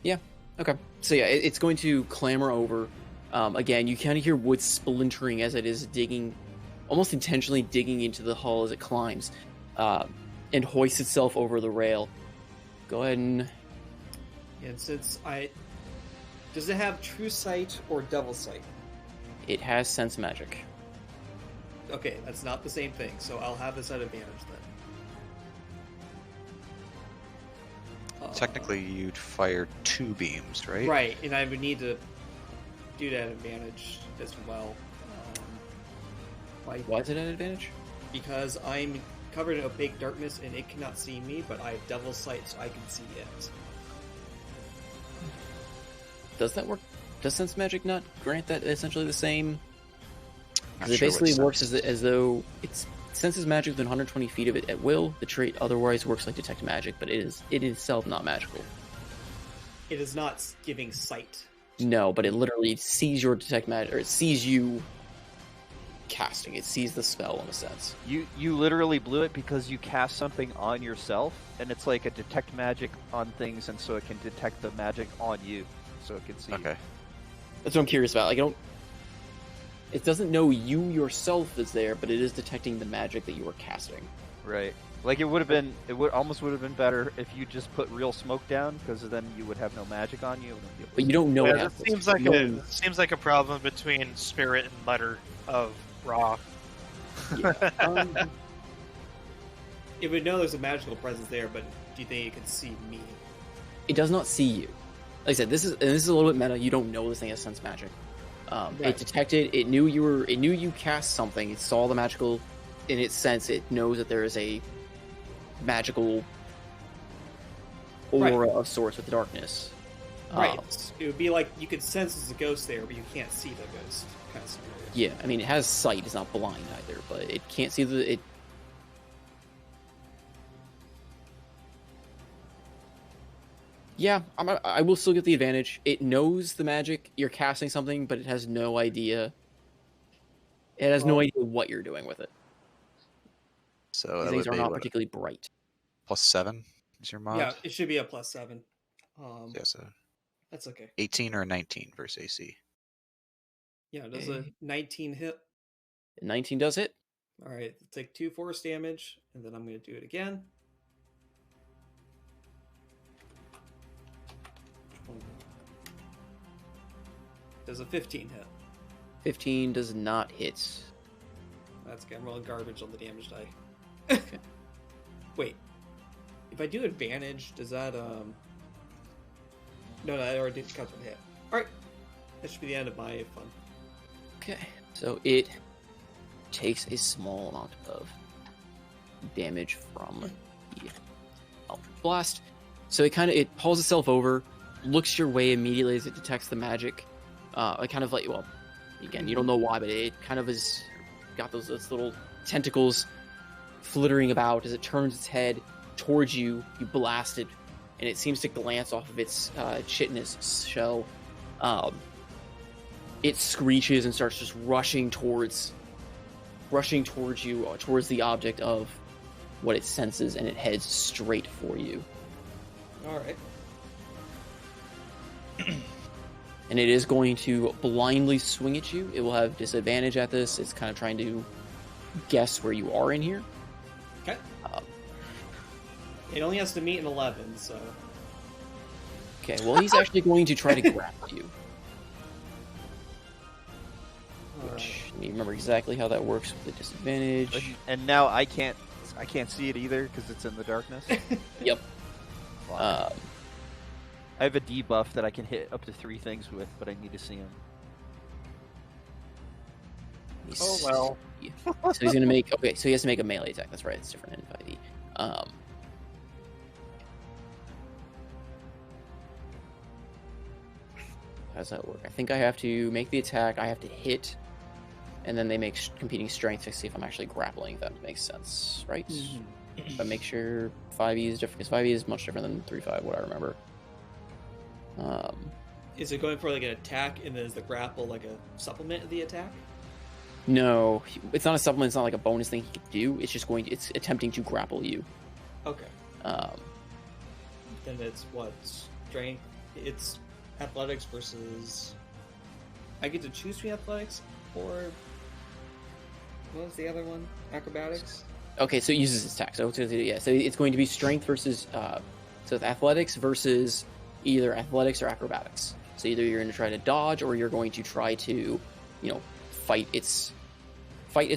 Yeah, okay. So yeah, it's going to clamber over. Again, you kind of hear wood splintering as it is digging, almost intentionally digging into the hull as it climbs, and hoists itself over the rail. Go ahead and... And does it have True Sight or Devil Sight? It has Sense Magic. Okay, that's not the same thing, so I'll have this at advantage then. Technically, you'd fire 2 beams, right? Right, and I would need to do that at advantage as well. Why is it at advantage? Because I'm covered in opaque darkness and it cannot see me, but I have Devil's Sight, so I can see it. Does that work? Does Sense Magic not grant that essentially the same? Because it Sure basically what works as though it senses magic within 120 feet of it at will. The trait otherwise works like Detect Magic, but it is itself not magical. It is not giving sight. No, but it literally sees your Detect Magic, or it sees you casting. It sees the spell in a sense. You literally blew it because you cast something on yourself, and it's like a Detect Magic on things, and so it can detect the magic on you, so it can see. Okay. That's what I'm curious about. Like, it doesn't know you yourself is there, but it is detecting the magic that you are casting. Right. Like it almost would have been better if you just put real smoke down, because then you would have no magic on you. But you don't know Yeah, it that has seems like a problem between spirit and letter of Ra. Yeah. It would know there's a magical presence there, but do you think it could see me? It does not see you. Like I said, this is a little bit meta. You don't know this thing has sense magic. Right. It detected. It knew you cast something. It saw the magical in its sense. It knows that there is a magical aura of sorts with the darkness. Right. It would be like you could sense there's a ghost there, but you can't see the ghost kind of scenario. Yeah, I mean, it has sight. It's not blind either, but it can't see the. Yeah, I will still get the advantage. It knows the magic. You're casting something, but it has no idea. It has no idea what you're doing with it. So These things are not particularly bright. +7 is your mod? Yeah, it should be a +7. Yeah, so that's okay. 18 or 19 versus AC. Yeah, does a 19 hit? 19 does hit. All right, take 2 force damage, and then I'm going to do it again. Does a 15 hit? 15 does not hit. That's good. I'm rolling garbage on the damage die. Okay. Wait. If I do advantage, does that No, that already comes with a hit. Alright. That should be the end of my fun. Okay. So it takes a small amount of damage from the Eldritch Blast. So it pulls itself over, looks your way immediately as it detects the magic. It kind of like, well, again, you don't know why, but it kind of has got those little tentacles flittering about as it turns its head towards you. You blast it and it seems to glance off of its chitinous shell. It screeches and starts just rushing towards you, towards the object of what it senses, and it heads straight for you. All right. And it is going to blindly swing at you. It will have disadvantage at this. It's kind of trying to guess where you are in here. Okay. It only has to meet an 11, so... Okay, well, he's actually going to try to grapple you. Which, let me remember exactly how that works with the disadvantage. And now I can't see it either because it's in the darkness. Yep. I have a debuff that I can hit up to 3 things with, but I need to see him. Oh well. So he's gonna make so he has to make a melee attack. That's right. It's different in 5e. How does that work? I think I have to make the attack. I have to hit, and then they make competing strength to see if I'm actually grappling. If that makes sense, right? Mm-hmm. But make sure 5e is different because 5e is much different than 3.5. What I remember. Is it going for like an attack, and then is the grapple like a supplement of the attack? No, it's not a supplement. It's not like a bonus thing he could do. It's just it's attempting to grapple you. Okay. Then it's what? Strength? It's athletics versus... I get to choose between athletics, or... What was the other one? Acrobatics? Okay, so it uses its attack. So it's going to be strength versus... so it's athletics versus either athletics or acrobatics. So either you're going to try to dodge, or you're going to try to, fight its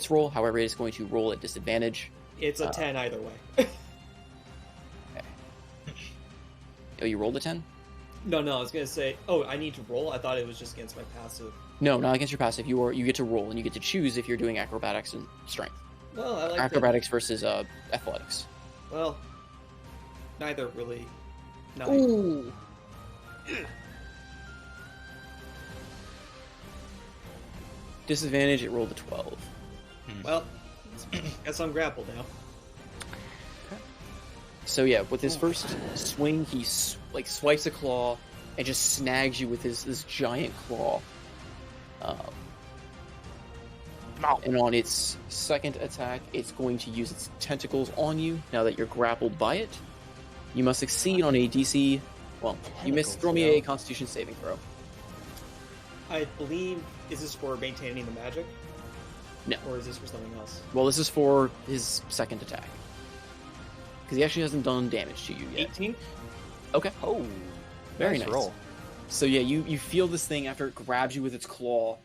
roll. However, it is going to roll at disadvantage. It's a 10 either way. Okay. Oh, you rolled a 10? No, I was going to say... Oh, I need to roll? I thought it was just against my passive. No, not against your passive. You get to roll, and you get to choose if you're doing acrobatics and strength. Well, I like acrobatics versus athletics. Well, neither really. Nice. Ooh. Disadvantage, it rolled a 12. Well, guess I'm grappled now. So yeah, with his first swing, he swipes a claw and just snags you with this giant claw. And on its second attack, it's going to use its tentacles on you. Now that you're grappled by it, you must succeed on a DC. Well, you must throw me a Constitution saving throw. I believe, is this for maintaining the magic? No. Or is this for something else? Well, this is for his second attack. Because he actually hasn't done damage to you yet. 18? Okay. Oh, very nice roll. So yeah, you feel this thing after it grabs you with its claw.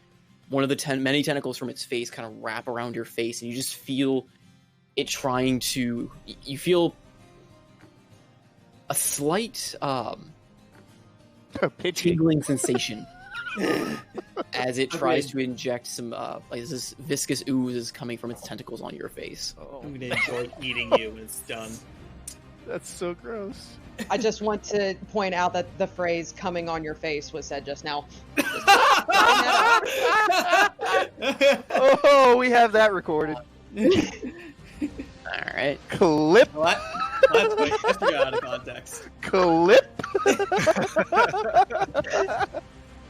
One of the many tentacles from its face kind of wrap around your face, and you just feel it trying to... You feel a slight tingling sensation as it tries to inject some this viscous ooze is coming from its tentacles on your face. Oh. I'm gonna enjoy eating you when it's done. That's so gross. I just want to point out that the phrase "coming on your face" was said just now. Oh, we have that recorded. All right. Clip. What? That's my history out of context. Clip.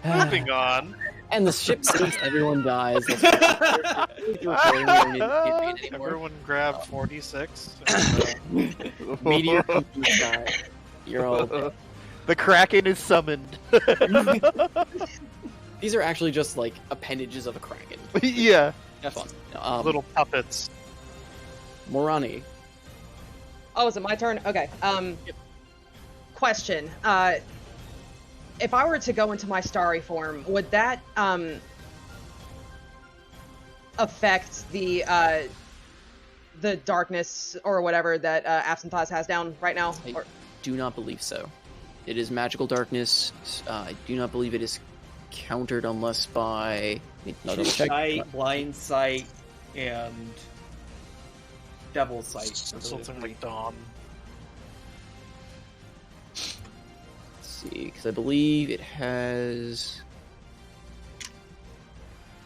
Moving on. And the ship sinks, everyone dies. Everyone grab 46. Meteor comes from the sky. You're all dead. The Kraken is summoned. These are actually just like appendages of a Kraken. Yeah. Have fun. Little puppets. Morani. Oh, is it my turn? Okay. Question. If I were to go into my starry form, would that affect the darkness or whatever that Absinthize has down right now? I do not believe so. It is magical darkness. I do not believe it is countered unless by sight, blind sight, and devil sight. Something like dawn. See, because I believe it has...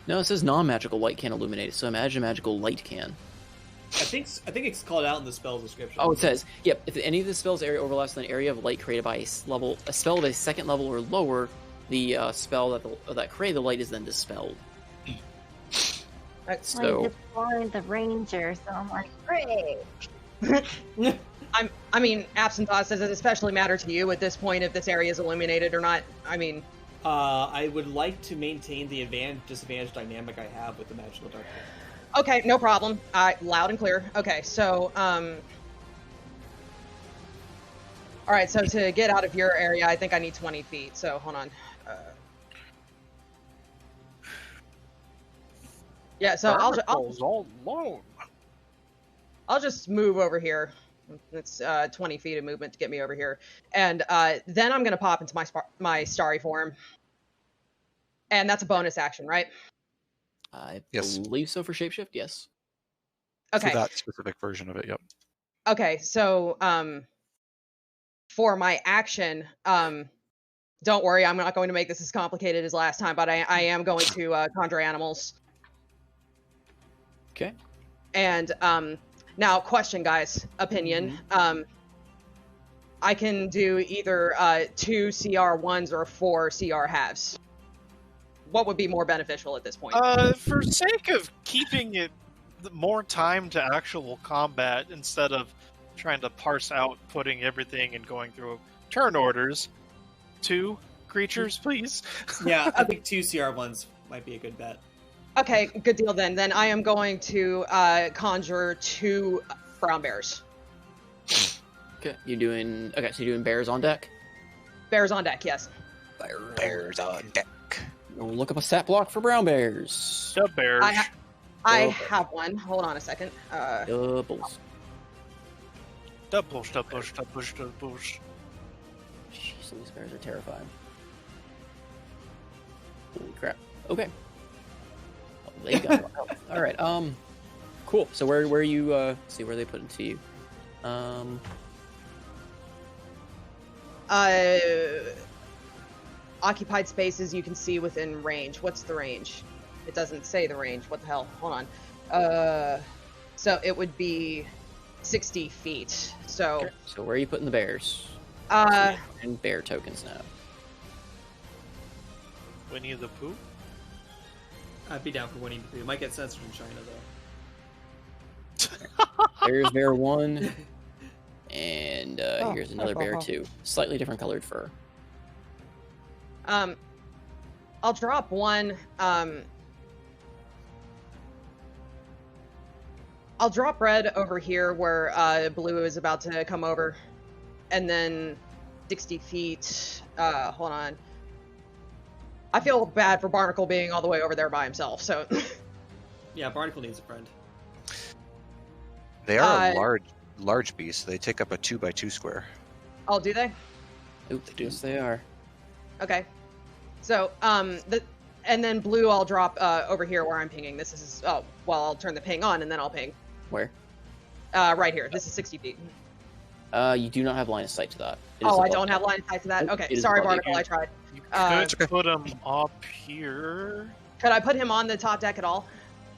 No, it says non-magical light can illuminate it, so imagine magical light can. At think it's called out in the spell description. Oh, it says, yep, if any of the spell's area overlaps with an area of light created by a spell of a second level or lower, the spell that created the light is then dispelled. So I just the ranger, so I'm like, great. I mean, absent thoughts, does it especially matter to you at this point if this area is illuminated or not? I mean, I would like to maintain the disadvantage dynamic I have with the magical darkness. okay, no problem. Loud and clear. Okay, so all right, so to get out of your area, I think I need 20 feet. So hold on. Yeah, so I'll just move over here. It's 20 feet of movement to get me over here, and then I'm gonna pop into my starry form, and that's a bonus action, right? I Yes. believe so for shapeshift. Yes. Okay. For that specific version of it, yep. Okay, so for my action, don't worry, I'm not going to make this as complicated as last time, but I am going to conjure animals. Okay. And now, question, guys, opinion. I can do either 2 CR1s or 4 CR halves. What would be more beneficial at this point? For sake of keeping it more time to actual combat instead of trying to parse out putting everything and going through turn orders, 2 creatures, please. Yeah, I think 2 CR1s might be a good bet. Okay, good deal then. Then I am going to conjure 2 brown bears. Okay. So you're doing bears on deck? Bears on deck, yes. Bears on deck. We'll look up a stat block for brown bears. The bears. I have one. Hold on a second. Doubles. Doubles. Jeez, these bears are terrifying. Holy crap. Okay. Oh, they got a lot of health. All right. Cool. So where are you? See where they put into you. Occupied spaces you can see within range. What's the range? It doesn't say the range. What the hell? Hold on. So it would be 60 feet. So. Okay. So where are you putting the bears? And bear tokens now. Winnie the Pooh? I'd be down for Winnie the Pooh. Might get censored in China though. There's bear 1. And here's another bear 2. Slightly different colored fur. I'll drop 1. I'll drop red over here where blue is about to come over, and then 60 feet. Hold on. I feel bad for Barnacle being all the way over there by himself. So. Yeah, Barnacle needs a friend. They are a large beast. They take up a 2x2 square. Oh, do they? Yes, they are. Okay. So, and then blue I'll drop over here where I'm pinging. This is, I'll turn the ping on and then I'll ping. Where? Right here. This is 60 feet. You do not have line of sight to that. I don't have line of sight to that? Okay, sorry, Barnacle, I tried. You could put him up here. Could I put him on the top deck at all?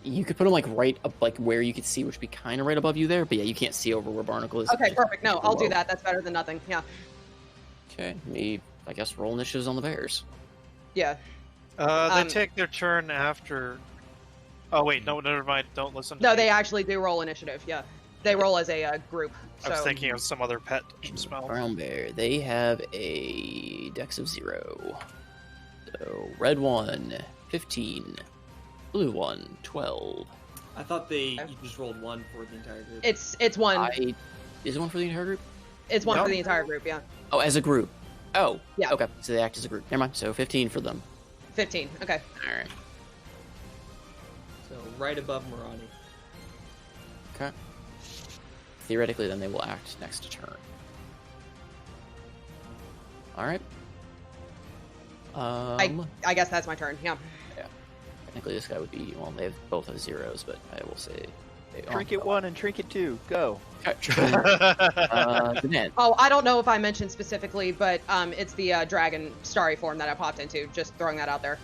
You could put him like right up, like where you could see, which would be kind of right above you there. But yeah, you can't see over where Barnacle is. Okay, perfect. No, I'll do that. That's better than nothing. Yeah. Okay, I guess roll initiatives on the bears. Yeah. They take their turn after. Oh wait, no, never mind. Don't listen. No, they actually do roll initiative. Yeah, they roll as a group. So. I was thinking of some other pet spell. Brown bear. They have a dex of 0. So red 1, 15. Blue 1, 12. I thought you just rolled 1 for the entire group. It's 1. Is it 1 for the entire group? It's 1 for the entire group, yeah. Oh, as a group. Oh. Yeah. Okay, so they act as a group. Never mind. So 15 for them. 15. Okay. All right. So right above Marani. Okay. Theoretically, then they will act next turn. All right. I guess that's my turn. Yeah. Yeah. Technically, this guy would be. Well, they both have 0s, but I will say. Trinket 1 and Trinket 2, go. Oh, I don't know if I mentioned specifically, but it's the dragon starry form that I popped into. Just throwing that out there.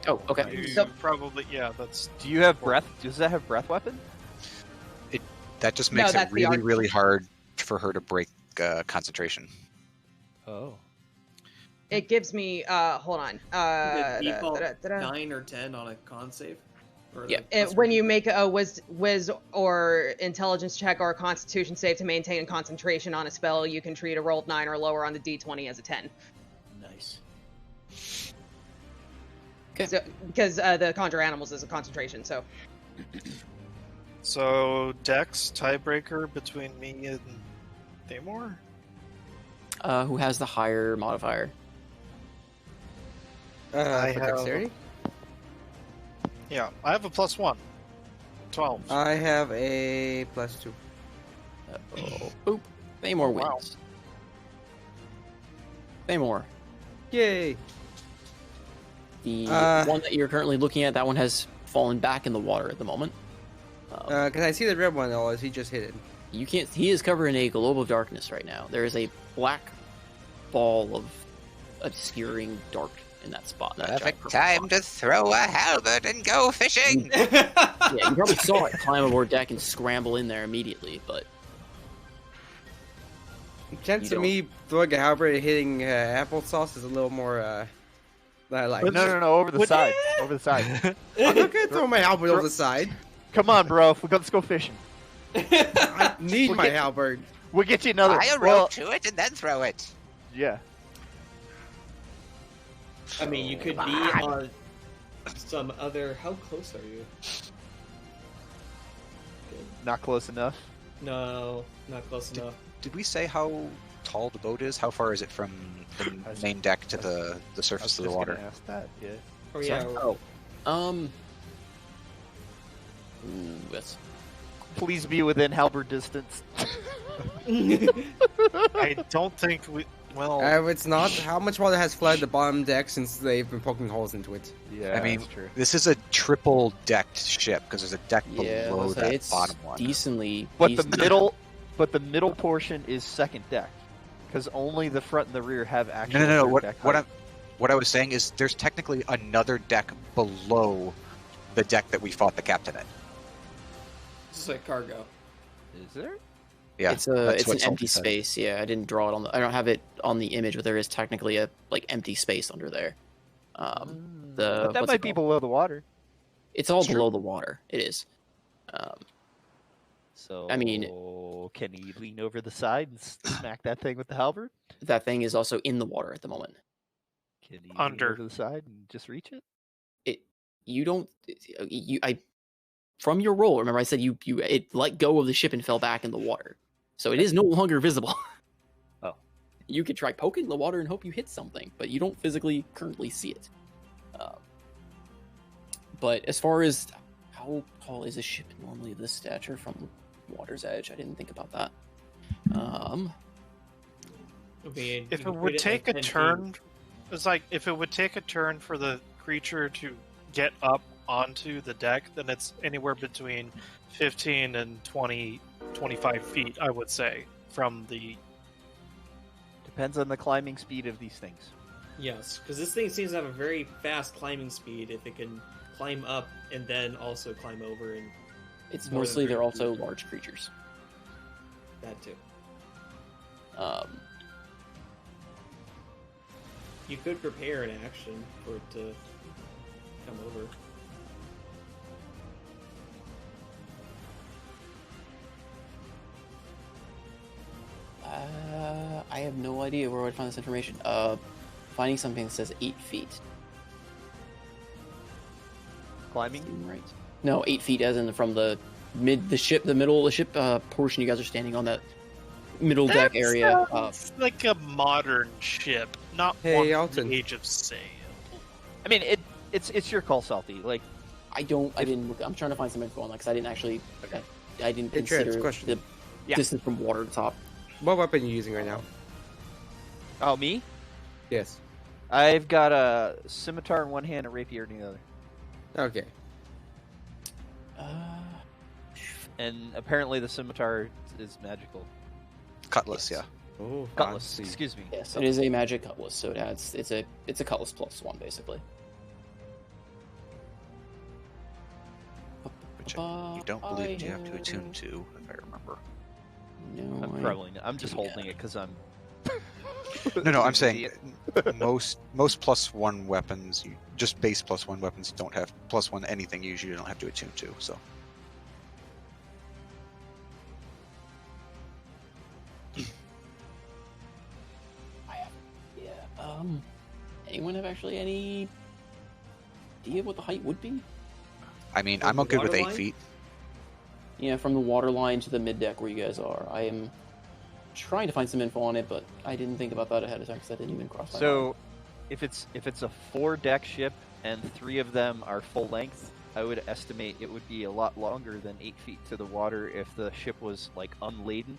Oh, okay. So, probably, yeah. That's. Do you have breath? Does that have breath weapon? It That just No, makes that's it the really, art. really hard for her to break concentration. Oh. It gives me hold on. The default 9 or 10 on a con save. Or Yeah. When you make a whiz or intelligence check or a constitution save to maintain concentration on a spell, you can treat a rolled 9 or lower on the d20 as a 10. Nice. Okay. So, because the conjure animals is a concentration, so. So Dex tiebreaker between me and Thamor. Who has the higher modifier? I For have- dexterity? Yeah, I have a +1. 12. I have a +2. Oh, boop. Thamor Wow. wins. Thamor. Yay! The Uh, one that you're currently looking at, that one has fallen back in the water at the moment. Can I see the red one, though, or is he just hidden? You can't. He is covered in a globe of darkness right now. There is a black ball of obscuring dark in that spot. That Perfect giant time purple to throw a halberd and go fishing. spot. Yeah, you probably saw it climb aboard deck and scramble in there immediately, but Chance You of me throwing a halberd and hitting applesauce is a little more, I like. No, over the side. Over the side. I'm not gonna throw my halberd over the side. Come on, bro. Let's go fishing. I need We'll my get- halberd. We'll get you another. Tie a well, rope to it and then throw it. yeah. I mean, you could be on some other. How close are you? Not close enough. No, not close enough. Did we say how tall the boat is? How far is it from the main deck to the I was surface of just the water? gonna ask that. Yeah. Oh yeah. oh, ooh, that's Please be within halberd distance. I don't think we. Well, If it's not, how much water has flooded the bottom deck since they've been poking holes into it? Yeah, I mean, that's true. this is a triple decked ship because there's a deck yeah. below let's say that it's bottom one. decently. But the decently- middle portion is second deck, because only the front and the rear have actual. No. third deck height. What I was saying is there's technically another deck below the deck that we fought the captain in. This is like cargo. Is there? Yeah, it's that's an what empty Salty said. space. Yeah, I didn't draw it on the. I don't have it on the image, but there is technically a empty space under there. But The that what's might it be called? below the water. It's all It's true. below the water. It is. So I mean- can he lean over the side and smack that thing with the halberd? That thing is also in the water at the moment. Can he Under. lean over the side and just reach it? You don't. From your roll, remember I said it let go of the ship and fell back in the water, so it is no longer visible. Oh. You could try poking the water and hope you hit something, but you don't physically currently see it. But as far as how tall is a ship normally of this stature from the water's edge, I didn't think about that. I mean, if you it could would put take like a 10 feet. turn, it's like if it would take a turn for the creature to get up onto the deck, then it's anywhere between 15 and 25 feet, I would say, from the. Depends on the climbing speed of these things. Yes, because this thing seems to have a very fast climbing speed. If it can climb up and then also climb over, and It's More mostly than they're 30 also feet. large creatures. that too. You could prepare an action for it to come over. I have no idea where I'd find this information. Finding something that says 8 feet. Climbing? Right. No, 8 feet as in from the middle of the ship portion you guys are standing on, that middle deck area. It's like a modern ship, not Hey, one from Alton. the age of sail. I mean, it's your call, Salty. Like, I didn't look. I'm trying to find some info on that because I didn't actually. I didn't Hey, Trent, consider question. the Yeah. distance from water to top. What weapon are you using right now? oh, me? Yes. I've got a scimitar in one hand, a rapier in the other. Okay. And apparently the scimitar is magical. Cutlass, Yes. yeah. Oh, Cutlass, fancy. excuse me. Yes, it is a magic cutlass, so it adds. It's a cutlass plus 1 basically. Which you don't believe you have to attune to, if I remember remember. No, I'm probably not. I'm just holding it because I'm. No, I'm an saying idiot. most +1 weapons, just base +1 weapons, don't have +1 anything. Usually, you don't have to attune to. So Anyone have actually any idea what the height would be? I mean, From I'm the okay with water 8 line? feet. Yeah, from the water line to the mid deck where you guys are. I am trying to find some info on it, but I didn't think about that ahead of time because that didn't even cross my mind. So, if it's a 4-deck ship and 3 of them are full length, I would estimate it would be a lot longer than 8 feet to the water if the ship was like unladen.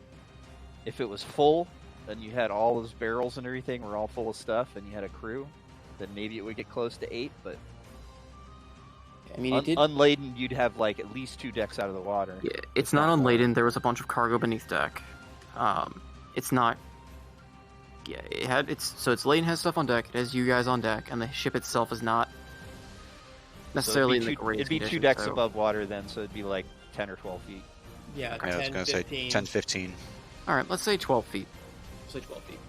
If it was full, and you had all those barrels and everything were all full of stuff, and you had a crew, then maybe it would get close to 8. But I mean, it did. Unladen, you'd have like at least 2 decks out of the water. Yeah, it's not unladen. There was a bunch of cargo beneath deck. It's not. Yeah, it's laden, has stuff on deck. It has you guys on deck, and the ship itself is not necessarily in the greatest It'd be 2 condition, decks so- above water then, so it'd be like 10 or 12 feet. Yeah, I was 10, going to 15. say 10, 15. All right, let's say 12 feet. Say 12 feet.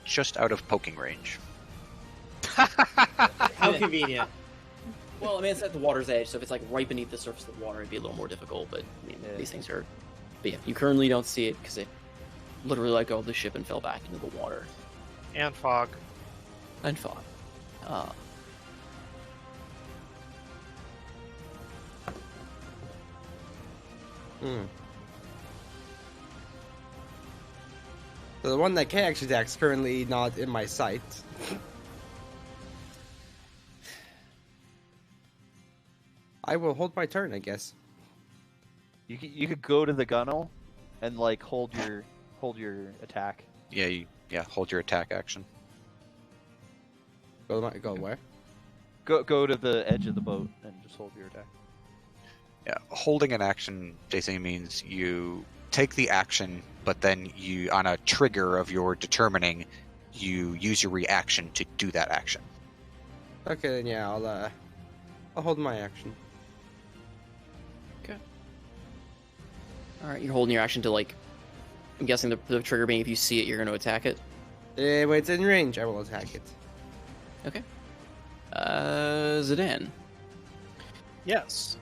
Just out of poking range. How convenient. Well, I mean, it's at the water's edge, so if it's like right beneath the surface of the water, it'd be a little more difficult. But I mean, Yeah. these things are. But yeah, you currently don't see it because it literally let go of the ship and fell back into the water And fog. and fog. Hmm. So the one that can actually attack is currently not in my sight. I will hold my turn, I guess. You could go to the gunnel, and like hold your attack. Yeah, hold your attack action. Go where? Go to the edge of the boat and just hold your attack. Yeah, holding an action basically means you take the action, but then you, on a trigger of your determining, you use your reaction to do that action. Okay, then yeah, I'll hold my action. All right, you're holding your action to like. I'm guessing the trigger being if you see it, you're going to attack it. When it's in range, I will attack it. Okay. Zidane. Yes.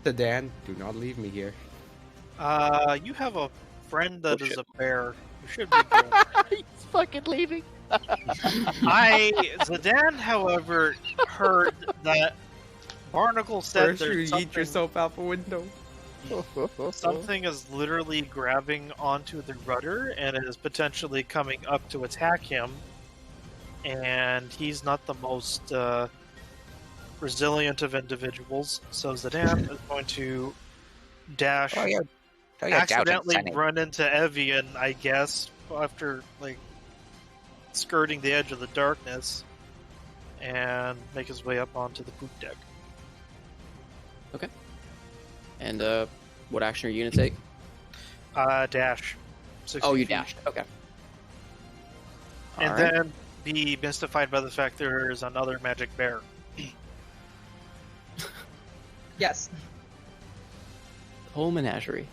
Sedan, do not leave me here. You have a friend that is a bear. You should be good. He's fucking leaving. Zidane, however, heard that Barnacle said First, you there's yeet something, yourself out the window. something is literally grabbing onto the rudder and is potentially coming up to attack him. And he's not the most resilient of individuals, so Zidane is going to dash, accidentally run into Evian, I guess, after like skirting the edge of the darkness, and make his way up onto the poop deck. Okay. And what action are you gonna take? Dash. 60 Oh, you feet. dashed. Okay. And All right. then be mystified by the fact there is another magic bear. Yes. Whole menagerie.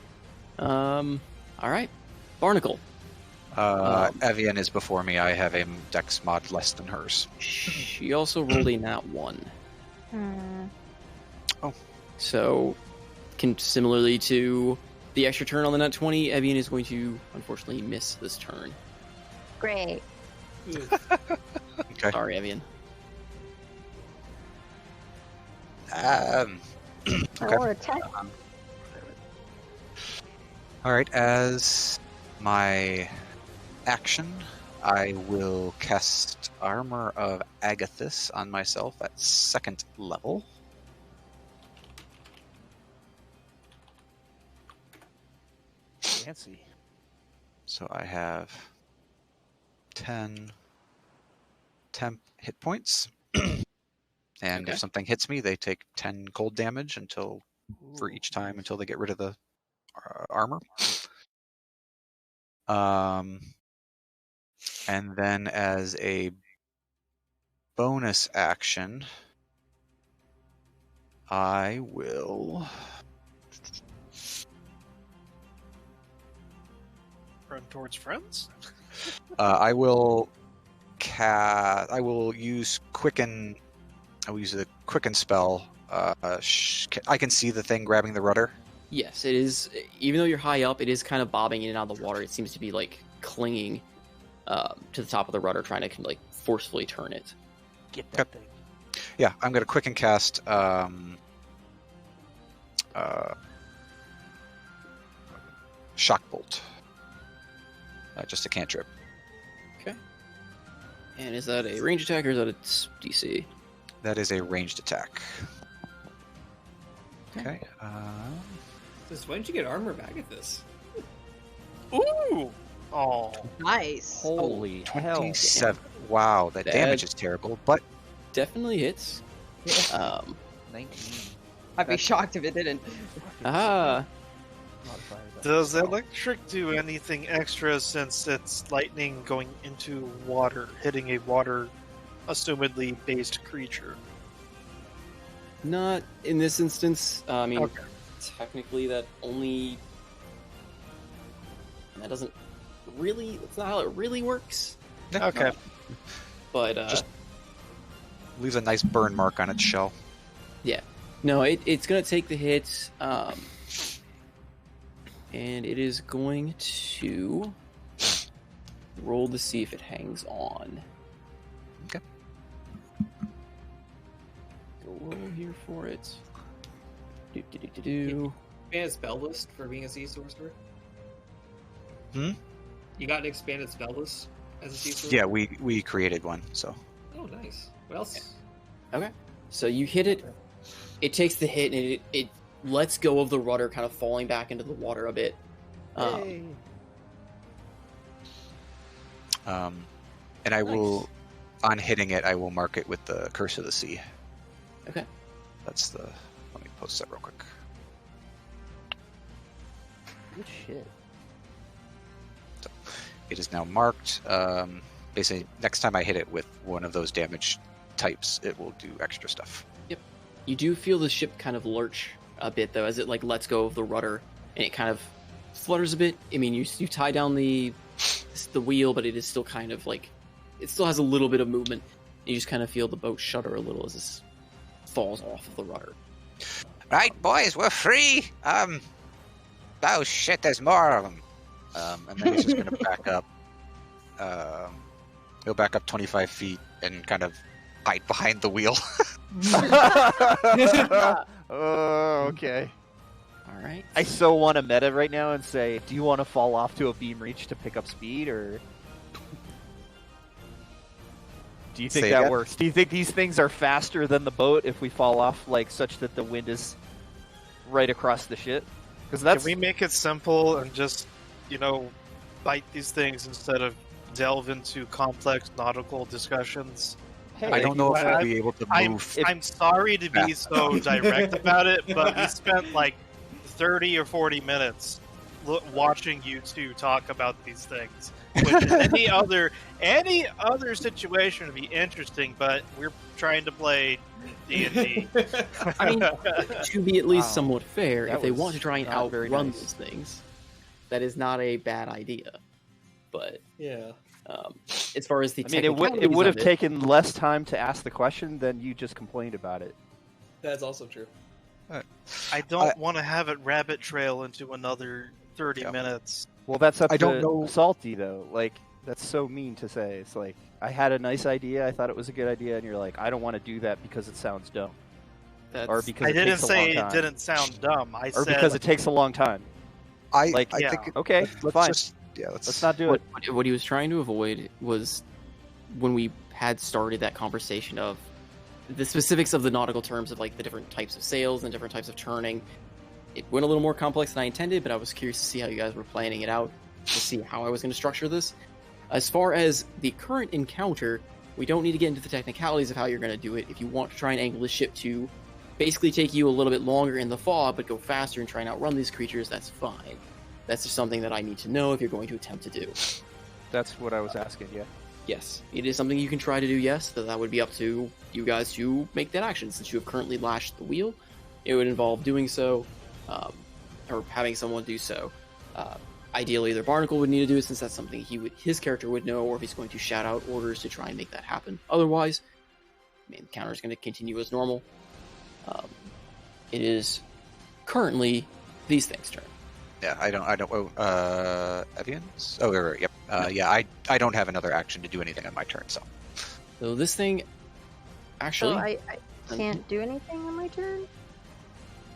All right. Barnacle. Evian is before me. I have a dex mod less than hers. She also rolled a nat 1. Oh. So, similarly to the extra turn on the nat 20, Evian is going to unfortunately miss this turn. Great. Okay. Sorry, Evian. Okay. Or attack. All right. As my action, I will cast Armor of Agathis on myself at 2nd level. Fancy. So I have 10 temp hit points. And Okay. if something hits me, they take 10 cold damage for each time until they get rid of the armor. And then as a bonus action, I will Run towards friends. I will use quicken. I will use a quicken spell. I can see the thing grabbing the rudder. Yes, it is. Even though you're high up, it is kind of bobbing in and out of the water. It seems to be like clinging to the top of the rudder, trying to like forcefully turn it. Get that thing. Yeah, I'm going to quicken cast Shock Bolt. Just a cantrip. Okay. And is that a range attack or is that a DC? That is a ranged attack. Okay. Why didn't you get armor back at this? Ooh! Oh. Nice. Holy hell. 27. Wow, that damage is terrible, but definitely hits. 19. I'd be shocked if it didn't. Does electric do anything extra since it's lightning going into water, hitting a water, assumedly based creature? Not in this instance. I mean, Okay. technically that only... That doesn't really... That's not how it really works. Okay. But, just leaves a nice burn mark on its shell. yeah. No, it's going to take the hit, and it is going to roll to see if it hangs on. Okay. Go roll here for it. Do. Expanded spell list for being a sea sorcerer? Hmm? You got an expanded spell list as a sea sorcerer? Yeah, we created one, so. Oh, nice. What else? Okay. So you hit it. It takes the hit, and it lets go of the rudder, kind of falling back into the water a bit. And I will, on hitting it, I will mark it with the Curse of the Sea. Okay. That's the. Let me post that real quick. Good shit. So, it is now marked. Basically, next time I hit it with one of those damage types, it will do extra stuff. Yep. You do feel the ship kind of lurch a bit, though, as it like lets go of the rudder, and it kind of flutters a bit. I mean, you tie down the wheel, but it is still kind of like, it still has a little bit of movement. You just kind of feel the boat shudder a little as this falls off of the rudder. Right, boys, we're free. Oh shit, there's more of them. And then he's just going to back up. He'll back up 25 feet and kind of hide behind the wheel. Oh, okay. All right. I so want to meta right now and say, do you want to fall off to a beam reach to pick up speed, or do you think Say that again? works? Do you think these things are faster than the boat if we fall off, like such that the wind is right across the ship? Because that's Can we make it simple and just, bite these things instead of delve into complex nautical discussions? hey, I don't know if we'll I- be able to I'm, move. I'm sorry to be so direct about it, but we spent like 30 or 40 minutes watching you two talk about these things. Which in any other situation would be interesting, but we're trying to play D&D. I mean, to be at least Wow. somewhat fair, That if they was want to try and not very outrun nice. those things, that is not a bad idea. But Yeah. as far as the I mean, it would technicalities have of it, taken less time to ask the question than you just complained about it. That's also true. I don't want to have it rabbit trail into another 30 Yeah. minutes. Well, that's up I to don't know- Salty though. Like, that's so mean to say. It's like, I had a nice idea, I thought it was a good idea, and you're like, I don't want to do that because it sounds dumb, that's, or because I it didn't takes a say long it time, didn't sound dumb. I or said because it takes a long time. I like, yeah. think Okay, let's fine. just Let's not do it. what he was trying to avoid was when we had started that conversation of the specifics of the nautical terms of like the different types of sails and different types of turning. It went a little more complex than I intended, but I was curious to see how you guys were planning it out, to see how I was going to structure this. As far as the current encounter, we don't need to get into the technicalities of how you're going to do it. If you want to try and angle the ship to basically take you a little bit longer in the fog, but go faster and try and outrun these creatures, that's fine. That's just something that I need to know if you're going to attempt to do. That's what I was asking. Yeah. Yes, it is something you can try to do, yes, but that would be up to you guys to make that action. Since you have currently lashed the wheel, it would involve doing so, or having someone do so. Ideally, either Barnacle would need to do it, since that's something his character would know, or if he's going to shout out orders to try and make that happen. Otherwise, I mean, the counter is going to continue as normal. It is currently these things' turn. Yeah, I don't. Evian's? Oh, right, yep. Yeah, I don't have another action to do anything on my turn, so. So this thing, actually, So I can't do anything on my turn?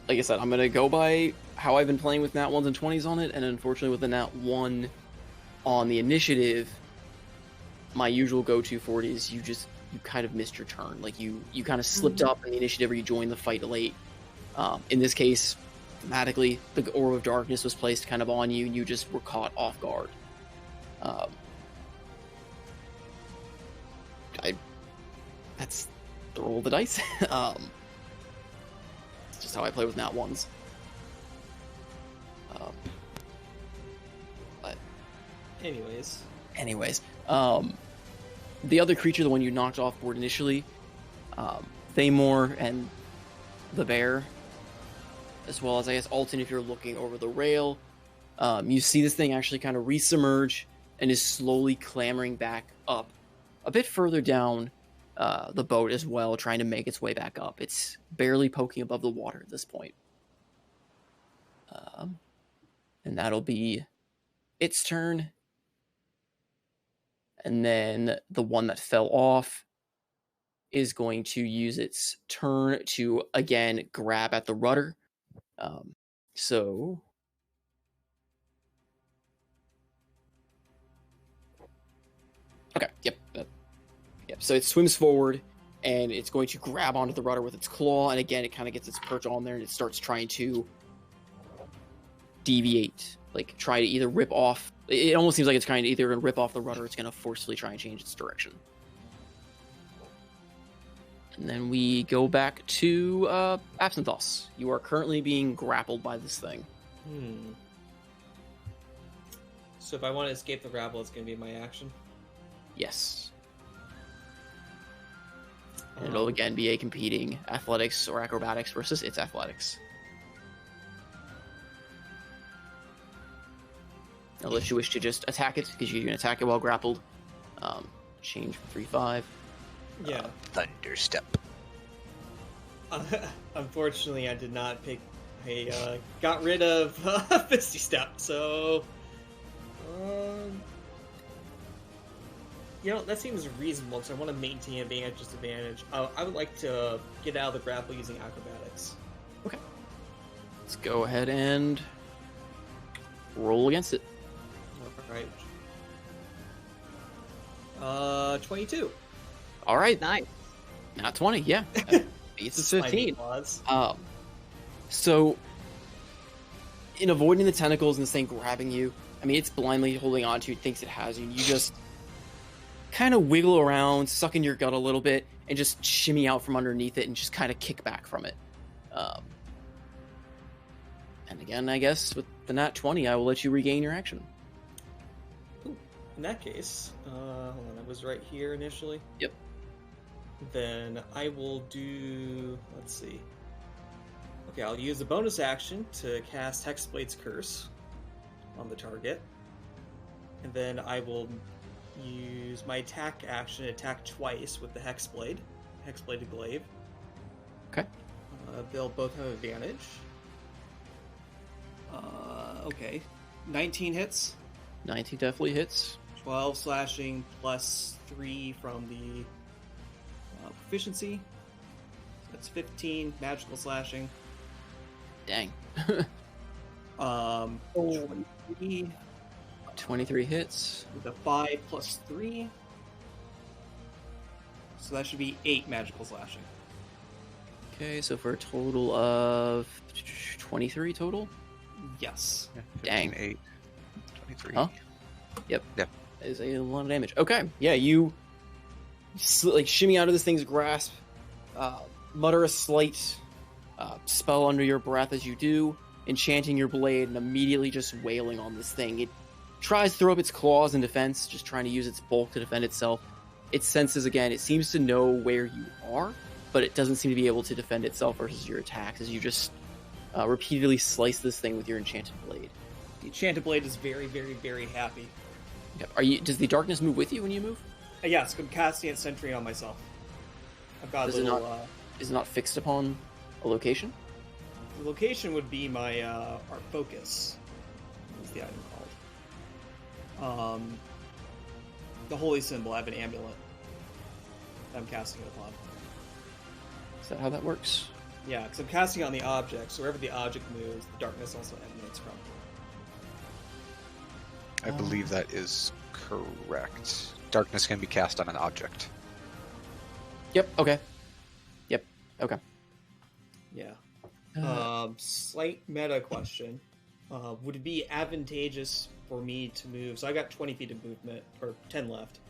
like I said, I'm gonna go by how I've been playing with nat 1s and 20s on it, and unfortunately with the nat 1 on the initiative, my usual go-to for it is you kind of missed your turn. Like you kind of slipped up in the initiative, or you joined the fight late. In this case, thematically, the Orb of Darkness was placed kind of on you, and you just were caught off guard. That's the roll of the dice. It's just how I play with nat 1s. But anyways, the other creature, the one you knocked off board initially, Thamor and the bear, as well as, I guess, Alton, if you're looking over the rail, you see this thing actually kind of resubmerge and is slowly clambering back up a bit further down the boat as well, trying to make its way back up. It's barely poking above the water at this point. And that'll be its turn. And then the one that fell off is going to use its turn to, again, grab at the rudder. Okay, yep. So it swims forward, and it's going to grab onto the rudder with its claw, and again, it kind of gets its perch on there, and it starts trying to deviate, like try to either rip off. It almost seems like it's trying to either rip off the rudder, or it's going to forcefully try and change its direction. And then we go back to Absynthos. You are currently being grappled by this thing. So if I want to escape the grapple, it's going to be my action? Yes. And it'll again be a competing athletics or acrobatics versus its athletics. Unless you wish to just attack it, because you can attack it while grappled. Change from 3-5. Yeah. Thunderstep. Unfortunately, I did not pick. I got rid of Fisty Step, so that seems reasonable because I want to maintain advantage disadvantage. I would like to get out of the grapple using acrobatics. Okay. Let's go ahead and roll against it. All right. 22. All right. Nice. Not 20, yeah. It's a 15. So, in avoiding the tentacles and this thing grabbing you, I mean, it's blindly holding on to you, thinks it has you, and you just kind of wiggle around, suck in your gut a little bit, and just shimmy out from underneath it and just kind of kick back from it. And again, I guess, with the nat 20, I will let you regain your action. In that case, hold on, I was right here initially. Yep. Then I will do, let's see. Okay, I'll use a bonus action to cast Hexblade's Curse on the target. And then I will use my attack action to attack twice with the Hexbladed Glaive. Okay. They'll both have advantage. Okay. 19 hits. 19 definitely hits. 12 slashing plus 3 from the proficiency. That's 15 magical slashing. Dang. 23 hits. With a 5 plus 3. So that should be 8 magical slashing. Okay, so for a total of 23 total? Yes. Yeah, 15, Dang. 8, 23. Huh? Yep. Yep. That is a lot of damage. Okay, yeah, you shimmy out of this thing's grasp, mutter a slight spell under your breath as you do, enchanting your blade and immediately just wailing on this thing. It tries to throw up its claws in defense, just trying to use its bulk to defend itself. It senses, again, it seems to know where you are, but it doesn't seem to be able to defend itself versus your attacks as you just repeatedly slice this thing with your enchanted blade. The enchanted blade is very, very, very happy. Yep. Are you? Does the darkness move with you when you move? Yes, I'm casting it sentry on myself. I've got a little. Is it not fixed upon a location? The location would be my our focus. What's the item called? The holy symbol. I have an amulet that I'm casting it upon. Is that how that works? Yeah, because I'm casting on the object, so wherever the object moves, the darkness also emanates from. I believe that is correct. Darkness can be cast on an object. Yep. Okay. Yep. Okay. Yeah. Slight meta question. Would it be advantageous for me to move? So I got 20 feet of movement, or 10 left.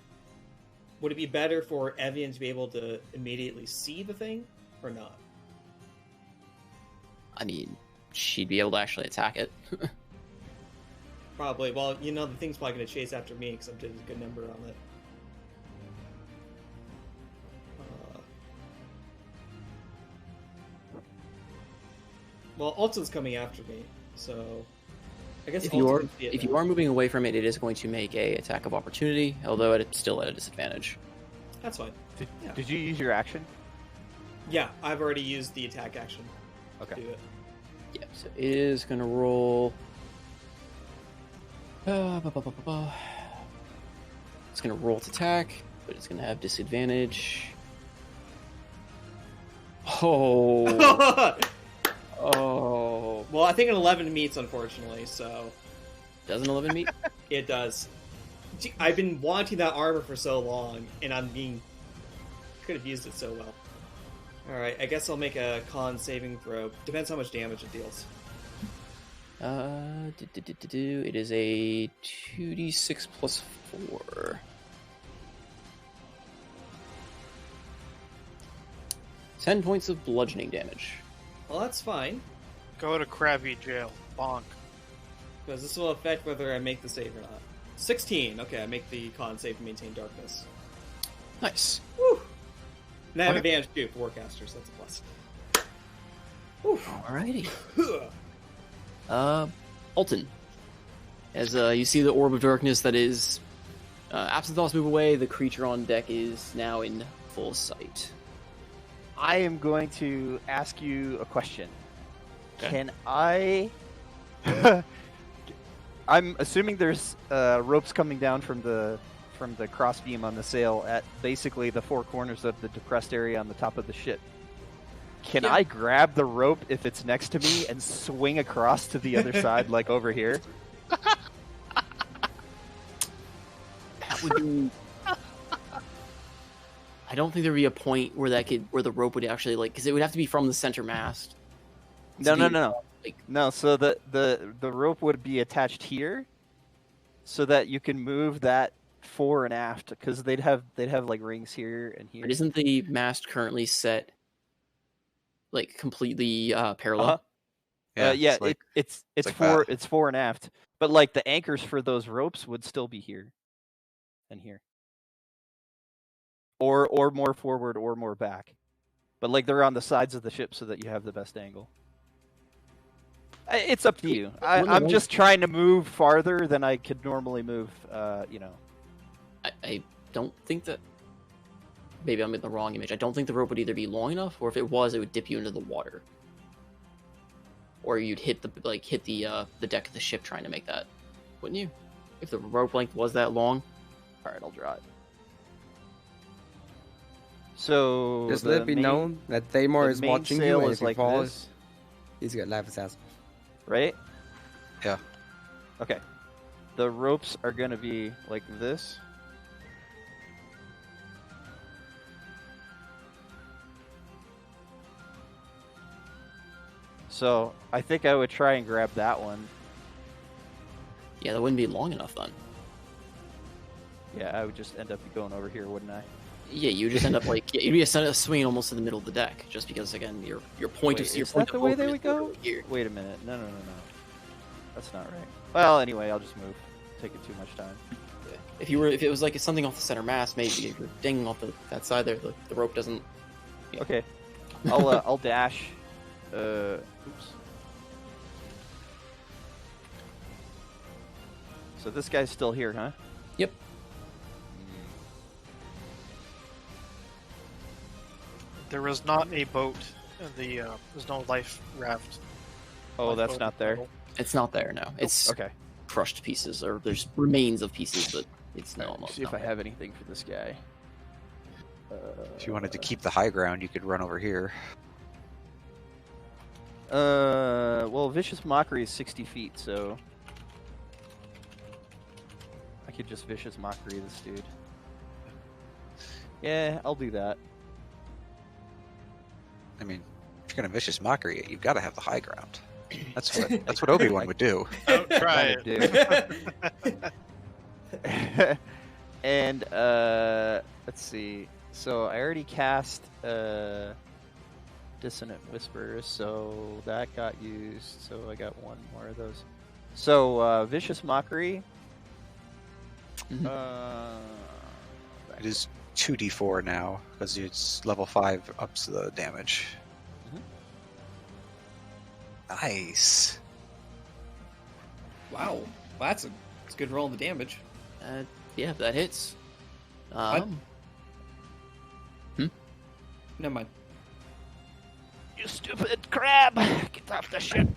Would it be better for Evian to be able to immediately see the thing, or not? I mean, she'd be able to actually attack it. Probably. Well, you know, the thing's probably going to chase after me because I did a good number on it. Well, Alton's coming after me, so I guess if you are moving away from it, it is going to make a attack of opportunity, although it's still at a disadvantage. That's fine. Did you use your action? Yeah, I've already used the attack action. Okay. To do it. Yeah, so it is going to roll. It's going to roll to attack, but it's going to have disadvantage. Oh. Oh. Well, I think an 11 meets, unfortunately, so... Does an 11 meet? It does. I've been wanting that armor for so long, and could have used it so well. Alright, I guess I'll make a con saving throw. Depends how much damage it deals. It is a 2d6 plus 4. 10 points of bludgeoning damage. Well, that's fine. Go to Krabby Jail. Bonk. Because this will affect whether I make the save or not. 16. Okay, I make the con save to maintain darkness. Nice. Woo! And I have advantage too for Warcaster, so that's a plus. Woo. Alrighty. Alton. As you see the orb of darkness that is absent thoughts move away, the creature on deck is now in full sight. I am going to ask you a question. Okay. Can I... I'm assuming there's ropes coming down from the crossbeam on the sail at basically the four corners of the depressed area on the top of the ship. Can I grab the rope if it's next to me and swing across to the other side, like over here? That would be... I don't think there'd be a point where where the rope would actually because it would have to be from the center mast. No. No, so the rope would be attached here, so that you can move that fore and aft, because they'd have like rings here and here. But isn't the mast currently set completely parallel? Yeah, it's like it's fore and aft, but like the anchors for those ropes would still be here and here. Or more forward or more back. But like they're on the sides of the ship so that you have the best angle. It's up to you. I'm just trying to move farther than I could normally move, I don't think that... Maybe I'm in the wrong image. I don't think the rope would either be long enough, or if it was, it would dip you into the water. Or you'd hit the deck of the ship trying to make that. Wouldn't you? If the rope length was that long? Alright, I'll draw it. So just let it be known that Thamor is watching you, and if he falls, this. He's got laugh assassin. Right? Yeah. Okay. The ropes are going to be like this. So I think I would try and grab that one. Yeah, that wouldn't be long enough then. Yeah, I would just end up going over here, wouldn't I? Yeah, you just end up you'd be a swinging almost to the middle of the deck, just because again your point Wait, of your is point that the of way open they is would go? here. Wait a minute, no, that's not right. Well, anyway, I'll just move. Taking too much time. Yeah. If it was something off the center mast, maybe if you're dinging off that side there, the rope doesn't. Yeah. Okay, I'll dash. Oops. So this guy's still here, huh? Yep. There is not a boat in the. There's no life raft. Oh, that's lifeboat not there. boat. It's not there, no. It's Okay. crushed pieces, or there's remains of pieces, but it's no Let me almost see if I nothing. have anything for this guy. If you wanted to keep the high ground, you could run over here. Well, Vicious Mockery is 60 feet, so I could just Vicious Mockery this dude. Yeah, I'll do that. I mean, if you're gonna vicious mockery it, you've got to have the high ground. That's what Obi-Wan would do. Don't try Kinda it. do. And let's see. So I already cast Dissonant Whispers, so that got used. So I got one more of those. So Vicious Mockery. It is 2d4 now because it's level 5 ups the damage. Nice. Wow, that's a good roll on the damage. Yeah, that hits. Never mind. You stupid crab! Get off the ship.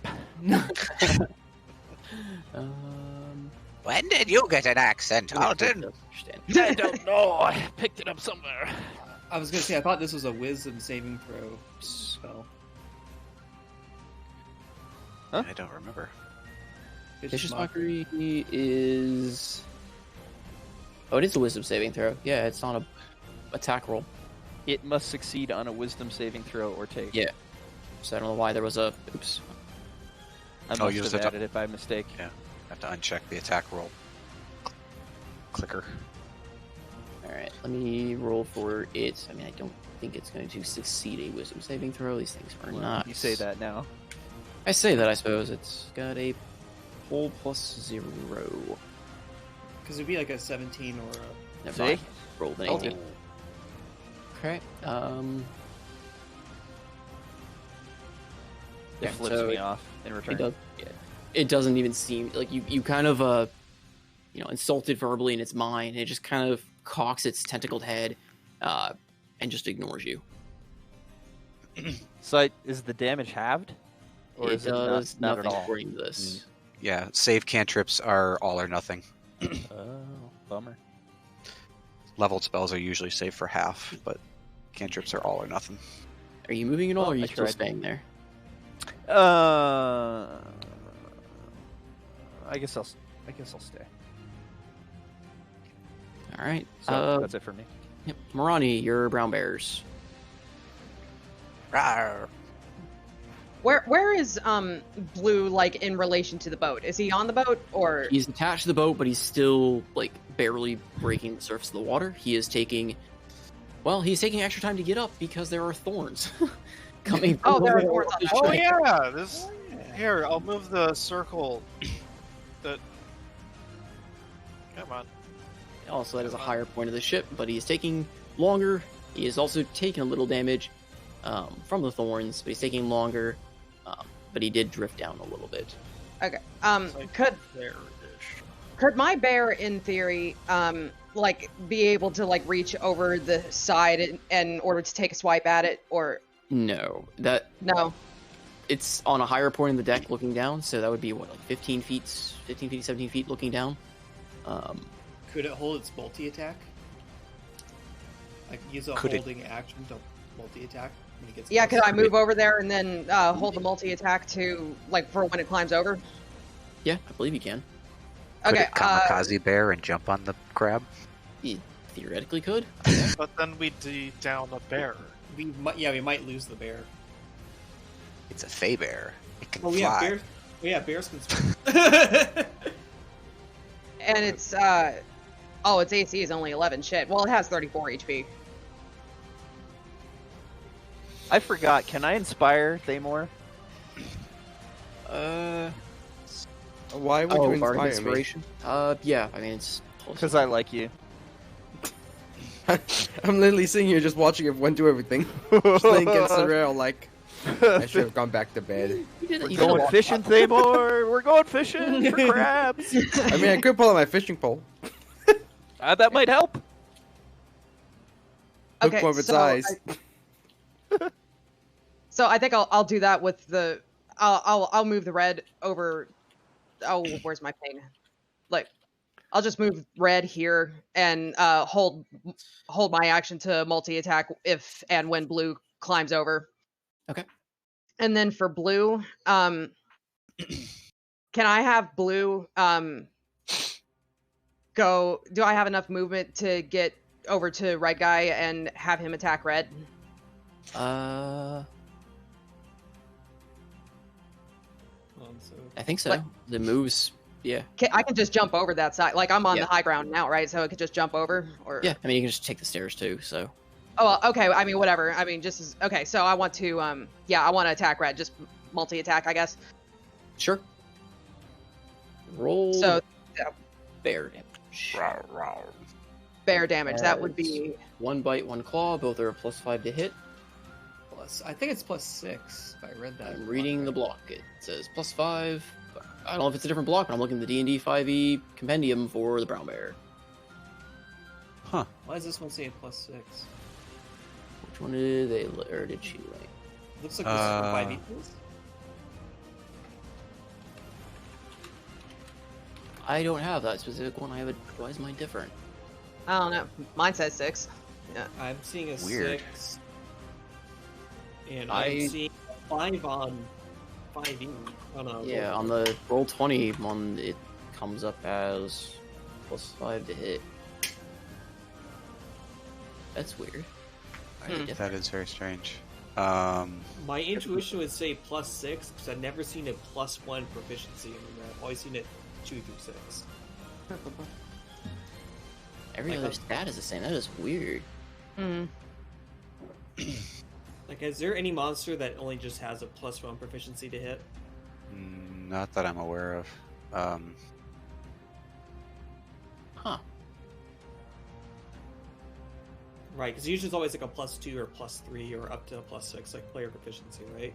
When did you get an accent, Alton? I don't know. I picked it up somewhere. I was gonna say I thought this was a wisdom saving throw spell. Huh? I don't remember. Vicious Mockery is... Oh, it is a wisdom saving throw. Yeah, it's not a attack roll. It must succeed on a wisdom saving throw or take. Yeah. So I don't know why there was a... Oops. I Oh, must you have just have to- added it by mistake. Yeah, have to uncheck the attack roll. Clicker. Alright, let me roll for it. I mean, I don't think it's going to succeed a wisdom saving throw. These things are Well, not. You say that now. I say that, I suppose. It's got a pull plus 0. Because it'd be like a 17 or a... Never See? mind. Rolled an 18. Oh. Okay. It Yeah, flips so me off in return. It does. Yeah. It doesn't even seem like you kind of insulted verbally in its mind. And it just kind of cocks its tentacled head, and just ignores you. So is the damage halved? Or It is it does not at nothing all? according to this. Yeah, save cantrips are all or nothing. Oh, bummer. Leveled spells are usually saved for half, but cantrips are all or nothing. Are you moving at all, or are you I still tried. staying there? I guess I'll stay. All right. So that's it for me. Yep. Marani, you're brown bears. Rawr. Where is Blue like in relation to the boat? Is he on the boat or? He's attached to the boat, but he's still like barely breaking the surface of the water. He is taking, he's taking extra time to get up because there are thorns coming. Oh, there are from thorns on the the Oh ship. yeah, this. Here, I'll move the circle. That. Come on. Also, that is a higher point of the ship, but he is taking longer. He is also taking a little damage from the thorns, but he's taking longer. But he did drift down a little bit. Okay. It's like there-ish. Could my bear, in theory, like be able to like reach over the side in order to take a swipe at it, or No, no? it's on a higher point in the deck looking down, so that would be what, like 15 feet, 17 feet looking down. Could it hold its multi-attack? Like use a Could it- holding action to multi-attack when it gets Yeah, close? could I move over there and then hold the multi-attack to like for when it climbs over? Yeah, I believe you can. Could Okay. it kamikaze bear and jump on the crab? You theoretically could. But then we'd be down a bear. We might lose the bear. It's a fey bear. It can Oh fly. yeah, bears. Oh yeah, bears can swim. And it's its AC is only 11. Shit. Well, it has 34 HP. I forgot. Can I inspire Thamor? Why would you Bardic inspire me? Inspiration. Yeah, I mean it's Because I like you. I'm literally sitting here just watching everyone do everything. Just laying against the rail like... I should have gone back to bed. We're going fishing, Thamor. We're going fishing for crabs. I mean, I could pull out my fishing pole. That might help. Hook Okay, one of its so eyes. So I think I'll do that with the I'll move the red over. Oh, where's my thing? Like, I'll just move red here and hold my action to multi-attack if and when blue climbs over. Okay. And then for blue, can I have blue go? Do I have enough movement to get over to red guy and have him attack red? I think so. Like- The moves, yeah. I can just jump over that side. Like, I'm on the high ground now, right? So I could just jump over? Or... Yeah, I mean, you can just take the stairs too, so. Oh, okay. I mean, whatever. I mean, just as... Okay, so I want to, I want to attack red. Just multi-attack, I guess. Sure. Roll So, bear damage. bear damage. That would be... 1 bite, 1 claw. Both are a +5 to hit. I think it's +6. If I read that. I'm reading the block. It says +5. I don't know if it's a different block, but I'm looking at the D&D 5e compendium for the brown bear. Huh. Why does this one say +6? Which one did they, or did she like? Looks like this is for 5 equals. I don't have that specific one. I have it. Why is mine different? I don't know. Mine says 6. Yeah. I'm seeing a Weird. 6. And I'm seeing a 5 on 5e. Yeah, on the roll20 one, it comes up as +5 to hit. That's weird. That is very strange. My intuition would say +6 because I've never seen a +1 proficiency in that. I've always seen it 2 through 6. Every other stat is the same. That is weird. Like, is there any monster that only just has a +1 proficiency to hit? Not that I'm aware of. Huh. Right, because usually it's always like a +2 or +3 or up to a +6, like player proficiency, right?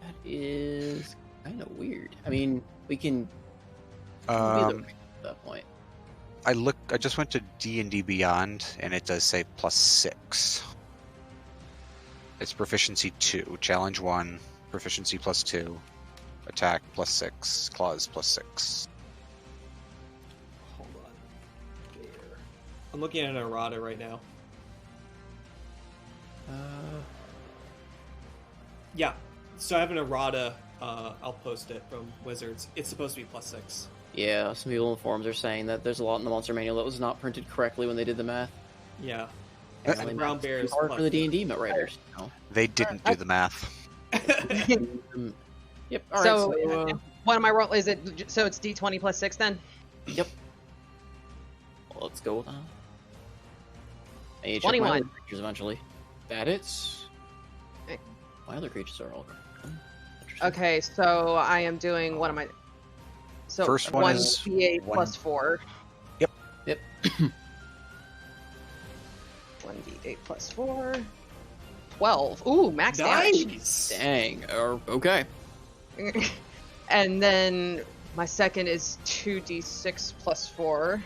That is kind of weird. I mean, we can. Um, At that point. I just went to D&D Beyond, and it does say +6. It's proficiency 2, challenge 1, proficiency +2, attack +6, claws +6. Hold on. There. I'm looking at an errata right now. Yeah, so I have an errata. I'll post it from Wizards. It's supposed to be +6. Yeah, some people in the forums are saying that there's a lot in the monster manual that was not printed correctly when they did the math. Yeah. And the they brown made it bear is hard for the +6. D&D writers. No. They didn't do the math. Yep. All right. So, So, what am I rolling? Is it so? It's D20 +6 then? yep. Well, let's go with that. I need to check my 21. other creatures eventually. That hits. Okay. My other creatures are all interesting. Okay, so I am doing. What am I? So First one is 1d8 one- plus 4. Yep. 1d8 plus 4. 12. Ooh, max damage. Nice! Dang. Okay. And then my second is 2d6 plus 4.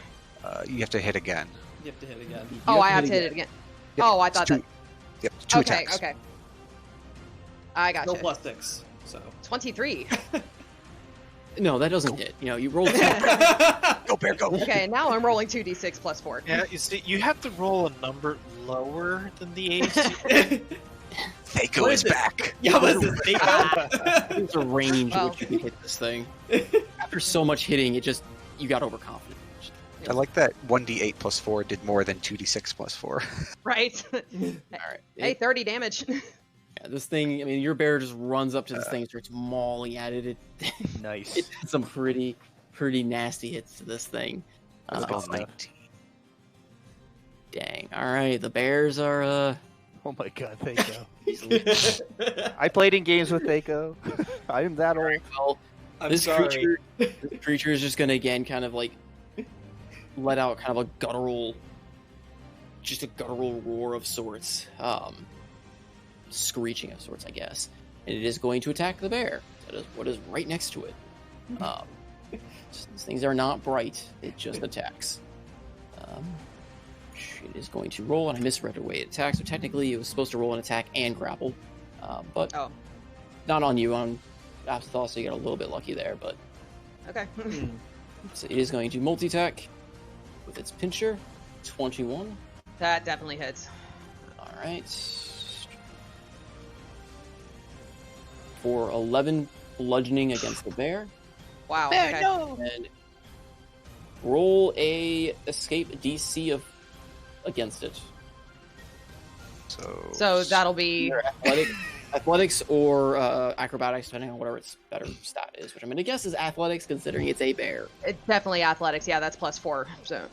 You have to hit again. You have to hit again. Oh, I have to hit it again. Yep, Oh, I it's thought two, that. Yep, 2 Okay, attacks. okay. I got No you. +6. So. 23. No, that doesn't hit. You know, you rolled. Go, bear, go! Okay, now I'm rolling 2d6 plus 4. Yeah, you see, you have to roll a number lower than the age. Thaco What is is it? back! Yeah, what's this? There's a range Well. at which you can hit this thing. After so much hitting, you got overconfident. I like that 1d8 plus 4 did more than 2d6 plus 4. Right? All right. Hey, 30 damage. Yeah, this thing, I mean, your bear just runs up to this thing, starts mauling at it. Nice. It did some pretty nasty hits to this thing. That's good all stuff. 19. Dang. All right, the bears are. Oh my god, Thaco. I played in games with Thaco. I am that old. Well, I'm this sorry. creature is just gonna again kind of like let out kind of a guttural just a guttural roar of sorts, screeching of sorts, I guess. And it is going to attack the bear. That is what is right next to it. These things are not bright. It just attacks. It is going to roll, and I misread the way it attacks. So technically, it was supposed to roll an attack and grapple, but not on you. On Afterthought, so you got a little bit lucky there. But Okay. so it is going to multi-attack with its pincher. 21. That definitely hits. All right. For 11 bludgeoning against the bear. Wow. Bear, Okay. no! And roll a escape DC of against it. So that'll be Either athletics or acrobatics, depending on whatever its better stat is. Which I'm gonna guess is athletics, considering it's a bear. it's definitely athletics. Yeah, that's +4. So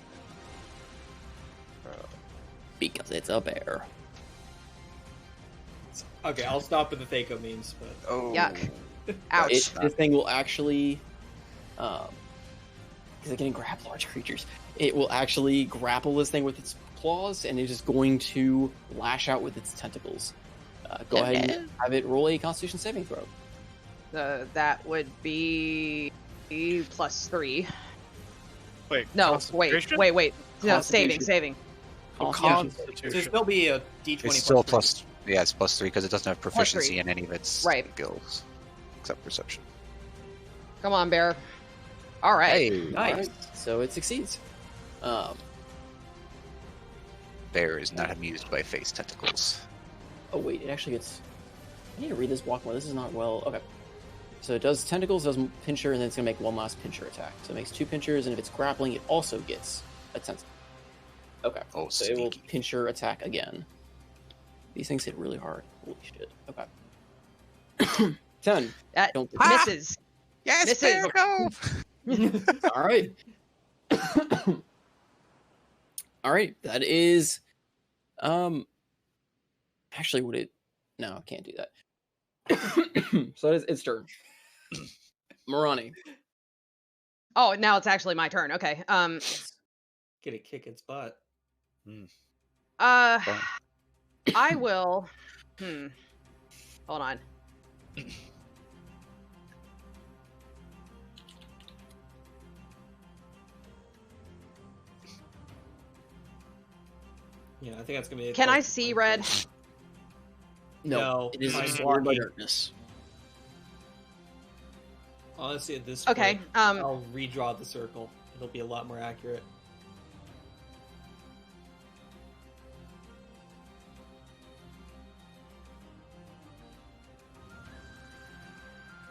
Because it's a bear. Okay, I'll stop with the Thaco memes, but Oh, yuck. Ouch. This thing will actually, because it can grab large creatures, it will actually grapple this thing with its claws, and it is going to lash out with its tentacles. Go ahead and have it roll a Constitution saving throw. That would be +3. Wait. No, concentration? wait. No, Constitution. saving. Oh, Constitution. so Constitution. there'll be a D20. it's still plus plus. Yeah, it's +3 because it doesn't have proficiency 3. in any of its Right. skills, except perception. Come on, bear. All right. Hey, Nice. Alright, so it succeeds. bear is not amused by face tentacles. Oh wait, it actually gets. I need to read this block more. This is not well. Okay. So it does tentacles, does pincher, and then it's gonna make one last pincher attack. So it makes 2 pinchers, and if it's grappling, it also gets a tentacle. Okay. Oh, So it will sneaky. pincher attack again. These things hit really hard. Holy shit. Okay. 10. That Don't misses. Yes, Misses. bear, go! All right. All right. That is. Actually, would it? No, I can't do that. So that is its turn. Morani. Oh, now it's actually my turn. Okay. Get a kick its butt. I will. Hold on. Yeah, I think that's gonna be. Can I see red? No, It is I'm obscured by walking. darkness. Honestly, at this Okay. point, I'll redraw the circle. It'll be a lot more accurate.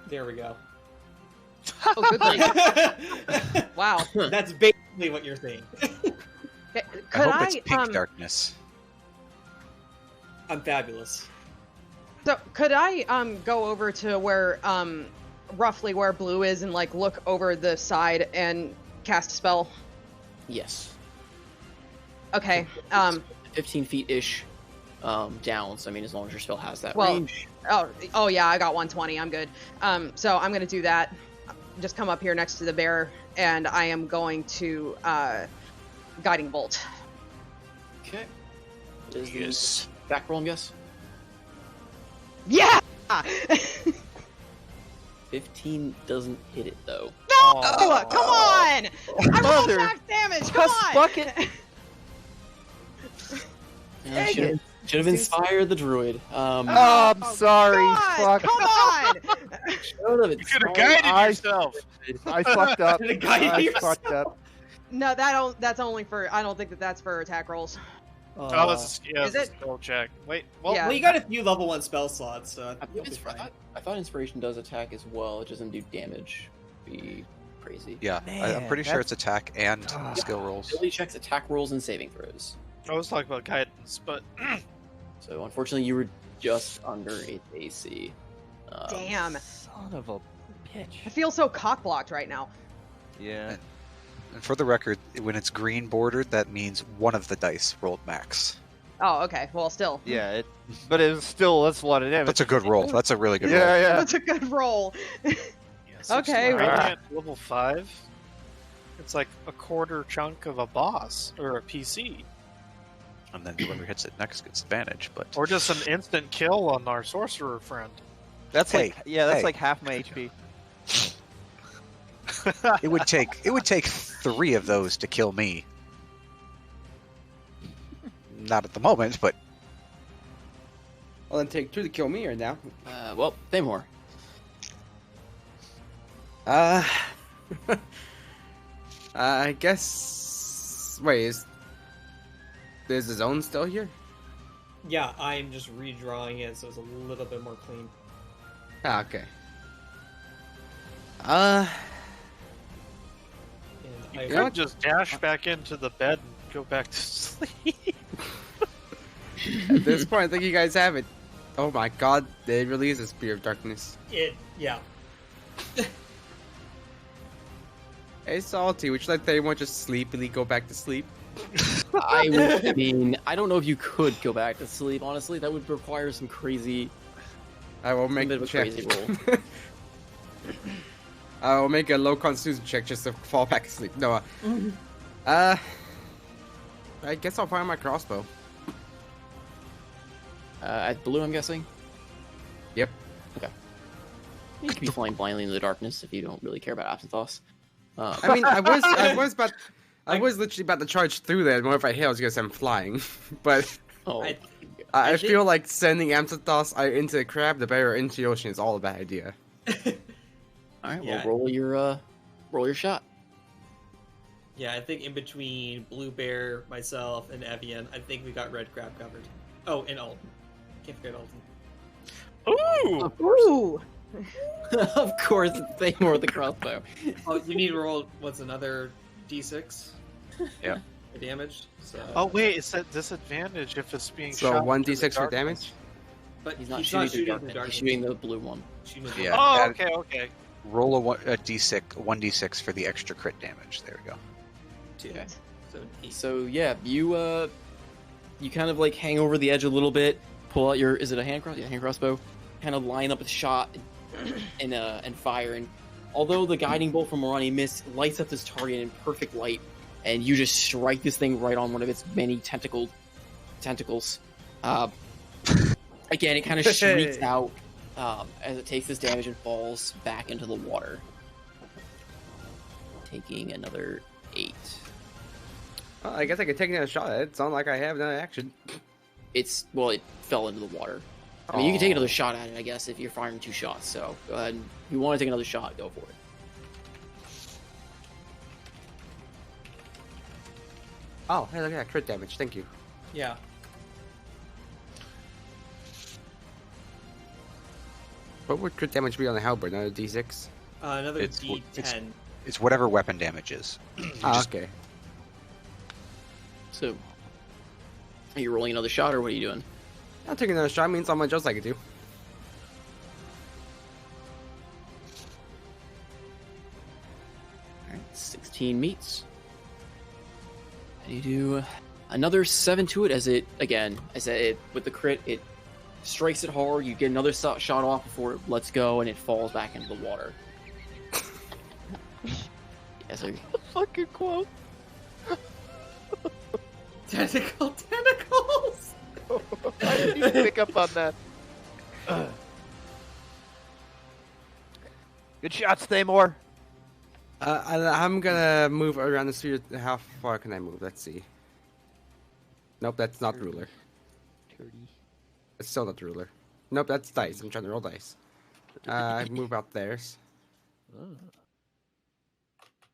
There we go. Oh, good grief. Wow. That's basically what you're saying. I Could hope it's I? pink darkness. I'm fabulous. So could I go over to where roughly where blue is and like look over the side and cast a spell? Yes. Okay. 15 feet ish down. So I mean, as long as your spell has that Well, range. oh yeah, I got 120. I'm good. So I'm gonna do that. Just come up here next to the bear, and I am going to guiding bolt. Okay. Is the Yes. back roll, I guess? Yeah. 15 doesn't hit it though. No! Come on! I rolled Mother- max damage. Come on! bucket. Should have inspired the druid. Oh, I'm sorry. God, Fuck. come on! You You could have guided yourself. I fucked up. Should've guided I yourself. fucked up. No, that's only for. I don't think that's for attack rolls. Oh, this is Is a it? spell check. Wait, well, Yeah. Well, you got a few level 1 spell slots, so I you'll be fine. thought inspiration does attack as well. It doesn't do damage. Be crazy. Yeah, I'm pretty sure it's attack and skill rolls. Ability checks, attack rolls, and saving throws. I was talking about guidance, but So unfortunately, you were just under its AC. Damn. Son of a bitch. I feel so cock blocked right now. Yeah. And for the record, when it's green bordered, that means one of the dice rolled max. Oh, okay. Well, still. Yeah, but it was still, that's a lot of damage. That's a good roll. That's a really good roll. Yeah, yeah. That's a good roll. Okay. Radiant level 5. It's like a quarter chunk of a boss or a PC. And then whoever hits it next gets advantage. But Or just an instant kill on our sorcerer friend. That's Hey, that's hey. like half my HP. it would take 3 of those to kill me. Not at the moment, but Well, then take 2 to kill me right now. Well, Thamor. I guess. Wait, is the zone still here? Yeah, I'm just redrawing it so it's a little bit more clean. Ah, okay. And You I could just dash back into the bed and go back to sleep. At this point, I think you guys have it. Oh my god, they released a Spear of Darkness. yeah. Hey, Salty, would you like anyone just sleepily go back to sleep? I mean, I don't know if you could go back to sleep. Honestly, that would require some crazy. I will make bit of a check. crazy roll. I will make a low constitution check just to fall back asleep. No, I guess I'll fire my crossbow. At blue, I'm guessing. Yep. Okay. You could be flying blindly in the darkness if you don't really care about Absinthoss. I mean, I was literally about to charge through there. More if I hit, I was gonna say I'm flying, but Oh, I feel like sending Amsathos into the crab, the bear, or into the ocean is all a bad idea. all right. Yeah. Well, roll your shot. Yeah, I think in between Blue Bear, myself, and Evian, I think we got Red Crab covered. Oh, and Alton. Can't forget Alton. Ooh! Ooh. Of course, it's Thamor with the crossbow. Oh, you need to roll, what's another D6? Yeah. For damage? So... Oh wait, it's at disadvantage if it's being So shot. 1d6 for damage. But He's not shooting the darkness. darkness. He's shooting the blue one. Shooting the Yeah. Oh, add- okay. roll a d6, 1d6 for the extra crit damage. There we go. two. Okay. So 8. So yeah, you kind of like hang over the edge a little bit, pull out your hand crossbow, kind of line up a shot, and fire. And although the guiding bolt from Morani Mist lights up this target in perfect light, and you just strike this thing right on one of its many tentacles. Again, it kind of shrieks out as it takes this damage and falls back into the water, taking another 8. Well, I guess I could take another shot at it. It's not like I have no action. It fell into the water. I mean, you can take another shot at it, I guess, if you're firing 2 shots. So go ahead. If you want to take another shot, go for it. Oh, hey, look at that crit damage. Thank you. Yeah. What would crit damage be on the halberd? Another d6? Another It's- D10. It's whatever weapon damage is. Okay. So, are you rolling another shot, or what are you doing? I'll take another shot. Means how much else I could do. Alright, 16 meets. And you do another 7 to it as it, again, with the crit, it strikes it hard. You get another shot off before it lets go, and it falls back into the water. Yes, sir. Fucking quote. Tentacles! I didn't even pick up on that. Good shots, Thamor. I'm gonna move around the sphere. How far can I move? Let's see. Nope, that's not ruler. 30. It's still not ruler. Nope, that's dice. I'm trying to roll dice. Move out theirs. Oh.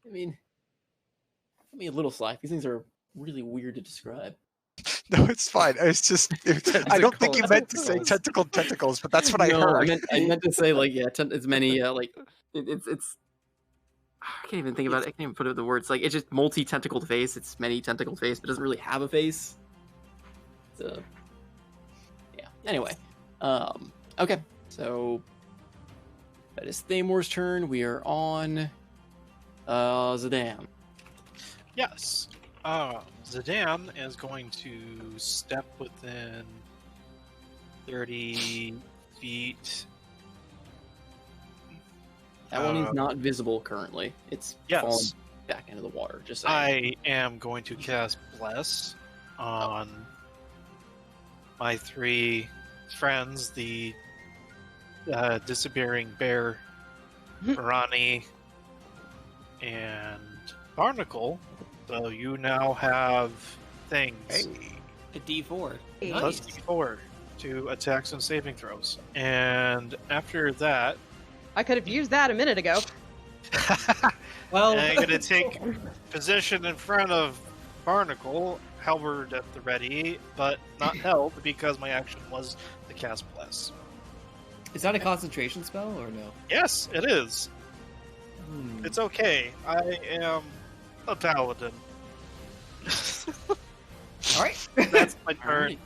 I mean, a little slack. These things are really weird to describe. No, it's fine. It's just I don't think you meant to say Tentacles. tentacles, but that's what I No, heard. I meant to say like it's many it's. I can't even think about it. I can't even put it in the words. Like, it's just multi-tentacled face. It's many tentacled face, but it doesn't really have a face. So, yeah. Anyway, okay. So that is Thamor's turn. We are on Zidane. Yes. Zidane is going to step within 30 feet. That one is not visible currently. It's fallen back into the water. Just saying. I am going to cast Bless on my 3 friends, the disappearing bear, Ronnie, and Barnacle. So you now have things. Hey. A D4. Plus Nice. D4 to attacks and saving throws. And after that, I could have used that a minute ago. Well, I'm going to take position in front of Barnacle, halberd at the ready, but not held because my action was to cast Bless. is that a concentration spell or no? Yes, it is. It's okay. I am a paladin. All right. That's my turn.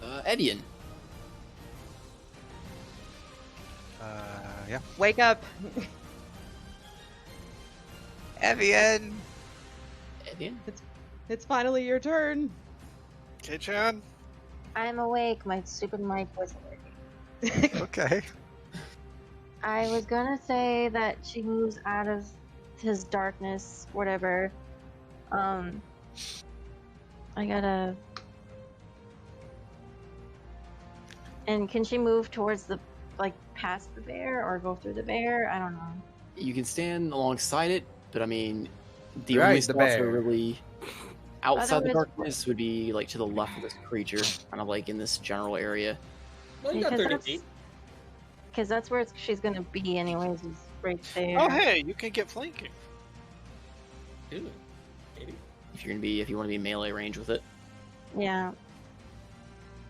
Alright. Edian. Yeah. Wake up. Evian! Edian? It's finally your turn. Okay, Chan. I'm awake. My stupid mic wasn't working. Okay. I was gonna say that she moves out of his darkness, whatever. I gotta. And can she move towards the, like, past the bear or go through the bear? I don't know. You can stand alongside it, but I mean, the Right, only the spots that bear. are really outside the Otherwise- darkness would be like to the left of this creature, kind of like in this general area. Well, you got Because 30 that's- feet. Because that's where she's gonna be, anyways, is right there. Oh, hey, you can get flanking. Ooh, maybe. If you want to be melee range with it, Yeah.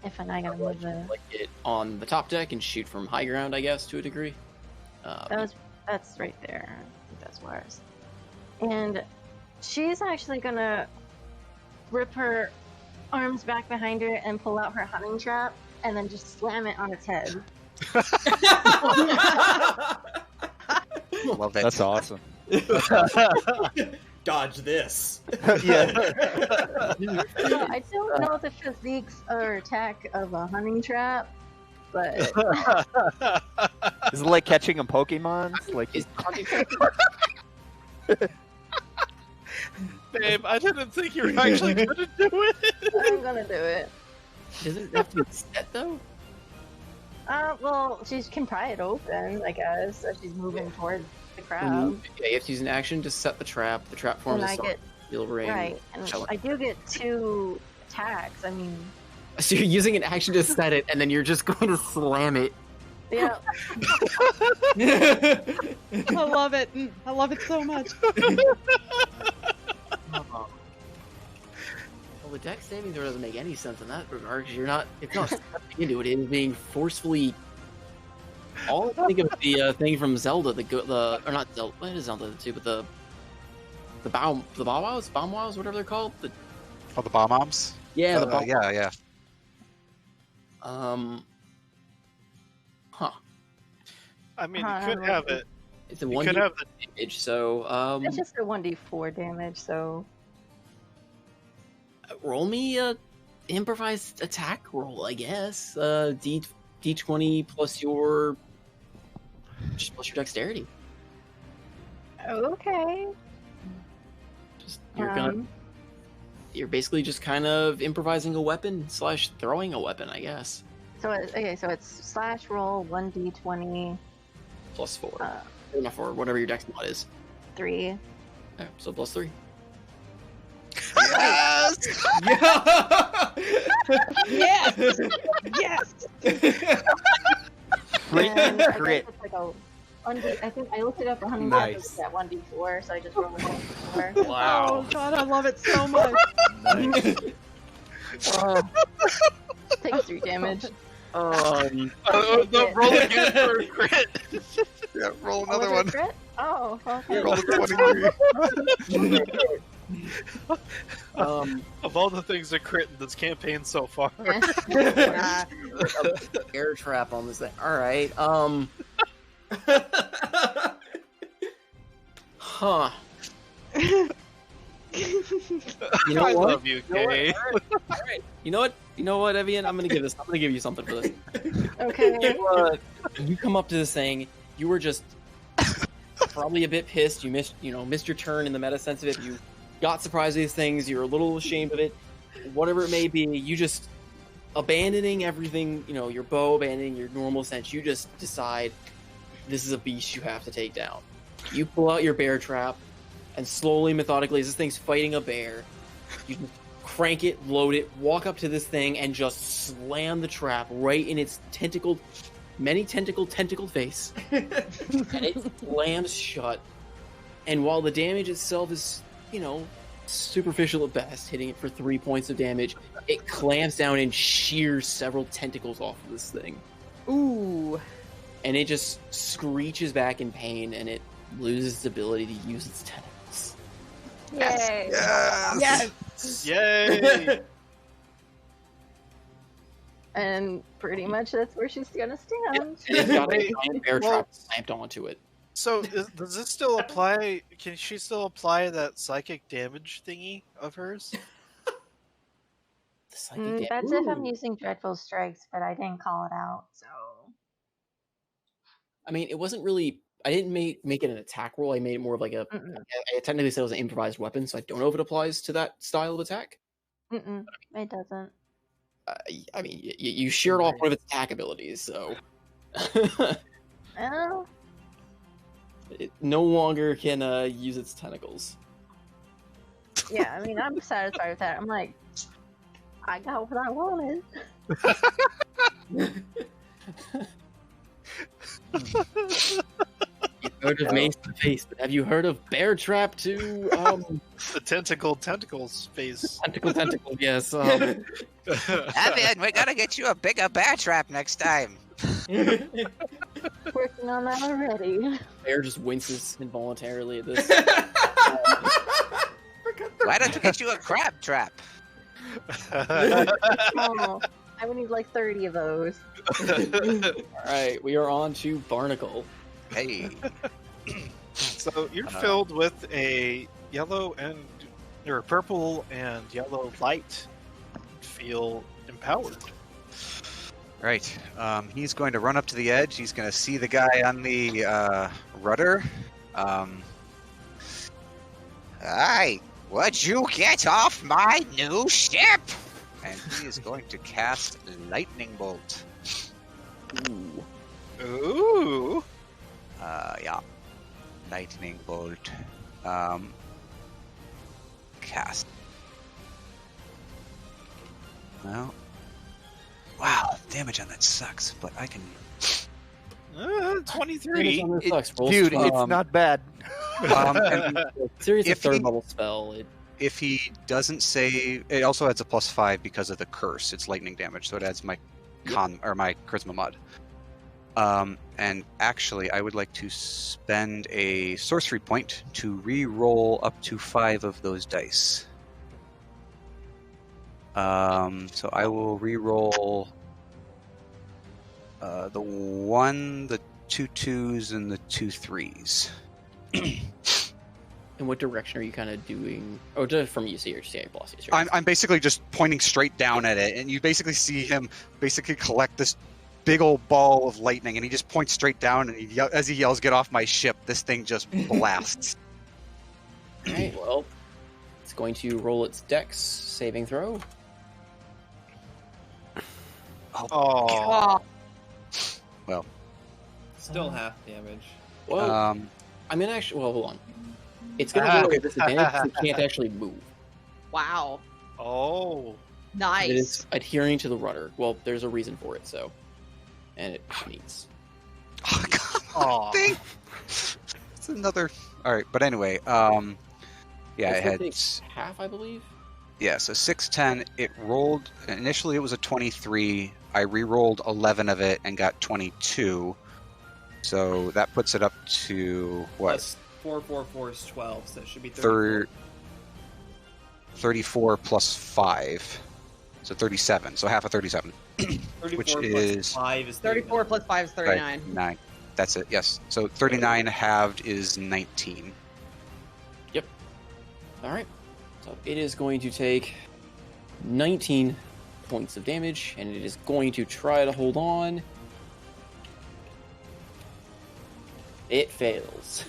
If I gotta move the. like it on the top deck and shoot from high ground, I guess, to a degree. That's right there. I think that's worse. And she's actually gonna rip her arms back behind her and pull out her hunting trap and then just slam it on its head. Love it. That's awesome. Dodge this. Yeah. So I don't know the physiques or attack of a hunting trap, but Is it like catching a Pokemon? Like Is Babe, I didn't think you were actually going to do it. I'm gonna do it. does it have to be set though? Well, she can pry it open, I guess, as she's moving towards the When crowd. you have to use an action to set the trap. The trap forms And a I get steel ring. right, and shell it. I do get 2 attacks. I mean, So you're using an action to set it, and then you're just going to slam it. yeah. I love it. I love it so much. Well, the deck saving throw doesn't make any sense in that regard, because you're not. It's not stepping into it. It is being forcefully. All I think of the thing from Zelda, or not Zelda. What is Zelda too? But the bow wows, whatever they're called. Oh, the bomb moms? Yeah, the bomb. Yeah. Huh. I mean, I you don't could know. have it. It's a You one could have the damage. So It's just a 1d4 damage, so roll me a improvised attack roll, I guess. D20 plus your dexterity. okay. Just you're basically just kind of improvising a weapon / throwing a weapon, I guess. So it's slash roll 1d20 Plus 4. Or not 4, whatever your dex mod is. 3. Okay, so plus 3. Yeah. Yes! Yes! And I Crit. guess it's like a 1d. I think I looked it up. 100 Nice. at 1d4, so I just rolled a 1d4. Oh god, I love it so much. Takes 3 damage. no, roll again for a crit. Yeah, roll Oh, another was one. it a crit? Oh, okay. Roll a 23. Of all the things that crit in this campaign so far, Air trap on this thing. Alright, huh. You know I what? love you, Kay. Alright. You know what, Evian? I'm gonna give you something for this. Okay. You come up to this thing, you were just probably a bit pissed, you missed your turn in the meta sense of it, you got surprised at these things, you're a little ashamed of it, whatever it may be, you just abandoning everything, your bow, abandoning your normal sense, you just decide this is a beast you have to take down. You pull out your bear trap, and slowly, methodically, as this thing's fighting a bear, you just crank it, load it, walk up to this thing, and just slam the trap right in its tentacled face. And it slams shut. And while the damage itself is, superficial at best, hitting it for 3 points of damage, it clamps down and shears several tentacles off of this thing. Ooh. And it just screeches back in pain, and it loses its ability to use its tentacles. Yay! Yes! Yay! And pretty much that's where she's gonna stand. It's got a giant bear trap clamped onto it. So does this still apply? Can she still apply that psychic damage thingy of hers? The psychic That's if I'm using dreadful strikes, but I didn't call it out, so. I mean, it wasn't really. I didn't make it an attack roll. I made it more of like a. I technically said it was an improvised weapon, so I don't know if it applies to that style of attack. It doesn't. I mean, you sheared off one of its attack abilities, so. Oh. It no longer can use its tentacles. Yeah, I mean, I'm satisfied with that. I'm like, I got what I wanted. You've heard of Mace to Face, but have you heard of Bear Trap to The tentacle space. Tentacle, yes. Evan, we gotta get you a bigger bear trap next time. Working on that already. Bear just winces involuntarily at this. Why don't you get you a crab trap? Oh, I would need like 30 of those. Alright, we are on to Barnacle. Hey. So you're filled with a yellow or purple and yellow light. Feel empowered. Right. He's going to run up to the edge. He's going to see the guy on the rudder. Aye, would you get off my new ship? And he is going to cast Lightning Bolt. Ooh. Yeah. Lightning Bolt. Cast. Well. Wow, damage on that sucks, but I can... 23. Dude, it's not bad. Series of third level spell. If he doesn't say... It also adds a +5 because of the curse. It's lightning damage, so it adds my my charisma mod. And actually, I would like to spend a sorcery point to re-roll up to 5 of those dice. So I will re-roll the 1, the 2 2s, and the 2 3s. In what direction are you kind of doing? Oh, just from you see your CA plus. I'm basically just pointing straight down at it, and you basically see him basically collect this big old ball of lightning, and he just points straight down, and as he yells, "Get off my ship!" This thing just blasts. Alright, well, it's going to roll its dex saving throw. Oh. Well. Still half damage. Well, I'm gonna actually. Well, hold on. It's gonna roll with disadvantage because it can't actually move. Wow. Oh. Nice. It is adhering to the rudder. Well, there's a reason for it, so. And it needs. Oh, come on. It's another. Alright, but anyway, yeah, it had. Half, I believe? Yeah, so 6, 10. It rolled. Initially, it was a 23. I re rolled 11 of it and got 22. So that puts it up to what? Plus 4, 4, 4 is 12, so it should be 34. 34 plus 5. So 37. So half of 37. 34 which plus is 5 is 34 plus 5 is 39. 9. That's it, yes. So 39 halved is 19. Yep. Alright. So it is going to take 19 points of damage, and it is going to try to hold on. It fails.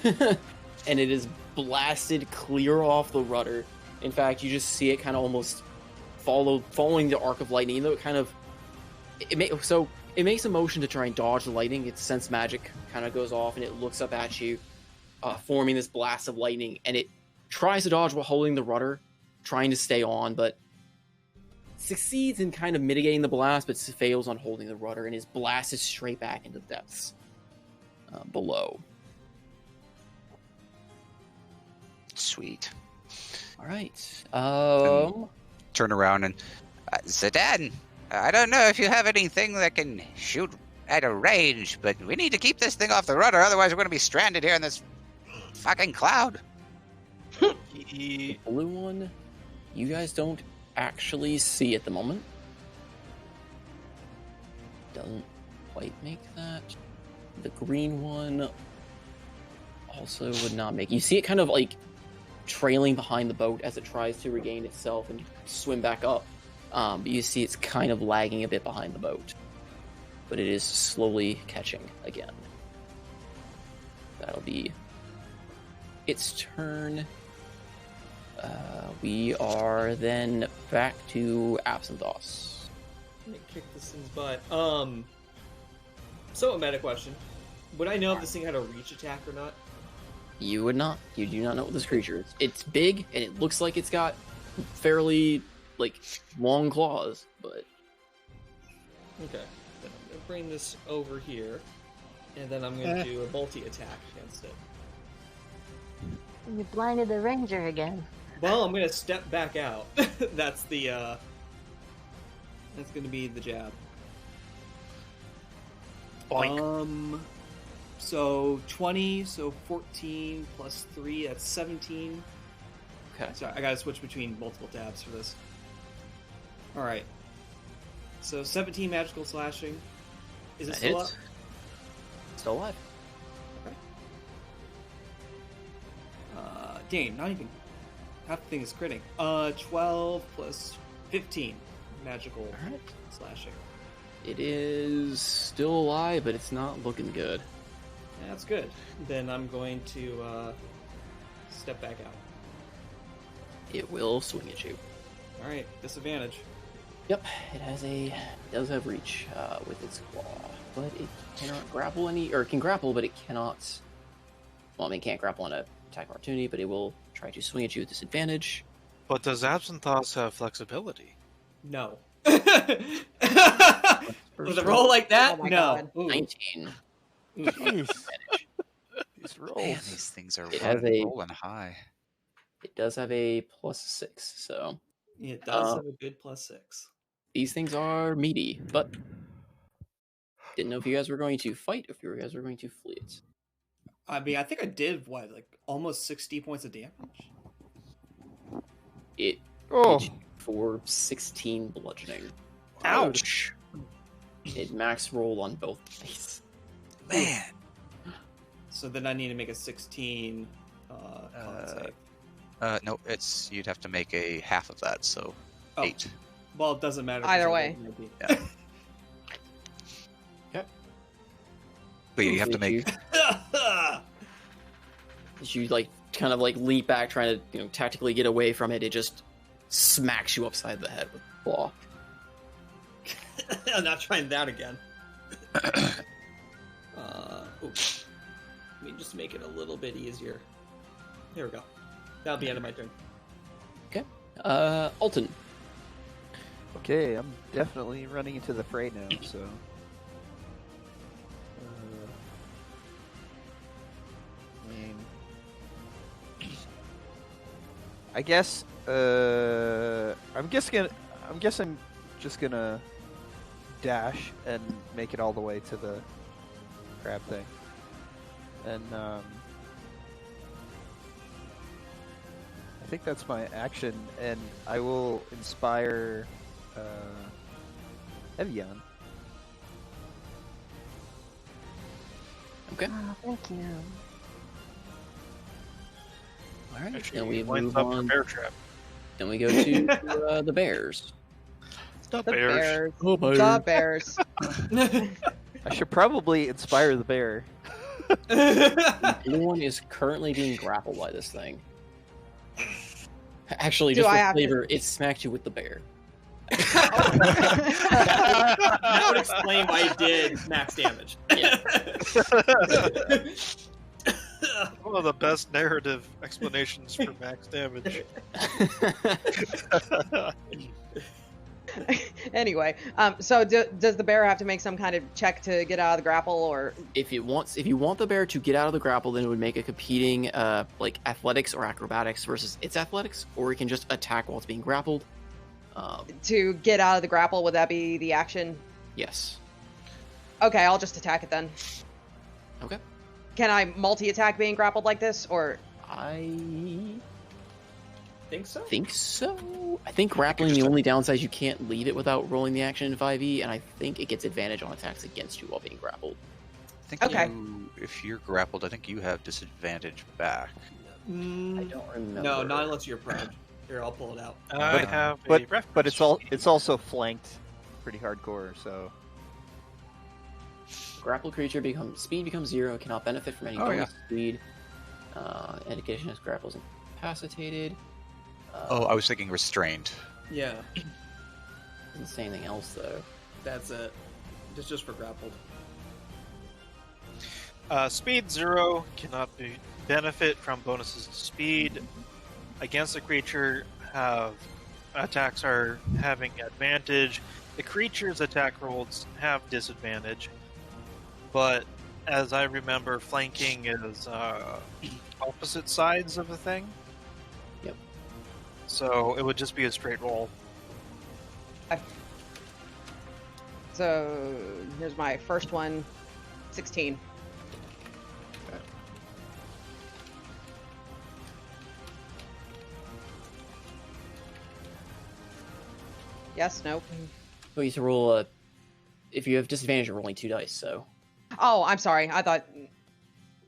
And it is blasted clear off the rudder. In fact, you just see it kind of almost following the arc of lightning. Even though it kind of it makes a motion to try and dodge the lightning. Its sense magic kind of goes off, and it looks up at you, forming this blast of lightning, and it tries to dodge while holding the rudder, trying to stay on, but succeeds in kind of mitigating the blast, but fails on holding the rudder, and is blasted straight back into the depths below. Sweet. All right. Turn around and Zidane, I don't know if you have anything that can shoot at a range, but we need to keep this thing off the rudder, otherwise we're going to be stranded here in this fucking cloud. The blue one, you guys don't actually see at the moment. Doesn't quite make that. The green one also would not make. You see it kind of like trailing behind the boat as it tries to regain itself and swim back up. But you see it's kind of lagging a bit behind the boat. But it is slowly catching again. That'll be its turn. We are then back to Absynthos. Let me kick this thing's butt. Somewhat meta question. Would I know if this thing had a reach attack or not? You would not. You do not know what this creature is. It's big, and it looks like it's got fairly, like, long claws, but... Okay. Then I'm going to bring this over here, and then I'm going to do a bolty attack against it. You blinded the ranger again. Well, I'm going to step back out. That's the, that's going to be the jab. Boink. So 20, so 14 plus 3, that's 17. Okay. Sorry, I gotta switch between multiple tabs for this. Alright. So 17 magical slashing. Is it That still hits. up? Still alive. Dang, not even half the thing is critting. 12 plus 15 magical Alright. slashing. It is still alive, but it's not looking good. Yeah, that's good. Then I'm going to step back out. It will swing at you. Alright, disadvantage. Yep, it does have reach with its claw, but it cannot grapple it can grapple, but it cannot. Well, I mean, it can't grapple on an attack opportunity, but it will try to swing at you with disadvantage. But does Absynthos have flexibility? No. With a roll like that? Oh my no. God. Ooh. 19. These man, rolls. these things are It has rolling high. It does have a +6, so It does have a good +6. these things are meaty, but didn't know if you guys were going to fight or if you guys were going to flee it. I mean, I think I did, almost 60 points of damage? It Oh, hit you for 16 bludgeoning. Ouch! It max rolled on both dice. Man. So then I need to make a 16 con save. No, you'd have to make a half of that, so 8. Well, it doesn't matter. Either because way. I rolled Yeah. Okay. But yeah, you have to make. As you kind of leap back, trying to tactically get away from it, it just smacks you upside the head with the claw. I'm not trying that again. Let me just make it a little bit easier. There we go. That'll be end of my turn. Okay. Alton. okay. I'm definitely running into the fray now. So, I guess. I'm guessing just gonna dash and make it all the way to the crab thing, and I think that's my action, and I will inspire Evian. Okay. Oh, thank you. All right. Actually, Then we lines move up for on. bear trap. Then we go to the bears. The The bears. bears. Oh, The bears. I should probably inspire the bear. The blue one is currently being grappled by this thing. Actually, Do just I for have to- flavor, it smacked you with the bear. That would explain why it did max damage. Yeah. One of the best narrative explanations for max damage. Anyway, so does the bear have to make some kind of check to get out of the grapple, or if you want the bear to get out of the grapple, then it would make a competing like athletics or acrobatics versus its athletics, or it can just attack while it's being grappled. to get out of the grapple? Would that be the action? Yes. Okay, I'll just attack it then. Okay. Can I multi-attack being grappled like this, or? I Think so? think so. I think grappling, the only downside is you can't leave it without rolling the action in 5e, and I think it gets advantage on attacks against you while being grappled. I think Okay. if you're grappled, I think you have disadvantage back. I don't remember. No, not unless you're prone. Here, I'll pull it out. I have a But reference it's also flanked pretty hardcore. So Grappled creature speed becomes 0, cannot benefit from any Oh, bonus speed. Indication is grapple is incapacitated. Oh, I was thinking restrained. Yeah, Doesn't say anything else though. that's it. It's just for grappled. Speed 0 cannot benefit from bonuses to speed. Against the creature, attacks are having advantage. The creature's attack rolls have disadvantage. But as I remember, flanking is opposite sides of the thing. Yep. So it would just be a straight roll. So here's my first one, 16. Yes, no. Well, you have to roll if you have disadvantage, you're rolling 2 dice. So. Oh, I'm sorry. I thought.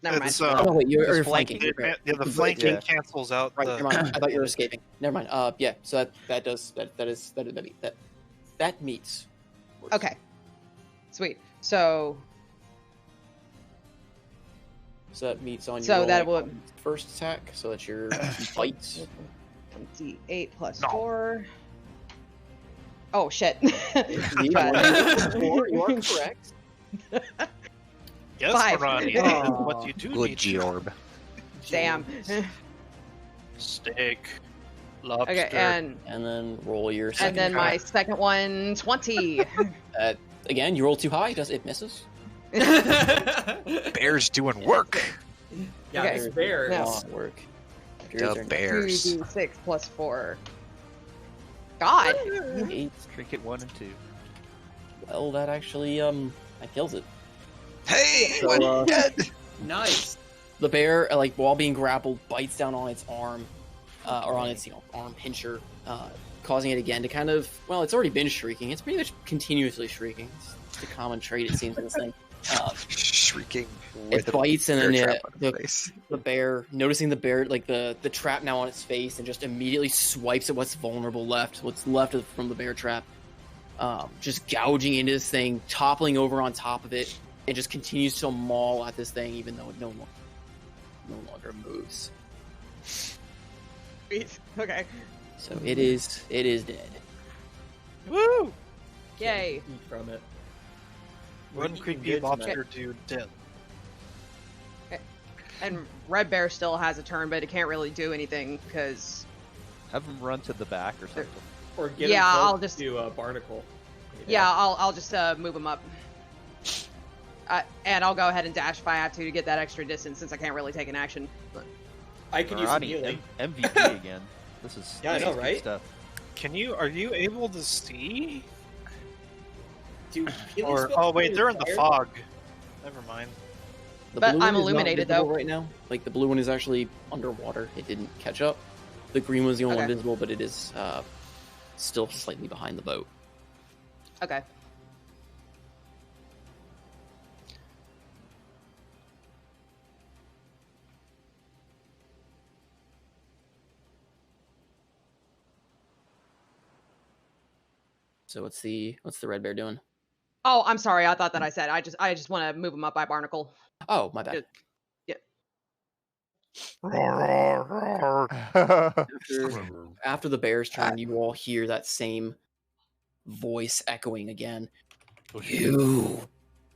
Never mind. It's, Oh wait, you're Just flanking. Yeah, the flanking Yeah. cancels out Right, the. never mind. I thought you were escaping. Never mind. Yeah. So that meets. Okay. Sweet. So that meets on your So roll, that like, would- first attack. So that's your bites. D8 plus No. 4. Oh shit. You are correct. Yes, Five. Marani, Oh. what you do Good need Georb. Damn. steak, lobster. Okay, and And then roll your second. then my second one, 20. Again, you roll too high. It misses. Bears doing work. Yeah, Okay. it's bears. No. Not work. Your The turn. Bears. 2d6 plus 4. God. 8. trinket 1 and 2. Well, that actually that kills it. Hey, So, I'm dead. Nice. The bear, like while being grappled, bites down on its arm, or on its arm pincher, causing it again to kind of. Well, it's already been shrieking. It's pretty much continuously shrieking. It's a common trait, it seems, in this thing. Shrieking. It bites and then bear trap on its the face. bear, noticing the bear, like the trap now on its face, and just immediately swipes at what's vulnerable what's left from the bear trap. Just gouging into this thing, toppling over on top of it, and just continues to maul at this thing, even though it no longer moves. Sweet. Okay. So it is dead. Woo! Yay. Eat from it. One Eating creepy good lobster dude dead. And Red Bear still has a turn, but it can't really do anything because. Have them run to the back or something. Or get Yeah, him close I'll just- to Barnacle. Yeah, I'll just move him up. And I'll go ahead and dash if I have to get that extra distance since I can't really take an action. But I could use some Marani, healing. MVP again. This is Yeah, I this know, is good right? Stuff. Are you able to see? Dude, healing Or spell wait, they're in the fire? fog. Never mind. The But blue I'm one is not illuminated, visible though. right now. Like the blue one is actually underwater. It didn't catch up. The green one's the only one Okay. visible, but it is still slightly behind the boat. okay. So what's the red bear doing? Oh, I'm sorry. I thought that I said I just want to move him up by Barnacle. Oh, my bad. Good. After the bear's turn, you all hear that same voice echoing again. You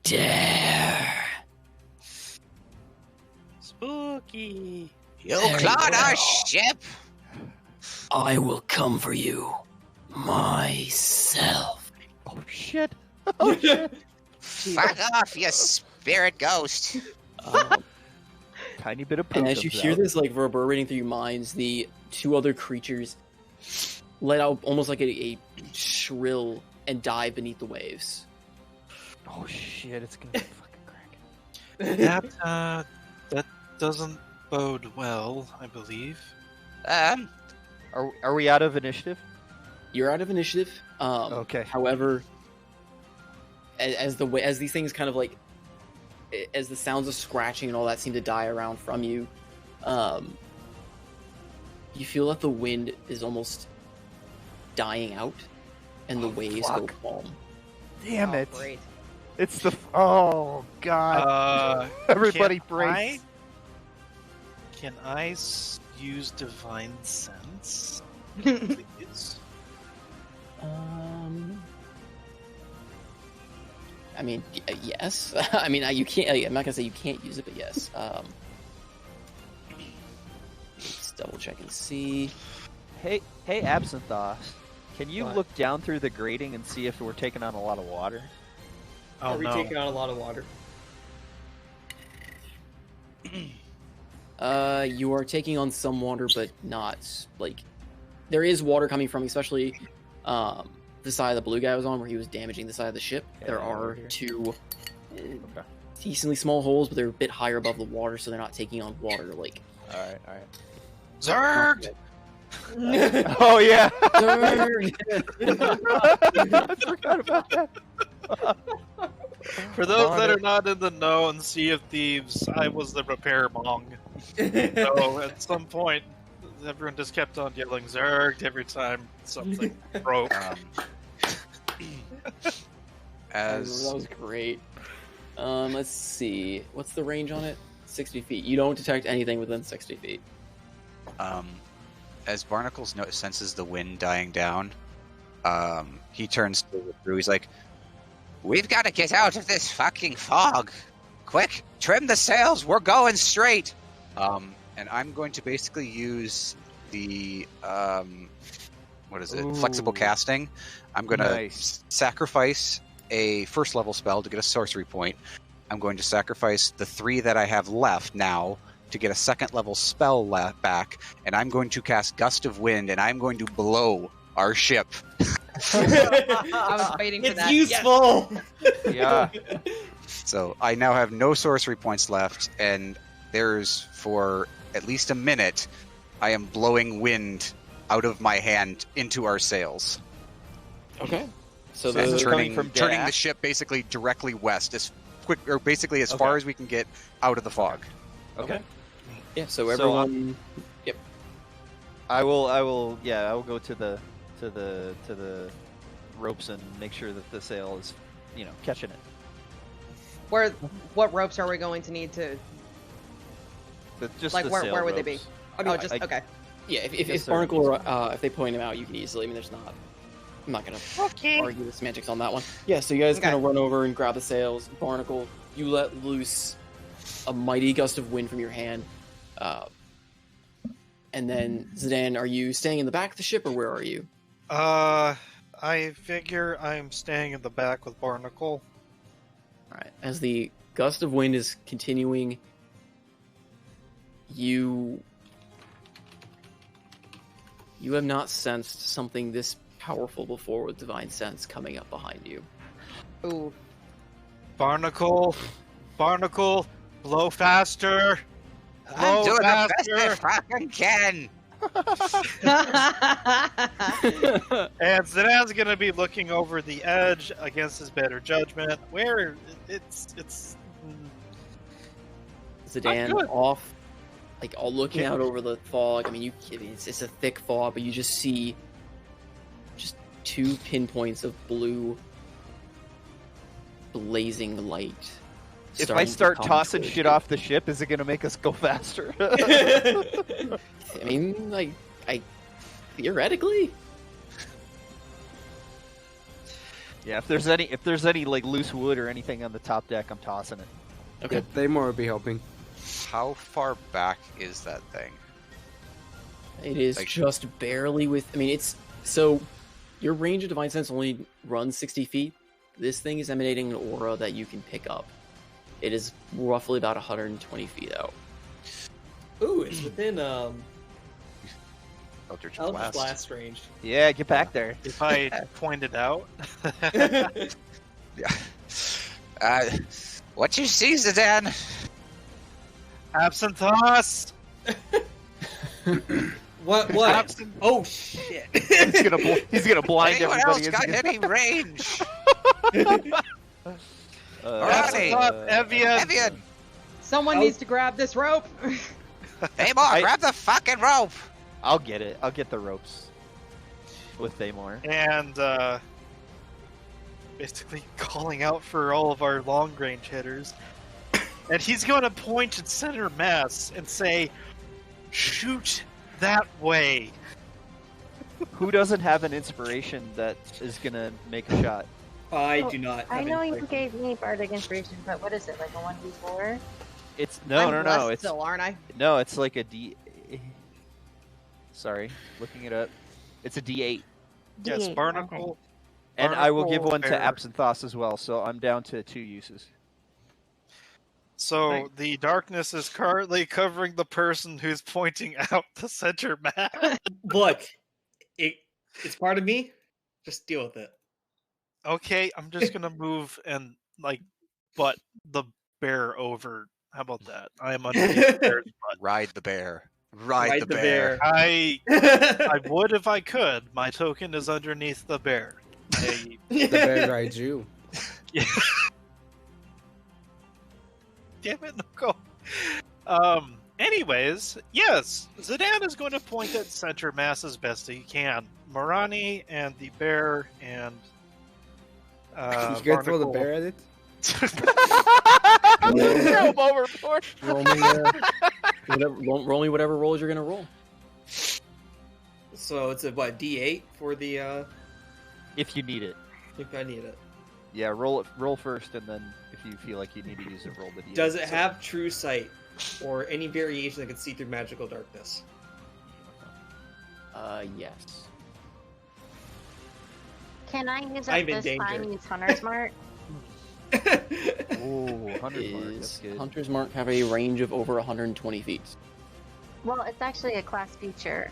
dare. Spooky. You Very clawed our well. ship. I will come for you myself. Oh shit! Oh shit! Fuck off, you spirit ghost. Tiny bit of poop. And as you comes hear out. this like reverberating through your minds, the two other creatures let out almost like a shrill and dive beneath the waves. Oh shit! It's gonna fucking crack. That doesn't bode well, I believe. Are we out of initiative? You're out of initiative. Okay. However, as these things kind of like, as the sounds of scratching and all that seem to die around from you, you feel that the wind is almost dying out, and the waves go calm. Damn it! Great. It's the oh god! Everybody brace. Can I use divine sense? Please? I mean, yes. I mean, you can't. I'm not gonna say you can't use it, but yes. Let's double check and see. Hey, Absinthoth, can you What? look down through the grating and see if we're taking on a lot of water? Oh Are we no. taking on a lot of water? You are taking on some water, but not like there is water coming from, especially the side of the blue guy was on, where he was damaging the side of the ship. Yeah, There over are here. two decently small holes, but they're a bit higher above the water, so they're not taking on water. Like, All right. Zerg! Oh yeah. Zerg! I forgot about that. For those that are not in the know and Sea of Thieves, I was the repair mong. So at some point, everyone just kept on yelling Zerg every time something broke. That As was great. Let's see. What's the range on it? 60 feet. You don't detect anything within 60 feet. as Barnacles senses the wind dying down, he turns to the crew. He's like, We've got to get out of this fucking fog. Quick, trim the sails. We're going straight. and I'm going to basically use the what is it? Ooh. Flexible casting. I'm going to Nice. sacrifice a first level spell to get a sorcery point. I'm going to sacrifice the 3 that I have left now to get a second level spell back, and I'm going to cast Gust of Wind, and I'm going to blow our ship. I was waiting for It's that. useful. Yeah. So I now have no sorcery points left, and there's, for at least a minute, I am blowing wind out of my hand into our sails. Okay. So So this is the coming from turning the Dash? ship basically directly west, as quick, or basically as far as we can get out of the fog. Okay. yeah. So So, everyone. I will. Yeah, I will go to the ropes and make sure that the sail is, catching it. What ropes are we going to need to? Just Like, the where sail would they be? ropes. I mean, just I- okay. Yeah. If Yes, sir. Barnacle or if they point him out, you can easily. I mean, there's not. I'm not gonna argue the semantics on that one. Yeah. So you guys Okay. kind of run over and grab the sails. Barnacle, you let loose a mighty gust of wind from your hand. And then Zidane, are you staying in the back of the ship, or where are you? I figure I'm staying in the back with Barnacle. All right. As the gust of wind is continuing, you have not sensed something this powerful before with divine sense coming up behind you. Ooh. Barnacle, blow faster. I'm Blow doing the best I faster. fucking can. And Zidane's gonna be looking over the edge against his better judgment. Where it's Zidane good. off, like all looking out over the fog. I mean, it's a thick fog, but you just see just 2 pinpoints of blue blazing light. If I starting to start come tossing towards shit you. off the ship, is it gonna make us go faster? I mean, like, I theoretically. Yeah, if there's any like loose wood or anything on the top deck, I'm tossing it. Okay. They more would be helping. How far back is that thing? It is Like- just barely with. I mean, it's so your range of divine sense only runs 60 feet. This thing is emanating an aura that you can pick up. It is roughly about 120 feet out. Ooh, it's within Eldritch Eldritch Blast. Blast range. Yeah, get back there. If I point it out, Yeah. What you see, Zidane? absinthe. What? Absinthe. Oh shit! He's gonna blind Anyone everybody. else got any range? Absinthe. Evian. Evian, Someone needs to grab this rope. Thamor, grab the fucking rope. I'll get it. I'll get the ropes with Thamor. And basically calling out for all of our long range hitters. And he's going to point at center mass and say, "Shoot that way." Who doesn't have an inspiration that is gonna make a shot? I Oh, do not. I have know any- you gave me bardic inspiration, but what is it, like a 1d4? It's I'm no. blessed It's still, aren't I? no. It's like a D. Sorry, looking it up. It's a D8, Yes, D8, Barnacle. and I will give Barnacle one to Bear. Absinthos as well. So I'm down to 2 uses. So the darkness is currently covering the person who's pointing out the center map. Look, it's part of me. Just deal with it. Okay, I'm just gonna move and butt the bear over. How about that? I am underneath the bear's butt. Ride the bear. Ride the bear. I would if I could. My token is underneath the bear. I- The bear rides you. Damn it, no go. Anyways, yes, Zidane is going to point at center mass as best he can. Marani and the bear and You can throw the Barnacle- bear at it. Throw him overboard. Roll me, roll me whatever rolls you're gonna roll. So it's a what D8 for the If you need it, if I need it. yeah. Roll first, and then if you feel like you need to use it, roll the D8. Does it have true sight or any variation that can see through magical darkness? Yes. Can I use I'm up in this danger. time use Hunter's Mark? Ooh, 100 mark. That's Is good. Hunter's Mark have a range of over 120 feet? Well, it's actually a class feature.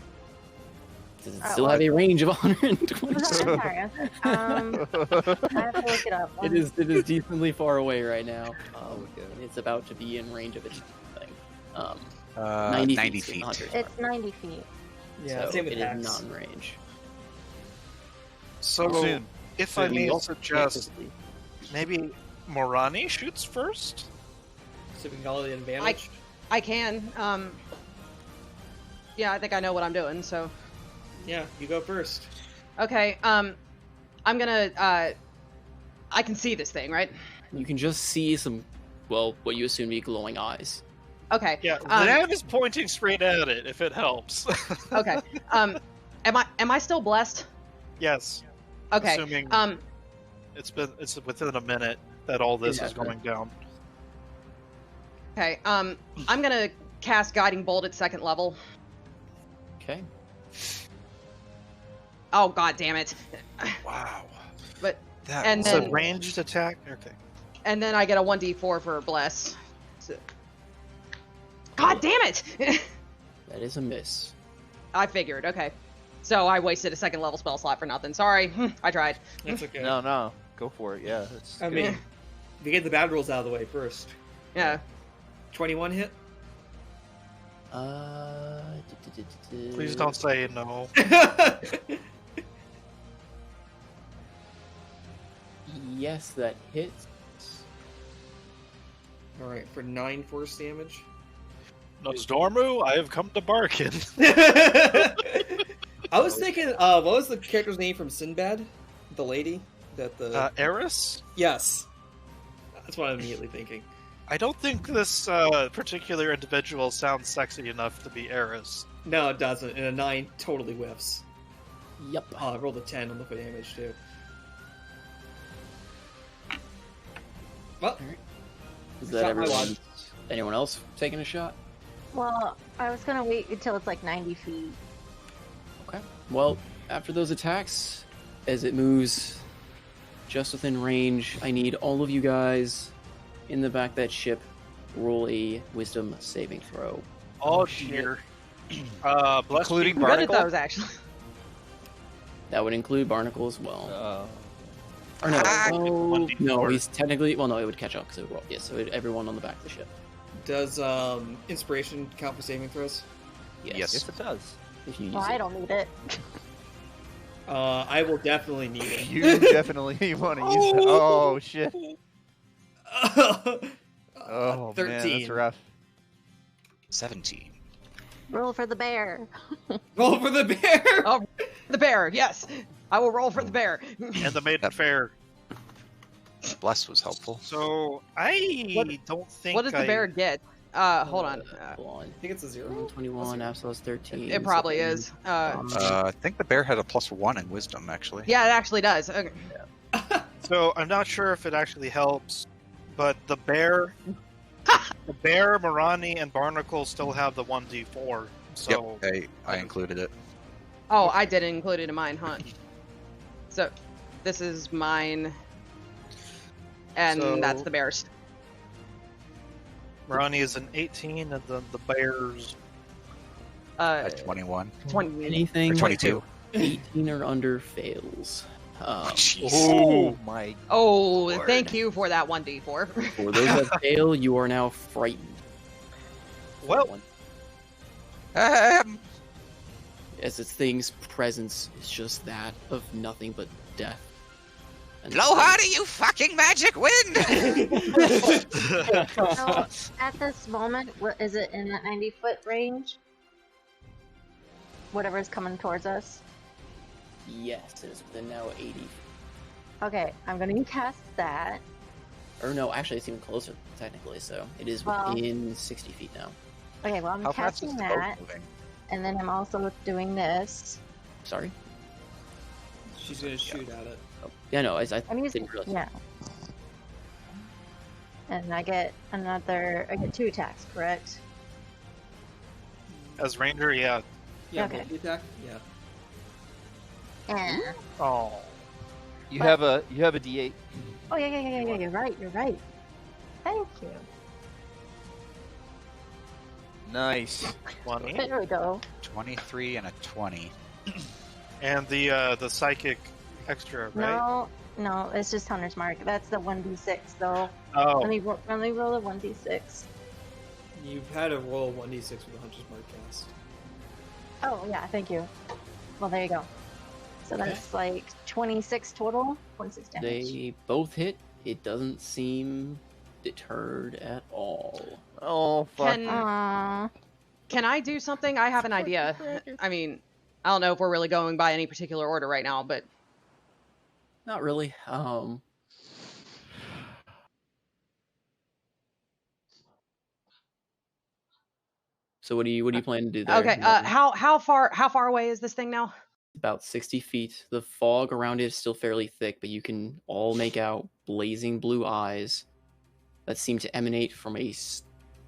Does it Oh, still what? have a range of 120? I'm sorry. I have to look it up. It is decently far away right now. Okay. It's about to be in range of its thing. 90 90 feet. feet. Hunter's It's 90 feet. Yeah, so same with it is hacks. not in range. So, Soon. if I You may also suggest, can't- maybe Morani shoots first? So we can call it an advantage. I can. Yeah, I think I know what I'm doing. So, Yeah, you go first. okay. I'm gonna. I can see this thing, right? You can just see some, well, what you assume to be glowing eyes. Okay. Yeah, Zidane is pointing straight at it, if it helps. Okay. Am I still blessed? Yes. Okay. Assuming it's within a minute that all this Yeah, is going down. Okay. I'm gonna cast Guiding Bolt at 2nd level. Okay. Oh god damn it! Wow. But That And It's then- a ranged attack? Okay. and then I get a 1d4 for bless. So... God damn it! That is a miss. I figured. Okay. So I wasted a 2nd level spell slot for nothing. Sorry. I tried. That's okay. No, go for it. Yeah, that's I good. mean, we get the bad rules out of the way first. Yeah. 21 hit. Please don't say no. Yes, that hits. All right, for 9 force damage. Nosdormu, I have come to bargain. I was thinking, what was the character's name from Sinbad? The lady that the Eris? yes, that's what I'm immediately thinking. I don't think this particular individual sounds sexy enough to be Eris. No, it doesn't. And a 9 totally whiffs. Yep. I rolled a 10 on the damage too. Well, Is that shot my everyone? wad. Anyone else taking a shot? Well, I was gonna wait until it's like 90 feet. Okay. Well, after those attacks, as it moves just within range, I need all of you guys in the back of that ship roll a wisdom saving throw. Oh dear. Bless Including you. I'm good at Barnacle? those, actually. That would include Barnacle as well. Or no, Ah, no, 1d4. he's technically... Well, no, it would catch up because it would roll. Yes, so everyone on the back of the ship. Does inspiration count for saving throws? Yes. Yes, it does. If you use Well, it. I don't need it. I will definitely need it. You definitely want to use it. Oh, shit. Oh, 13. man, that's rough. 17. Roll for the bear. Roll for the bear. Oh, the bear. Yes, I will roll for the bear. And the maiden fair. Bless was helpful. So I What- don't think. What does the I- bear get? Hold on. Hold on. I think it's a 0. 121, Absol's 13. It probably is. I think the bear had a +1 in wisdom, actually. Yeah, it actually does. Okay. So I'm not sure if it actually helps, but the bear, Marani, and Barnacle still have the 1d4. So Yep, I included it. Oh, I didn't include it in mine, huh? So, this is mine, and So- that's the bear's. Marani is an 18, and then the bear's At 21. 20. Anything Or 22. 18 or under fails. Jeez. Oh, my. Oh, Lord. thank you for that 1d4. For those that fail, you are now frightened. well. As its thing's presence is just that of nothing but death. And Blow harder, you fucking magic wind! So, at this moment, is it in that 90-foot range? Whatever's coming towards us. Yes, it is within now 80. Okay, I'm gonna cast that. Or no, actually, it's even closer, technically, so it is Well- within 60 feet now. Okay, well, I'm How fast is casting the boat that, moving? and then I'm also doing this. Sorry? She's gonna shoot at it. Oh, yeah, no, I I'm using, didn't realize. yeah. And I get 2 attacks, correct? As Ranger, yeah. Yeah, Okay. multi-attack? Yeah. And Oh. You have a D8. oh yeah, you're right. Thank you. Nice. 20. There we go. 23 and a 20. And the psychic extra, right? No, it's just Hunter's Mark. That's the 1d6 though. Oh. Let me roll a 1d6. You've had to roll 1d6 with a Hunter's Mark cast. Oh yeah, thank you. Well, there you go. So that's like 26 total. 26 damage. They both hit. It doesn't seem deterred at all. Oh, fuck. Can I do something? I have an idea. I mean, I don't know if we're really going by any particular order right now, but Not really. So what do you plan to do there? okay. How far away is this thing now? About 60 feet. The fog around it is still fairly thick, but you can all make out blazing blue eyes that seem to emanate from a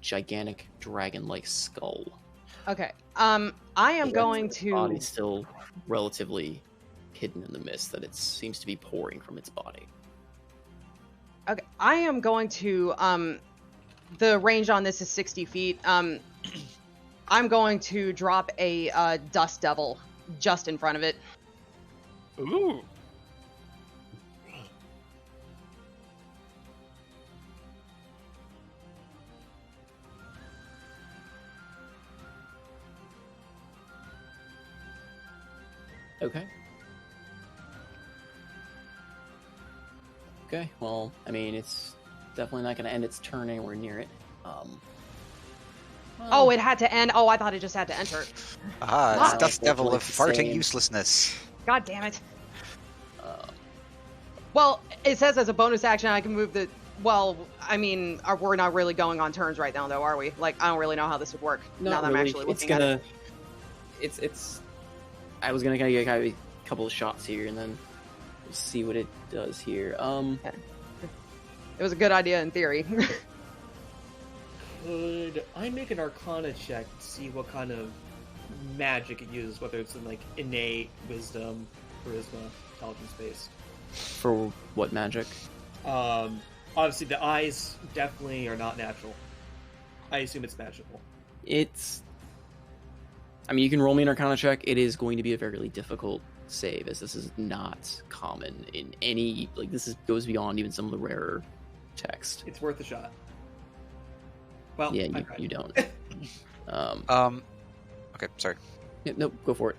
gigantic dragon-like skull. Okay. I am going The body's to. still relatively hidden in the mist that it seems to be pouring from its body. Okay. I am going to. The range on this is 60 feet. I'm going to drop a dust devil just in front of it. Ooh. Okay. Okay, well, I mean, it's definitely not going to end its turn anywhere near it. Oh, it had to end. Oh, I thought it just had to enter. Ah, it's Ah. Dust Devil of Unfortunately, it's the farting same. uselessness. God damn it. Uh, Well, it says as a bonus action I can move the. Well, I mean, we're not really going on turns right now, though, are we? Like, I don't really know how this would work. not now that really. I'm actually It's looking at gonna. it. It's. I was gonna get a couple of shots here, and then we'll see what it does here. It was a good idea in theory. Could I make an Arcana check to see what kind of magic it uses, whether it's in like innate, wisdom, charisma, intelligence based? For what magic? Obviously the eyes definitely are not natural. I assume it's magical. I mean, you can roll me an Arcana check. It is going to be a very difficult save, as this is not common in any, like, goes beyond even some of the rarer text. It's worth a shot. Well, yeah, you don't. Okay, sorry. Yeah, no, go for it.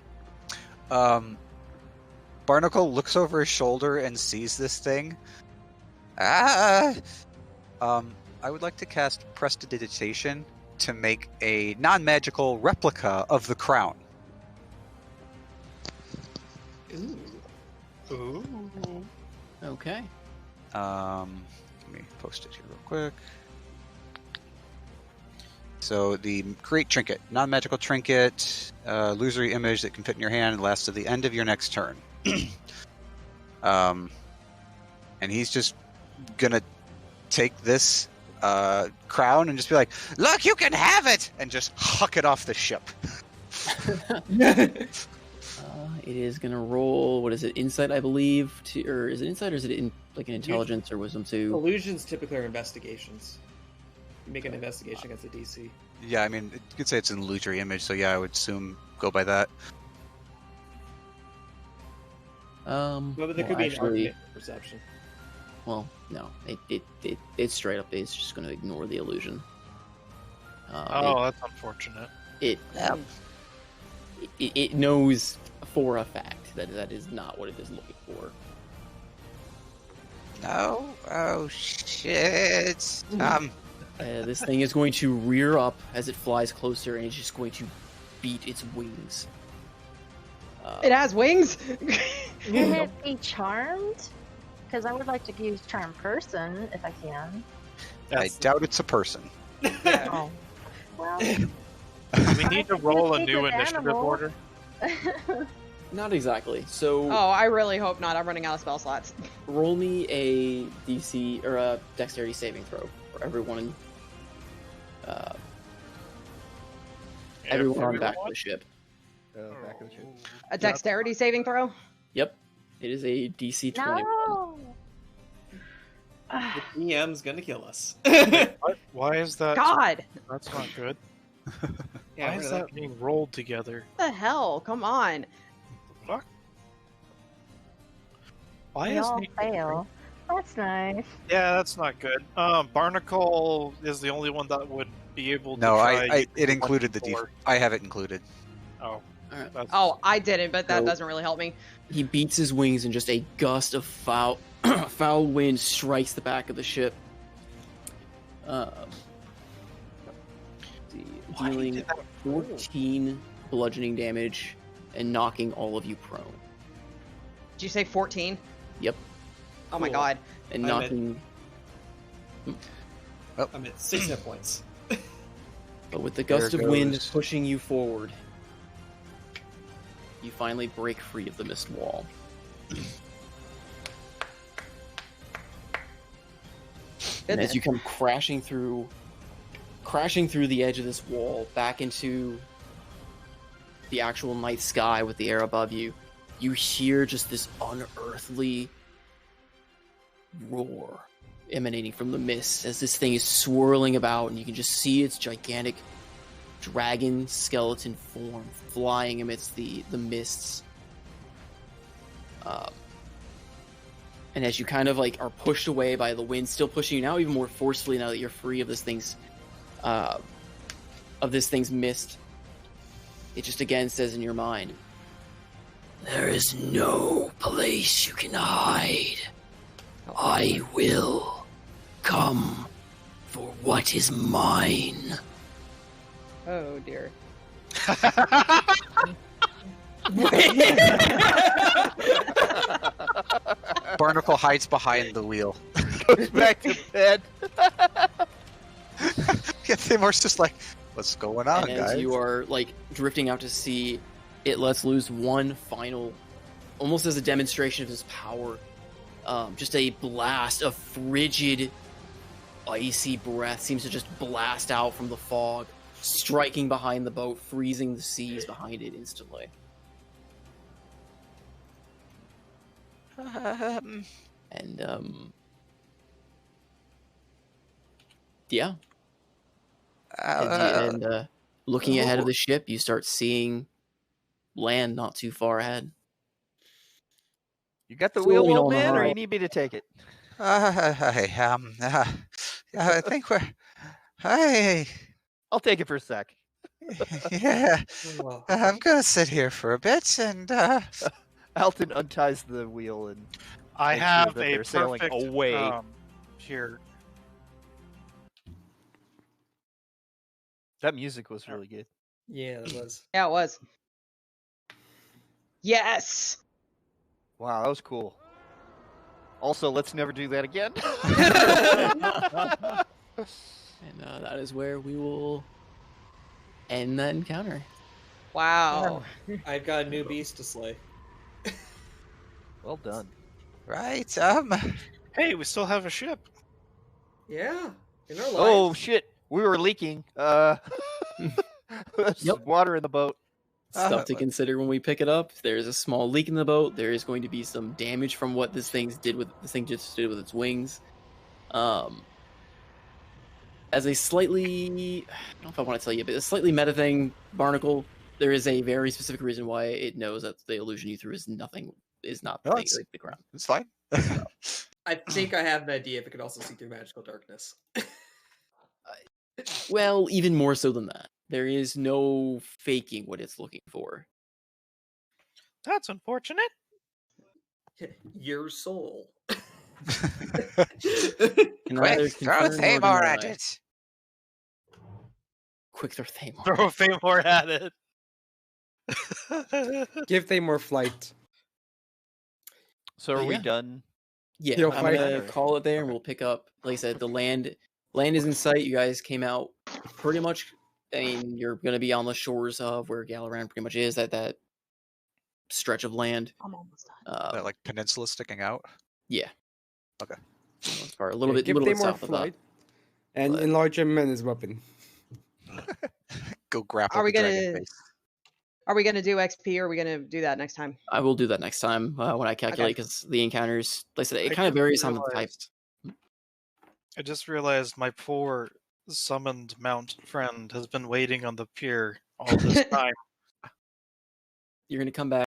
Barnacle looks over his shoulder and sees this thing. I would like to cast Prestidigitation to make a non-magical replica of the crown. Ooh. Okay. Let me post it here real quick. So the create trinket, non-magical trinket, illusory image that can fit in your hand and lasts to the end of your next turn. And he's just gonna take this crown and just be like, "Look, you can have it!" and just huck it off the ship. It is gonna roll. What is it? Insight, I believe. Or is it insight, or is it in like an intelligence or wisdom too? Illusions typically are investigations. You make an investigation against a DC. Yeah, I mean, you could say it's an illusory image, so yeah, I would assume go by that. But there could be an argument for perception. Well, no, it's straight up. It's just going to ignore the illusion. That's unfortunate. It knows for a fact that is not what it is looking for. No? Oh, shit. This thing is going to rear up as it flies closer, and it's just going to beat its wings. It has wings? Can it be charmed? Because I would like to use charm person if I can. I doubt it's a person. Oh. Well, we need to roll a new initiative animal. order. Not exactly. So. Oh, I really hope not. I'm running out of spell slots. Roll me a DC or a dexterity saving throw for everyone. Everyone on the back of the ship. Back of the ship. A dexterity saving throw? Yep. It is a DC 20. No. The DM's gonna kill us. What? Why is that? God! That's not good. Yeah, Why is that being rolled together? What the hell? Come on. Fuck. Why We is all me- fail. That's nice. Yeah, that's not good. Barnacle is the only one that would be able to No, try it included the D4. I have it included. Oh. Alright. That's... Oh, I didn't, but that So- doesn't really help me. He beats his wings, and just a gust of foul wind strikes the back of the ship. Why Dealing did that 14 bludgeoning damage and knocking all of you prone. Did you say 14? Yep. Oh my Cool. god. And I'm at- knocking. I'm at 6 hit points. But with the gust of There wind goes. pushing you forward, you finally break free of the mist wall. And as you come crashing through the edge of this wall back into the actual night sky with the air above you, you hear just this unearthly roar emanating from the mist as this thing is swirling about, and you can just see its gigantic dragon skeleton form flying amidst the mists. And as you kind of like are pushed away by the wind, still pushing you now even more forcefully now that you're free of this thing's mist, it just again says in your mind, "There is no place you can hide. I will come for what is mine." Oh dear. Barnacle hides behind the wheel. Goes back to bed. Yeah, Thaymor's just like, what's going on, And as guys? you are like drifting out to sea, it lets loose one final, almost as a demonstration of his power, just a blast of frigid icy breath seems to just blast out from the fog, striking behind the boat, freezing the seas behind it instantly. And yeah. Looking ahead of the ship, you start seeing land not too far ahead. You got the So, wheel, you know, old on the man, or you horizon. need me to take it? I think we're. Hey, I'll take it for a sec. yeah. Well, I'm gonna sit here for a bit, and Alton unties the wheel and I make sure have that a they're sailing perfect away. here. That music was really good. yeah, that was. Yeah, it was. Yes. Wow, that was cool. Also, let's never do that again. And that is where we will end that encounter. Wow. I've got a new beast to slay. Well done. right. Hey, we still have a ship. Yeah, in our lives. Oh shit, we were leaking. There's Yep. water in the boat. Stuff to consider when we pick it up. There's a small leak in the boat. There is going to be some damage from what this thing just did with its wings. As a slightly, I don't know if I want to tell you, but a slightly meta thing, Barnacle, there is a very specific reason why it knows that the illusion you threw is not the No, thing, like the ground. It's fine. I think I have an idea if it could also see through magical darkness. Well, even more so than that. There is no faking what it's looking for. That's unfortunate. Your soul. Can neither Quick, throw confirm nor Thamor at deny. it. Quick, throw Thamor. Throw Thamor at it. Give them more flight. So are we Yeah. done? Yeah, Yo, I'm fight. gonna call it there, and we'll pick up. Like I said, the land is in sight. You guys came out pretty much. I mean, you're gonna be on the shores of where Galeran pretty much is, that stretch of land. I'm almost done. That like peninsula sticking out. Yeah. Okay. Or a little bit, Give them more south of that. flight. And But- enlarge him and his weapon. Go grapple Are we the dragon gonna? face. Are we gonna do XP? Or are we gonna do that next time? I will do that next time when I calculate, because the encounters, like I said, it I kind of just varies on the type. realized- I just realized my poor summoned mount friend has been waiting on the pier all this time. You're gonna come back.